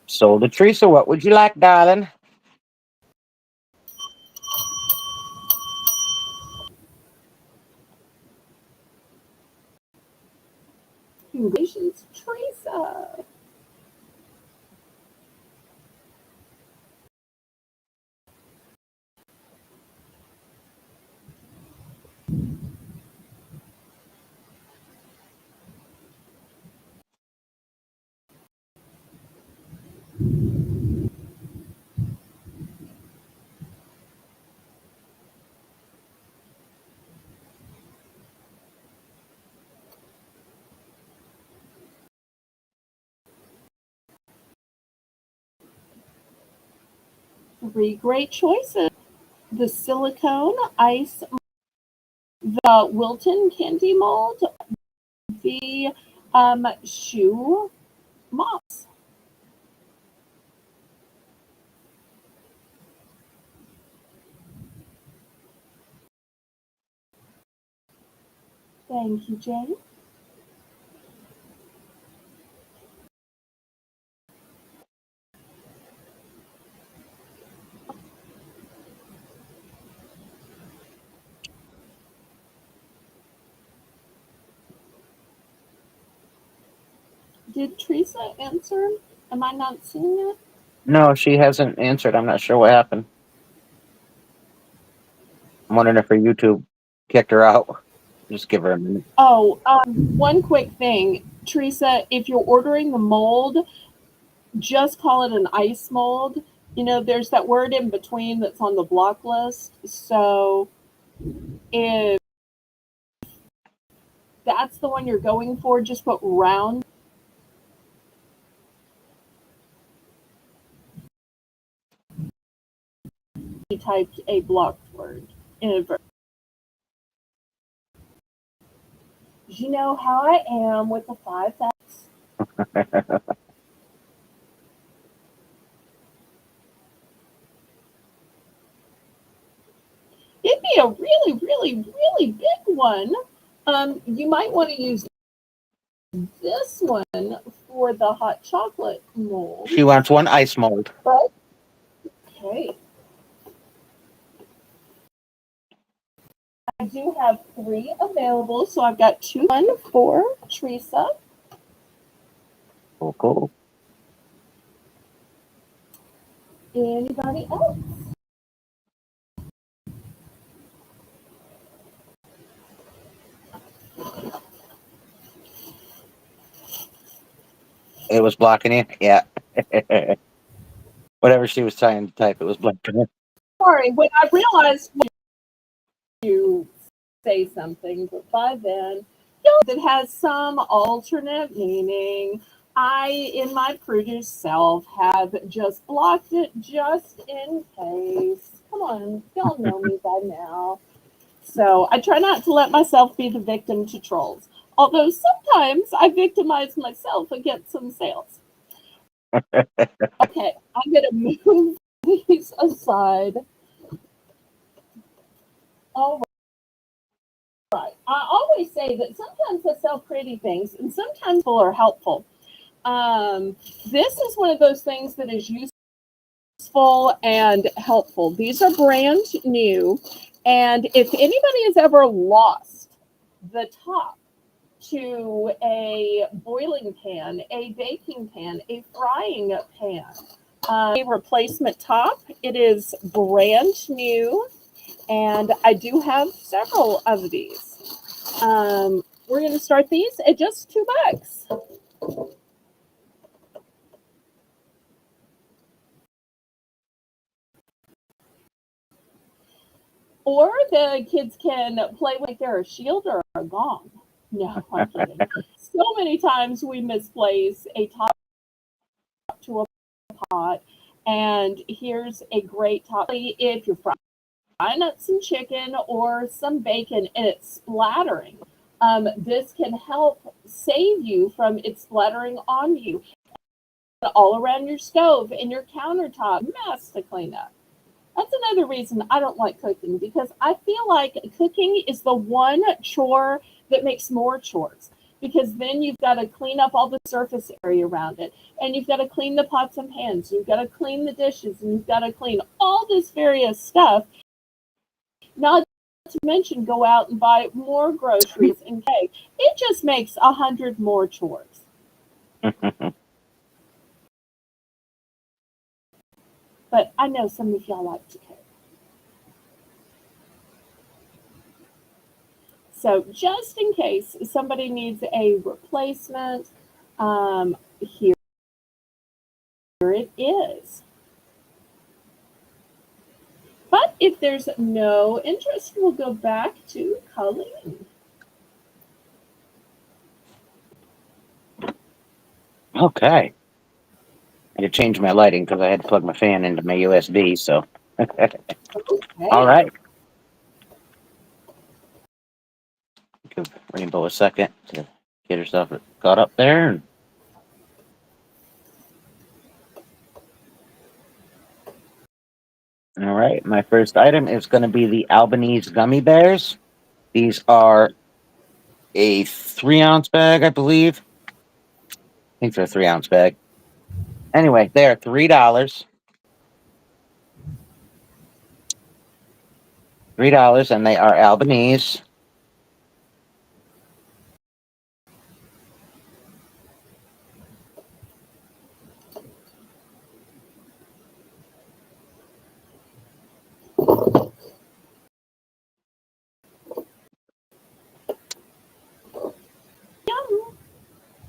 So, Teresa, what would you like, darling? Congratulations, Teresa. Three great choices. The silicone ice, the Wilton candy mold, the shoe mops. Thank you, Jane. Did Teresa answer? Am I not seeing it? No, she hasn't answered. I'm not sure what happened. I'm wondering if her YouTube kicked her out. Just give her a minute. Oh, one quick thing. Teresa, if you're ordering the mold, just call it an ice mold. You know, there's that word in between that's on the block list. So if that's the one you're going for, just put round. He typed a blocked word inadvertently. You know how I am with the 5 facts. It'd be a really, really, really big one. You might want to use this one for the hot chocolate mold. She wants one ice mold. But, okay. I do have 3 available, so I've got 2 1 for Teresa. Cool, cool. Anybody else? It was blocking you? Yeah. Whatever she was trying to type, it was blocking you. sorry. When I realized you say something, but by then, that has some alternate meaning. I, in my prudish self, have just blocked it just in case. Come on, y'all know me by now. So I try not to let myself be the victim to trolls. Although sometimes I victimize myself and get some sales. Okay, I'm going to move these aside. All right. I always say that sometimes I sell pretty things and sometimes people are helpful. This is one of those things that is useful and helpful. These are brand new. And if anybody has ever lost the top to a boiling pan, a baking pan, a frying pan, a replacement top, it is brand new. And I do have several of these. We're going to start these at just $2. Or the kids can play with their shield or a gong. No, I'm kidding. So many times we misplace a top to a pot. And here's a great top. If you're frying up some chicken or some bacon and it's splattering, this can help save you from it splattering on you. All around your stove and your countertop, mess to clean up. That's another reason I don't like cooking, because I feel like cooking is the one chore that makes more chores, because then you've got to clean up all the surface area around it, and you've got to clean the pots and pans, you've got to clean the dishes, and you've got to clean all this various stuff. Not to mention go out and buy more groceries and cake. It just makes 100 more chores. But I know some of y'all like to cook. So just in case somebody needs a replacement, here it is. But if there's no interest, we'll go back to Colleen. Okay. I had to change my lighting because I had to plug my fan into my USB. So, Okay. all right. Give Rainbow a second to get herself caught up there. All right. My first item is going to be the Albanese gummy bears. These are a 3-ounce bag, I believe. I think they're a 3-ounce bag. Anyway, they are $3. $3, and they are Albanese.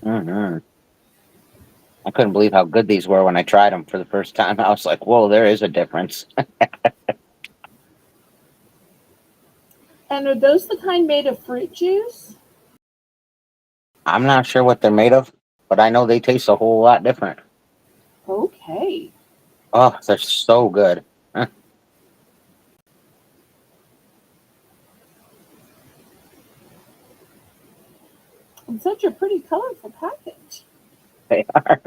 Mm-hmm. I couldn't believe how good these were when I tried them for the first time. I was like, whoa, there is a difference. And are those the kind made of fruit juice? I'm not sure what they're made of, but I know they taste a whole lot different. Okay. Oh, they're so good. And such a pretty colorful package. They are.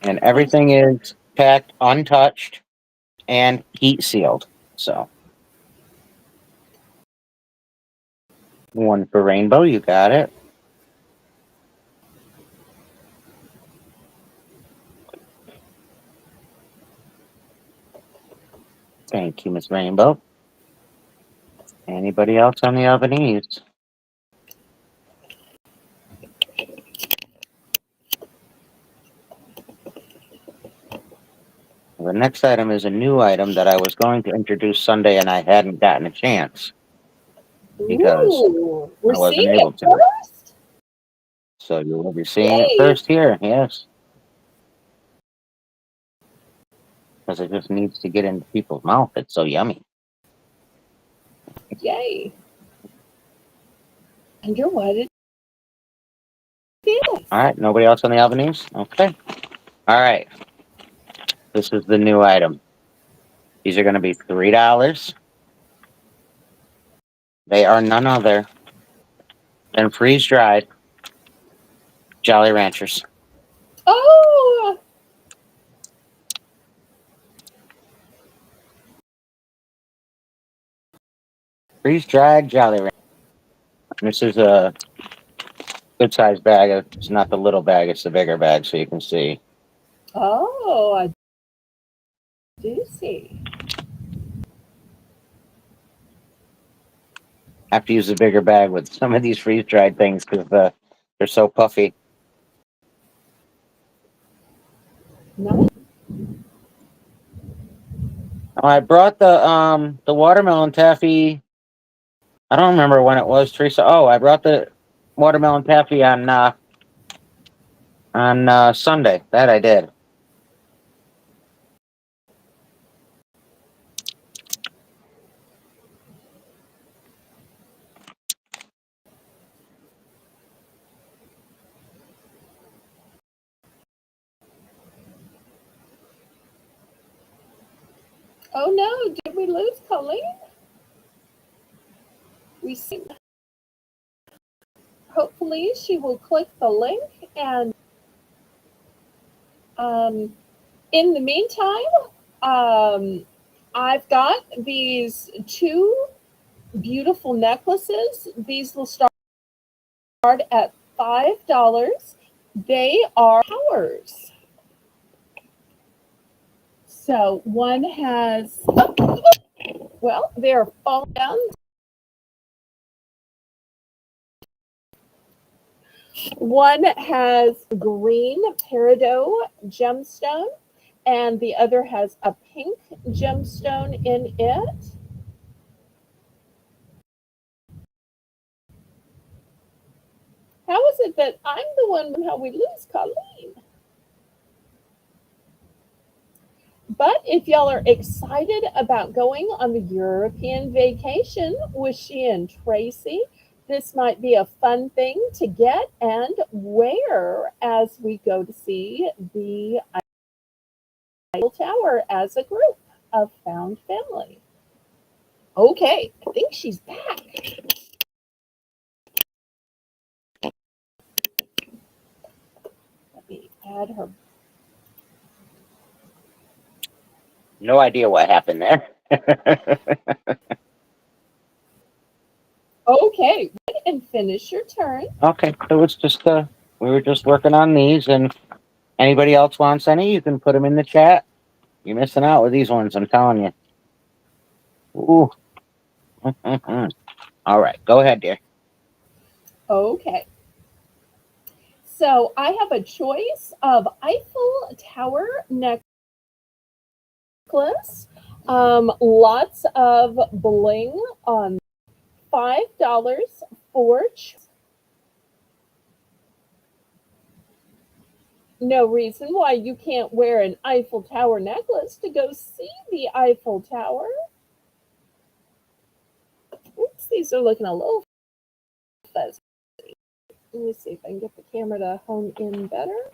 And everything is packed untouched and heat sealed. So, one for Rainbow, you got it. Thank you, Miss Rainbow. Anybody else on the Albanese? The next item is a new item that I was going to introduce Sunday and I hadn't gotten a chance because Ooh, we're I wasn't seeing it able to. first? So you will be seeing it Yay. first here, yes. because it just needs to get into people's mouth. It's so yummy. Yay. Wonder what it is. All right, nobody else on the Albanese? Okay. All right. This is the new item. These are going to be $3. They are none other than freeze-dried Jolly Ranchers. Oh, Freeze-dried Jolly Ranchers. This is a good-sized bag. It's not the little bag, it's the bigger bag, so you can see. oh, I do see. I have to use the bigger bag with some of these freeze-dried things because they're so puffy. No. Oh, I brought the watermelon taffy. I don't remember when it was, Teresa. Oh, I brought the watermelon taffy on Sunday. That I did. Oh no, did we lose Colleen? We see. Hopefully she will click the link and in the meantime, I've got these two beautiful necklaces. These will start at $5. They are towers. So one has, well, they're falling down. One has green peridot gemstone, and the other has a pink gemstone in it. How is it that I'm the one how we lose Colleen? But if y'all are excited about going on the European vacation with she and Tracy, this might be a fun thing to get and wear as we go to see the Eiffel Tower as a group of found family. Okay, I think she's back. Let me add her. No idea what happened there. Okay, and finish your turn. Okay, so it's just we were just working on these, and anybody else wants any, you can put them in the chat. You're missing out with these ones, I'm telling you. Ooh. All right, go ahead, dear. Okay. So I have a choice of Eiffel Tower necklace, lots of bling on $5 for no reason why you can't wear an Eiffel Tower necklace to go see the Eiffel Tower. Oops, these are looking a little fuzzy. Let me see if I can get the camera to hone in better.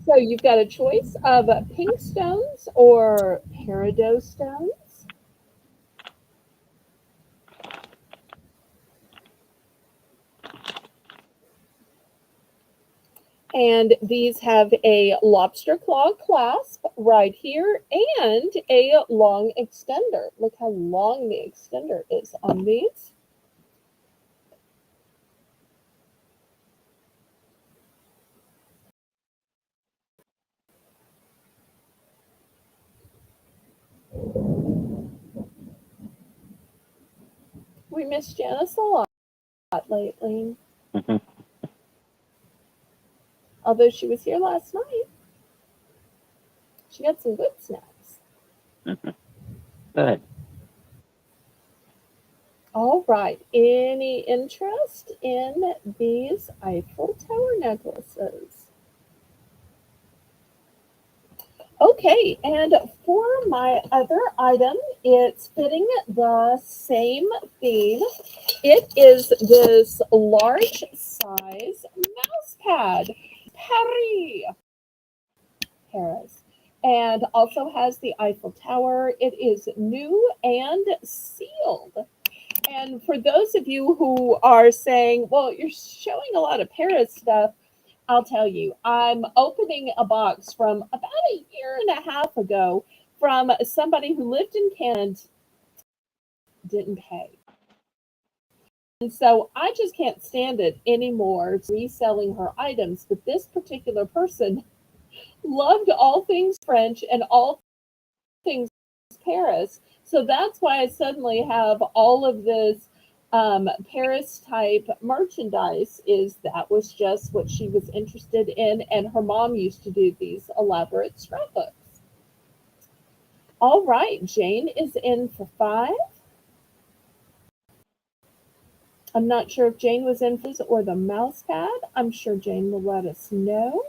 So you've got a choice of pink stones or peridot stones. And these have a lobster claw clasp right here and a long extender. Look how long the extender is on these. We miss Janice a lot lately. Although she was here last night. She got some good snacks. Good. All right. Any interest in these Eiffel Tower necklaces? Okay, and for my other item, it's fitting the same theme. It is this large size mouse pad, Paris, Paris, and also has the Eiffel Tower. It is new and sealed. And for those of you who are saying, well, you're showing a lot of Paris stuff, I'll tell you, I'm opening a box from about a year and a half ago from somebody who lived in Canada, didn't pay. And so I just can't stand it anymore reselling her items. But this particular person loved all things French and all things Paris. So that's why I suddenly have all of this Paris type merchandise. Is that was just what she was interested in, and her mom used to do these elaborate scrapbooks. All right, Jane is in for 5. I'm not sure if Jane was in for or the mouse pad. I'm sure Jane will let us know.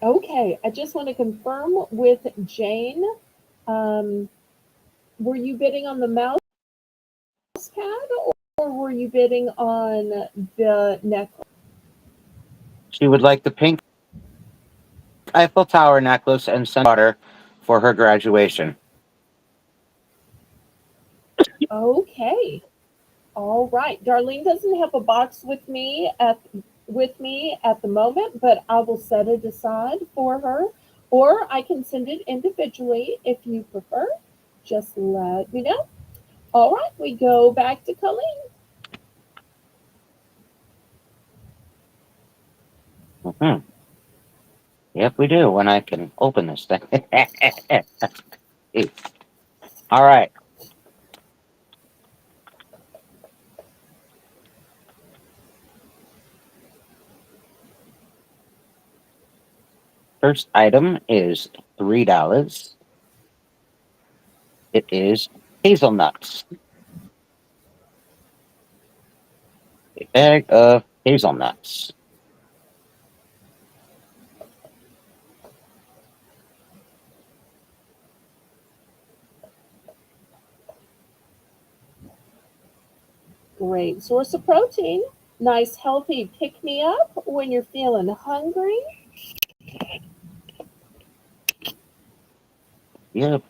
Okay, I just want to confirm with Jane. Um, were you bidding on the mouse pad or were you bidding on the necklace? She would like the pink Eiffel Tower necklace and send daughter for her graduation. Okay. All right. Darlene doesn't have a box with me at the moment, but I will set it aside for her, or I can send it individually if you prefer. Just let me know. All right, we go back to Colleen. Hmm. Yep, we do. When I can open this thing. All right. First item is $3. It is hazelnuts. A bag of hazelnuts. Great source of protein. Nice healthy pick me up when you're feeling hungry. Yep.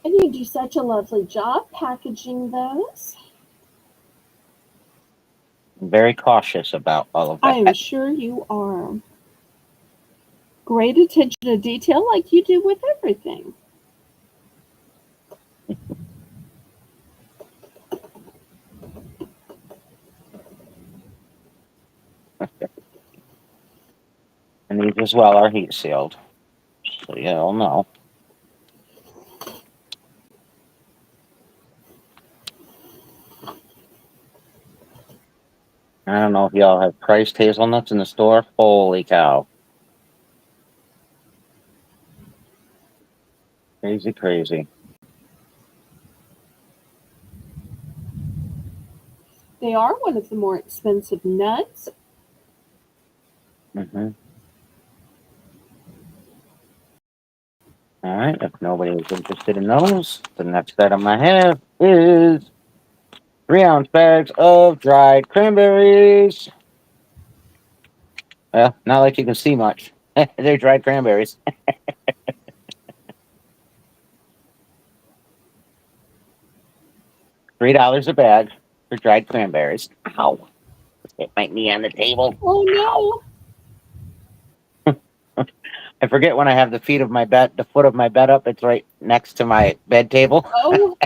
And you do such a lovely job packaging those. I'm very cautious about all of I am that. sure you are. Great attention to detail like you do with everything. And these as well are heat sealed. So you'll know. I don't know if y'all have priced hazelnuts in the store. Holy cow. Crazy, crazy. They are one of the more expensive nuts. Mm-hmm. All right. If nobody is interested in those, the next item I have is 3-ounce bags of dried cranberries. Well, not like you can see much. They're dried cranberries. $3 a bag for dried cranberries. Ow. Hit my knee on the table. Oh Ow. no. I forget when I have the foot of my bed up. It's right next to my bed table. Oh,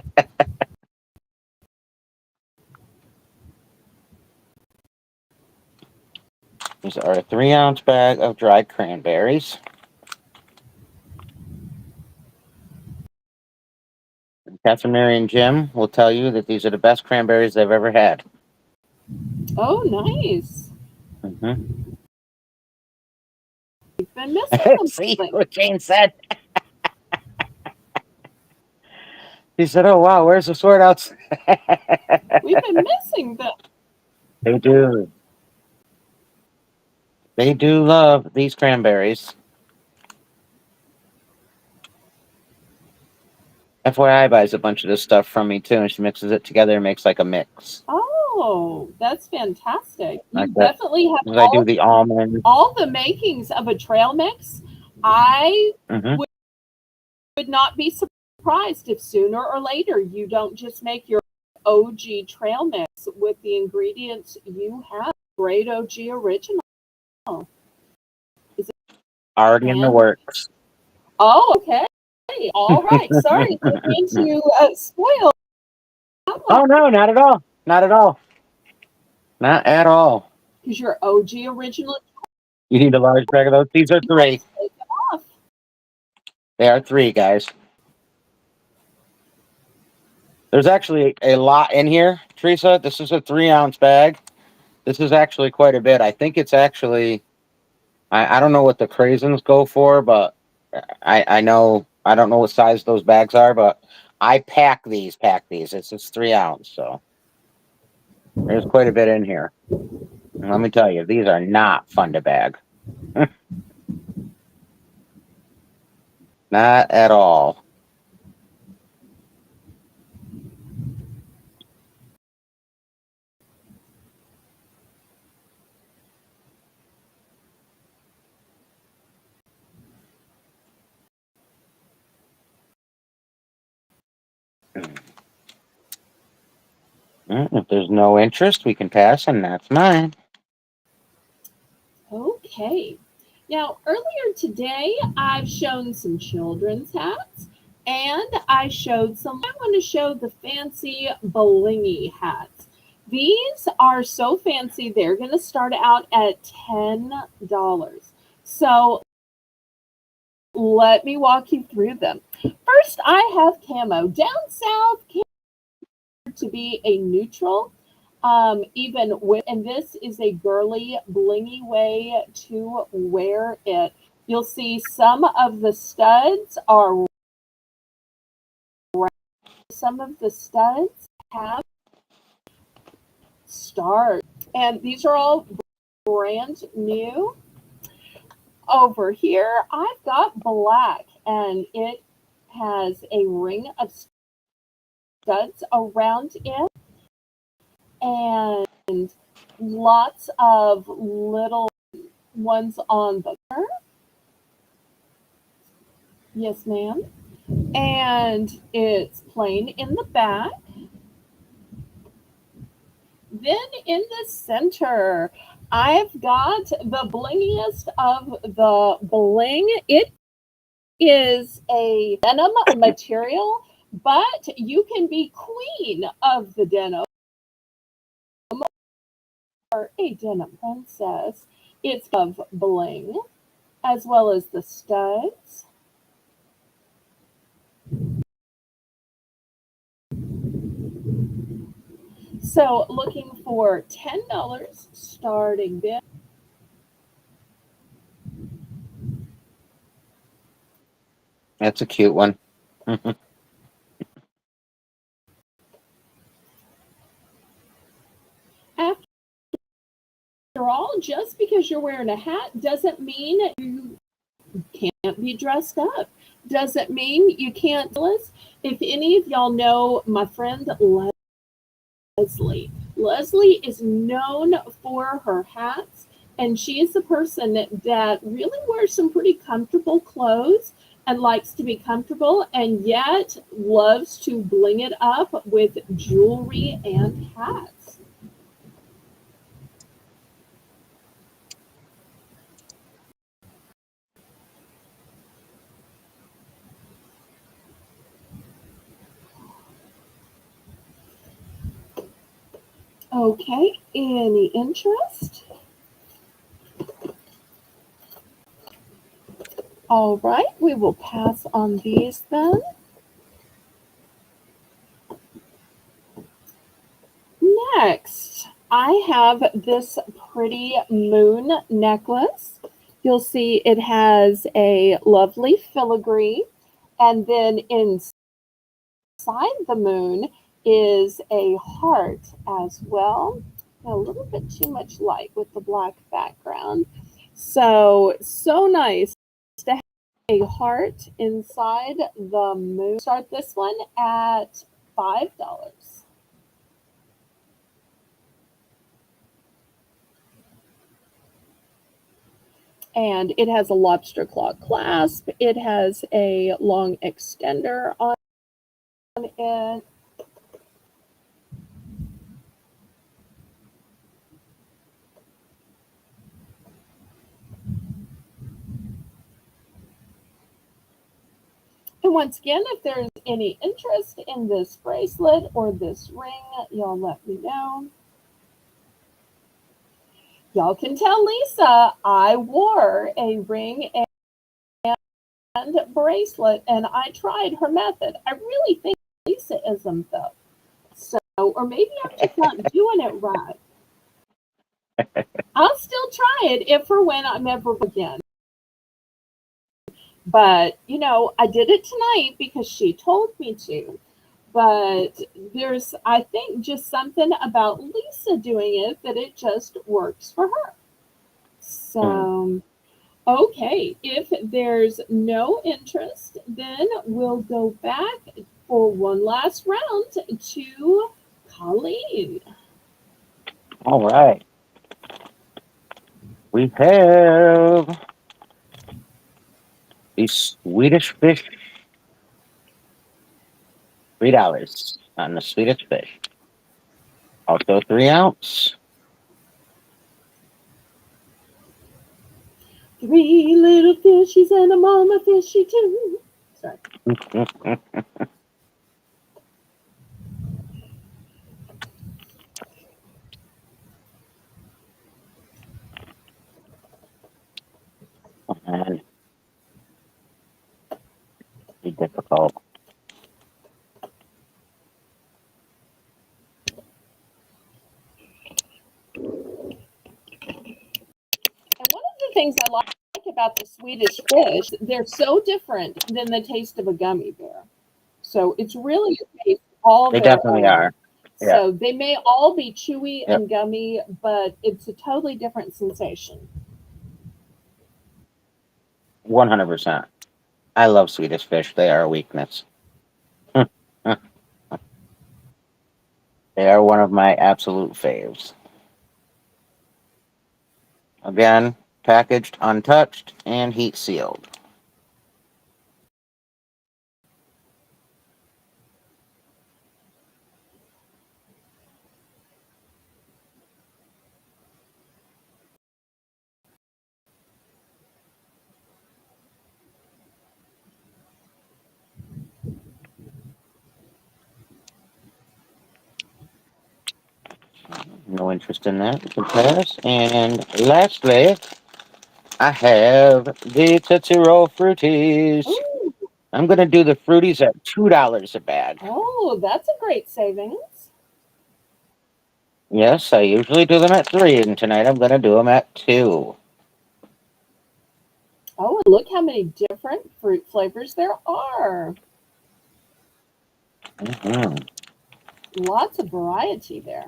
These are a 3-ounce bag of dried cranberries. Catherine, Mary, and Jim will tell you that these are the best cranberries they've ever had. oh, nice. Mm-hmm. We've been missing See something. what Jane said? He said, "Oh wow, where's the sort outs?" We've been missing them. They do. They do love these cranberries. FYI buys a bunch of this stuff from me too, and she mixes it together and makes like a mix. Oh, that's fantastic. You Like that. definitely have I do the almond. all the makings of a trail mix. I Mm-hmm. would not be surprised if sooner or later you don't just make your OG trail mix with the ingredients you have. Great OG original. Is it Already in the planned? works. Oh, okay. All right. Sorry, didn't mean to spoil that one Oh no, not at all. Not at all. Not at all. because your OG original. You need a large bag of those. These are 3. Take it off. They are 3, guys. There's actually a lot in here, Teresa. This is a 3-ounce bag. This is actually quite a bit. I think it's actually. I don't know what the craisins go for, but I know I don't know what size those bags are, but I pack these. It's just 3-ounce, so there's quite a bit in here. And let me tell you, these are not fun to bag. Not at all. If there's no interest, we can pass, and that's mine. Okay. Now, earlier today, I've shown some children's hats, and I want to show the fancy blingy hats. These are so fancy, they're going to start out at $10. So let me walk you through them. First, I have camo. Down south, camo to be a neutral. And this is a girly, blingy way to wear it. You'll see some of the studs are round. Some of the studs have stars, and these are all brand new. Over here, I've got black, and it has a ring of studs around it, and lots of little ones on the corner. Yes, ma'am. And it's plain in the back. Then in the center, I've got the blingiest of the bling. It is a denim material, but you can be queen of the denim or a denim princess. It's of bling as well as the studs. So looking for $10 starting bid. That's a cute one. After all, just because you're wearing a hat doesn't mean you can't be dressed up. Doesn't mean you can't. If any of y'all know my friend Leslie. Leslie is known for her hats, and she is the person that really wears some pretty comfortable clothes and likes to be comfortable and yet loves to bling it up with jewelry and hats. Okay, any interest? All right, we will pass on these then. Next, I have this pretty moon necklace. You'll see it has a lovely filigree, and then inside the moon is a heart as well. A little bit too much light with the black background. So nice to have a heart inside the moon. Start this one at $5. And it has a lobster claw clasp. It has a long extender on it. And once again, if there's any interest in this bracelet or this ring, y'all let me know. Y'all can tell Lisa I wore a ring and bracelet and I tried her method. I really think Lisa ism though. So, or maybe I'm just not doing it right. I'll still try it if or when I'm ever again. But, I did it tonight because she told me to. But there's, I think, just something about Lisa doing it that it just works for her. So, okay, if there's no interest, then we'll go back for one last round to Colleen. All right. We have the Swedish fish. $3 on the Swedish fish. Also 3 ounce. 3 little fishies and a mama fishy too. Sorry. And be difficult. And one of the things I like about the Swedish fish, they're so different than the taste of a gummy bear. So it's really a taste all They their definitely own. are. Yeah. So they may all be chewy Yep. and gummy, but it's a totally different sensation. 100%. I love Swedish fish. They are a weakness. They are one of my absolute faves. Again, packaged, untouched, and heat sealed. No interest in that. We can pass. And lastly, I have the Tootsie Roll Fruities. Ooh, I'm going to do the Fruities at $2 a bag. oh, that's a great savings. Yes, I usually do them at 3, and tonight I'm going to do them at 2. Oh, and look how many different fruit flavors there are. Mm-hmm. Lots of variety there.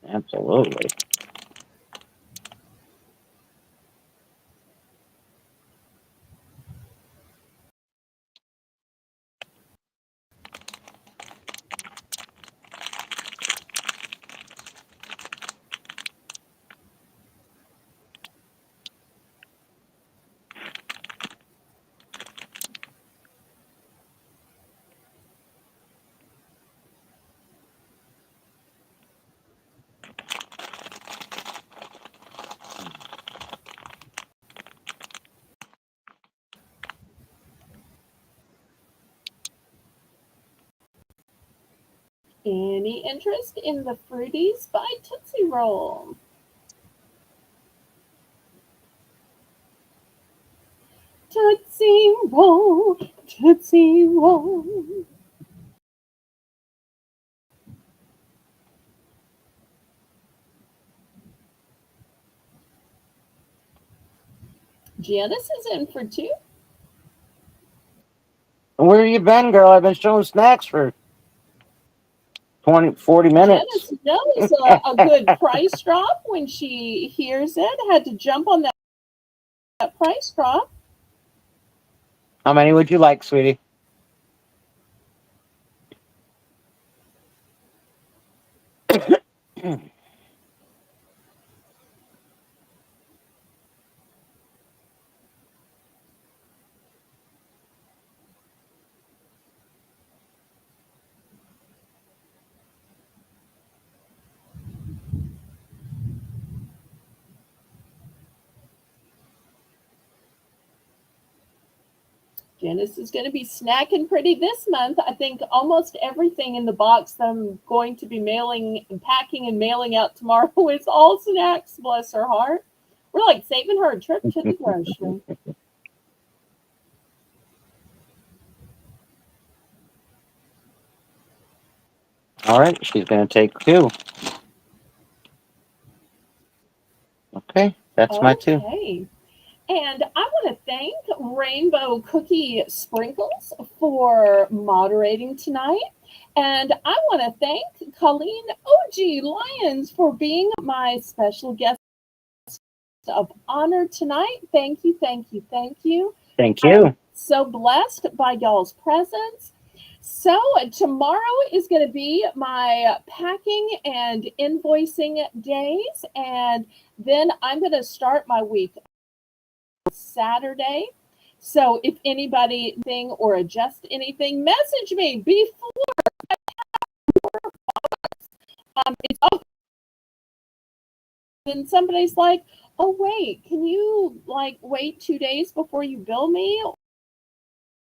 Absolutely. Any interest in the Fruities by Tootsie Roll? Tootsie Roll, Tootsie Roll. Janice is in for 2. Where you been, girl? I've been showing snacks for 40 minutes. Janice knows a good price drop when she hears it. Had to jump on that price drop. How many would you like, sweetie? Janice is going to be snacking pretty this month. I think almost everything in the box that I'm going to be mailing and packing and mailing out tomorrow is all snacks, bless her heart. We're like saving her a trip to the grocery. All right, she's going to take 2. Okay, that's my 2. Okay. And I want to thank Rainbow Cookie Sprinkles for moderating tonight. And I want to thank Colleen OG Lyons for being my special guest of honor tonight. Thank you, thank you, thank you. Thank you. I'm so blessed by y'all's presence. So tomorrow is going to be my packing and invoicing days. And then I'm going to start my week Saturday. So if anybody thing or adjust anything, message me before it's all. Then somebody's like, oh wait, can you like wait 2 days before you bill me?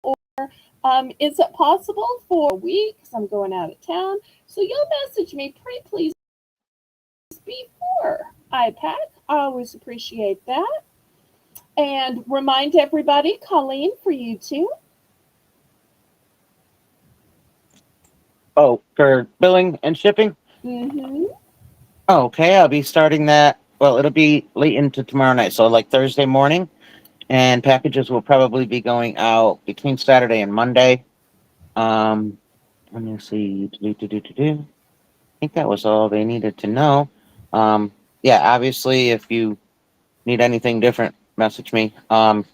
Or is it possible for a week because I'm going out of town? So you'll message me, please, before I pack. I always appreciate that. And remind everybody, Colleen, for you too. Oh, for billing and shipping? Mm-hmm. Okay, I'll be starting that. Well, it'll be late into tomorrow night, so like Thursday morning. And packages will probably be going out between Saturday and Monday. Let me see. I think that was all they needed to know. Yeah, obviously, if you need anything different, message me. And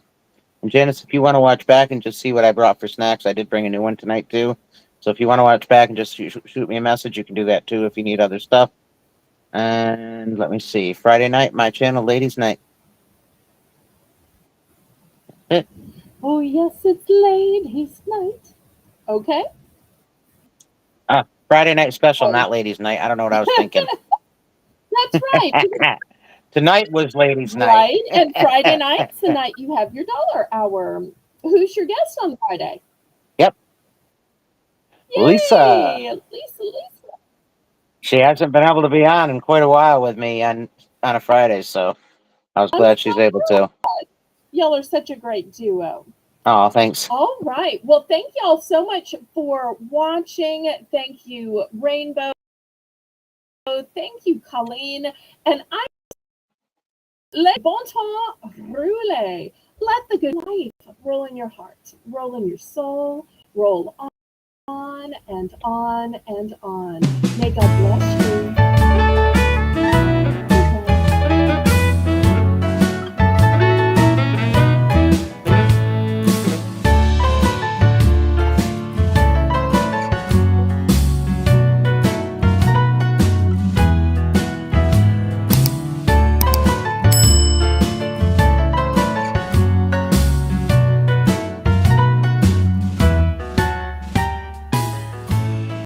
Janice, if you want to watch back and just see what I brought for snacks, I did bring a new one tonight too. So if you want to watch back and just shoot me a message, you can do that too if you need other stuff. And let me see. Friday night, my channel, Ladies Night. Oh, yes, it's ladies' night. Okay. Friday night special, Oh. not Ladies Night. I don't know what I was thinking. That's right. Tonight was Ladies Night. Right. And Friday night's the night you have your dollar hour. Who's your guest on Friday? Yep. Yay! Lisa. Lisa. She hasn't been able to be on in quite a while with me on a Friday, so I was glad she's able to. Y'all are such a great duo. Oh, thanks. All right. Well, thank y'all so much for watching. Thank you, Rainbow. Thank you, Colleen. And I let bon temps roule. Let the good life roll in your heart, roll in your soul, roll on and on and on. May God bless you.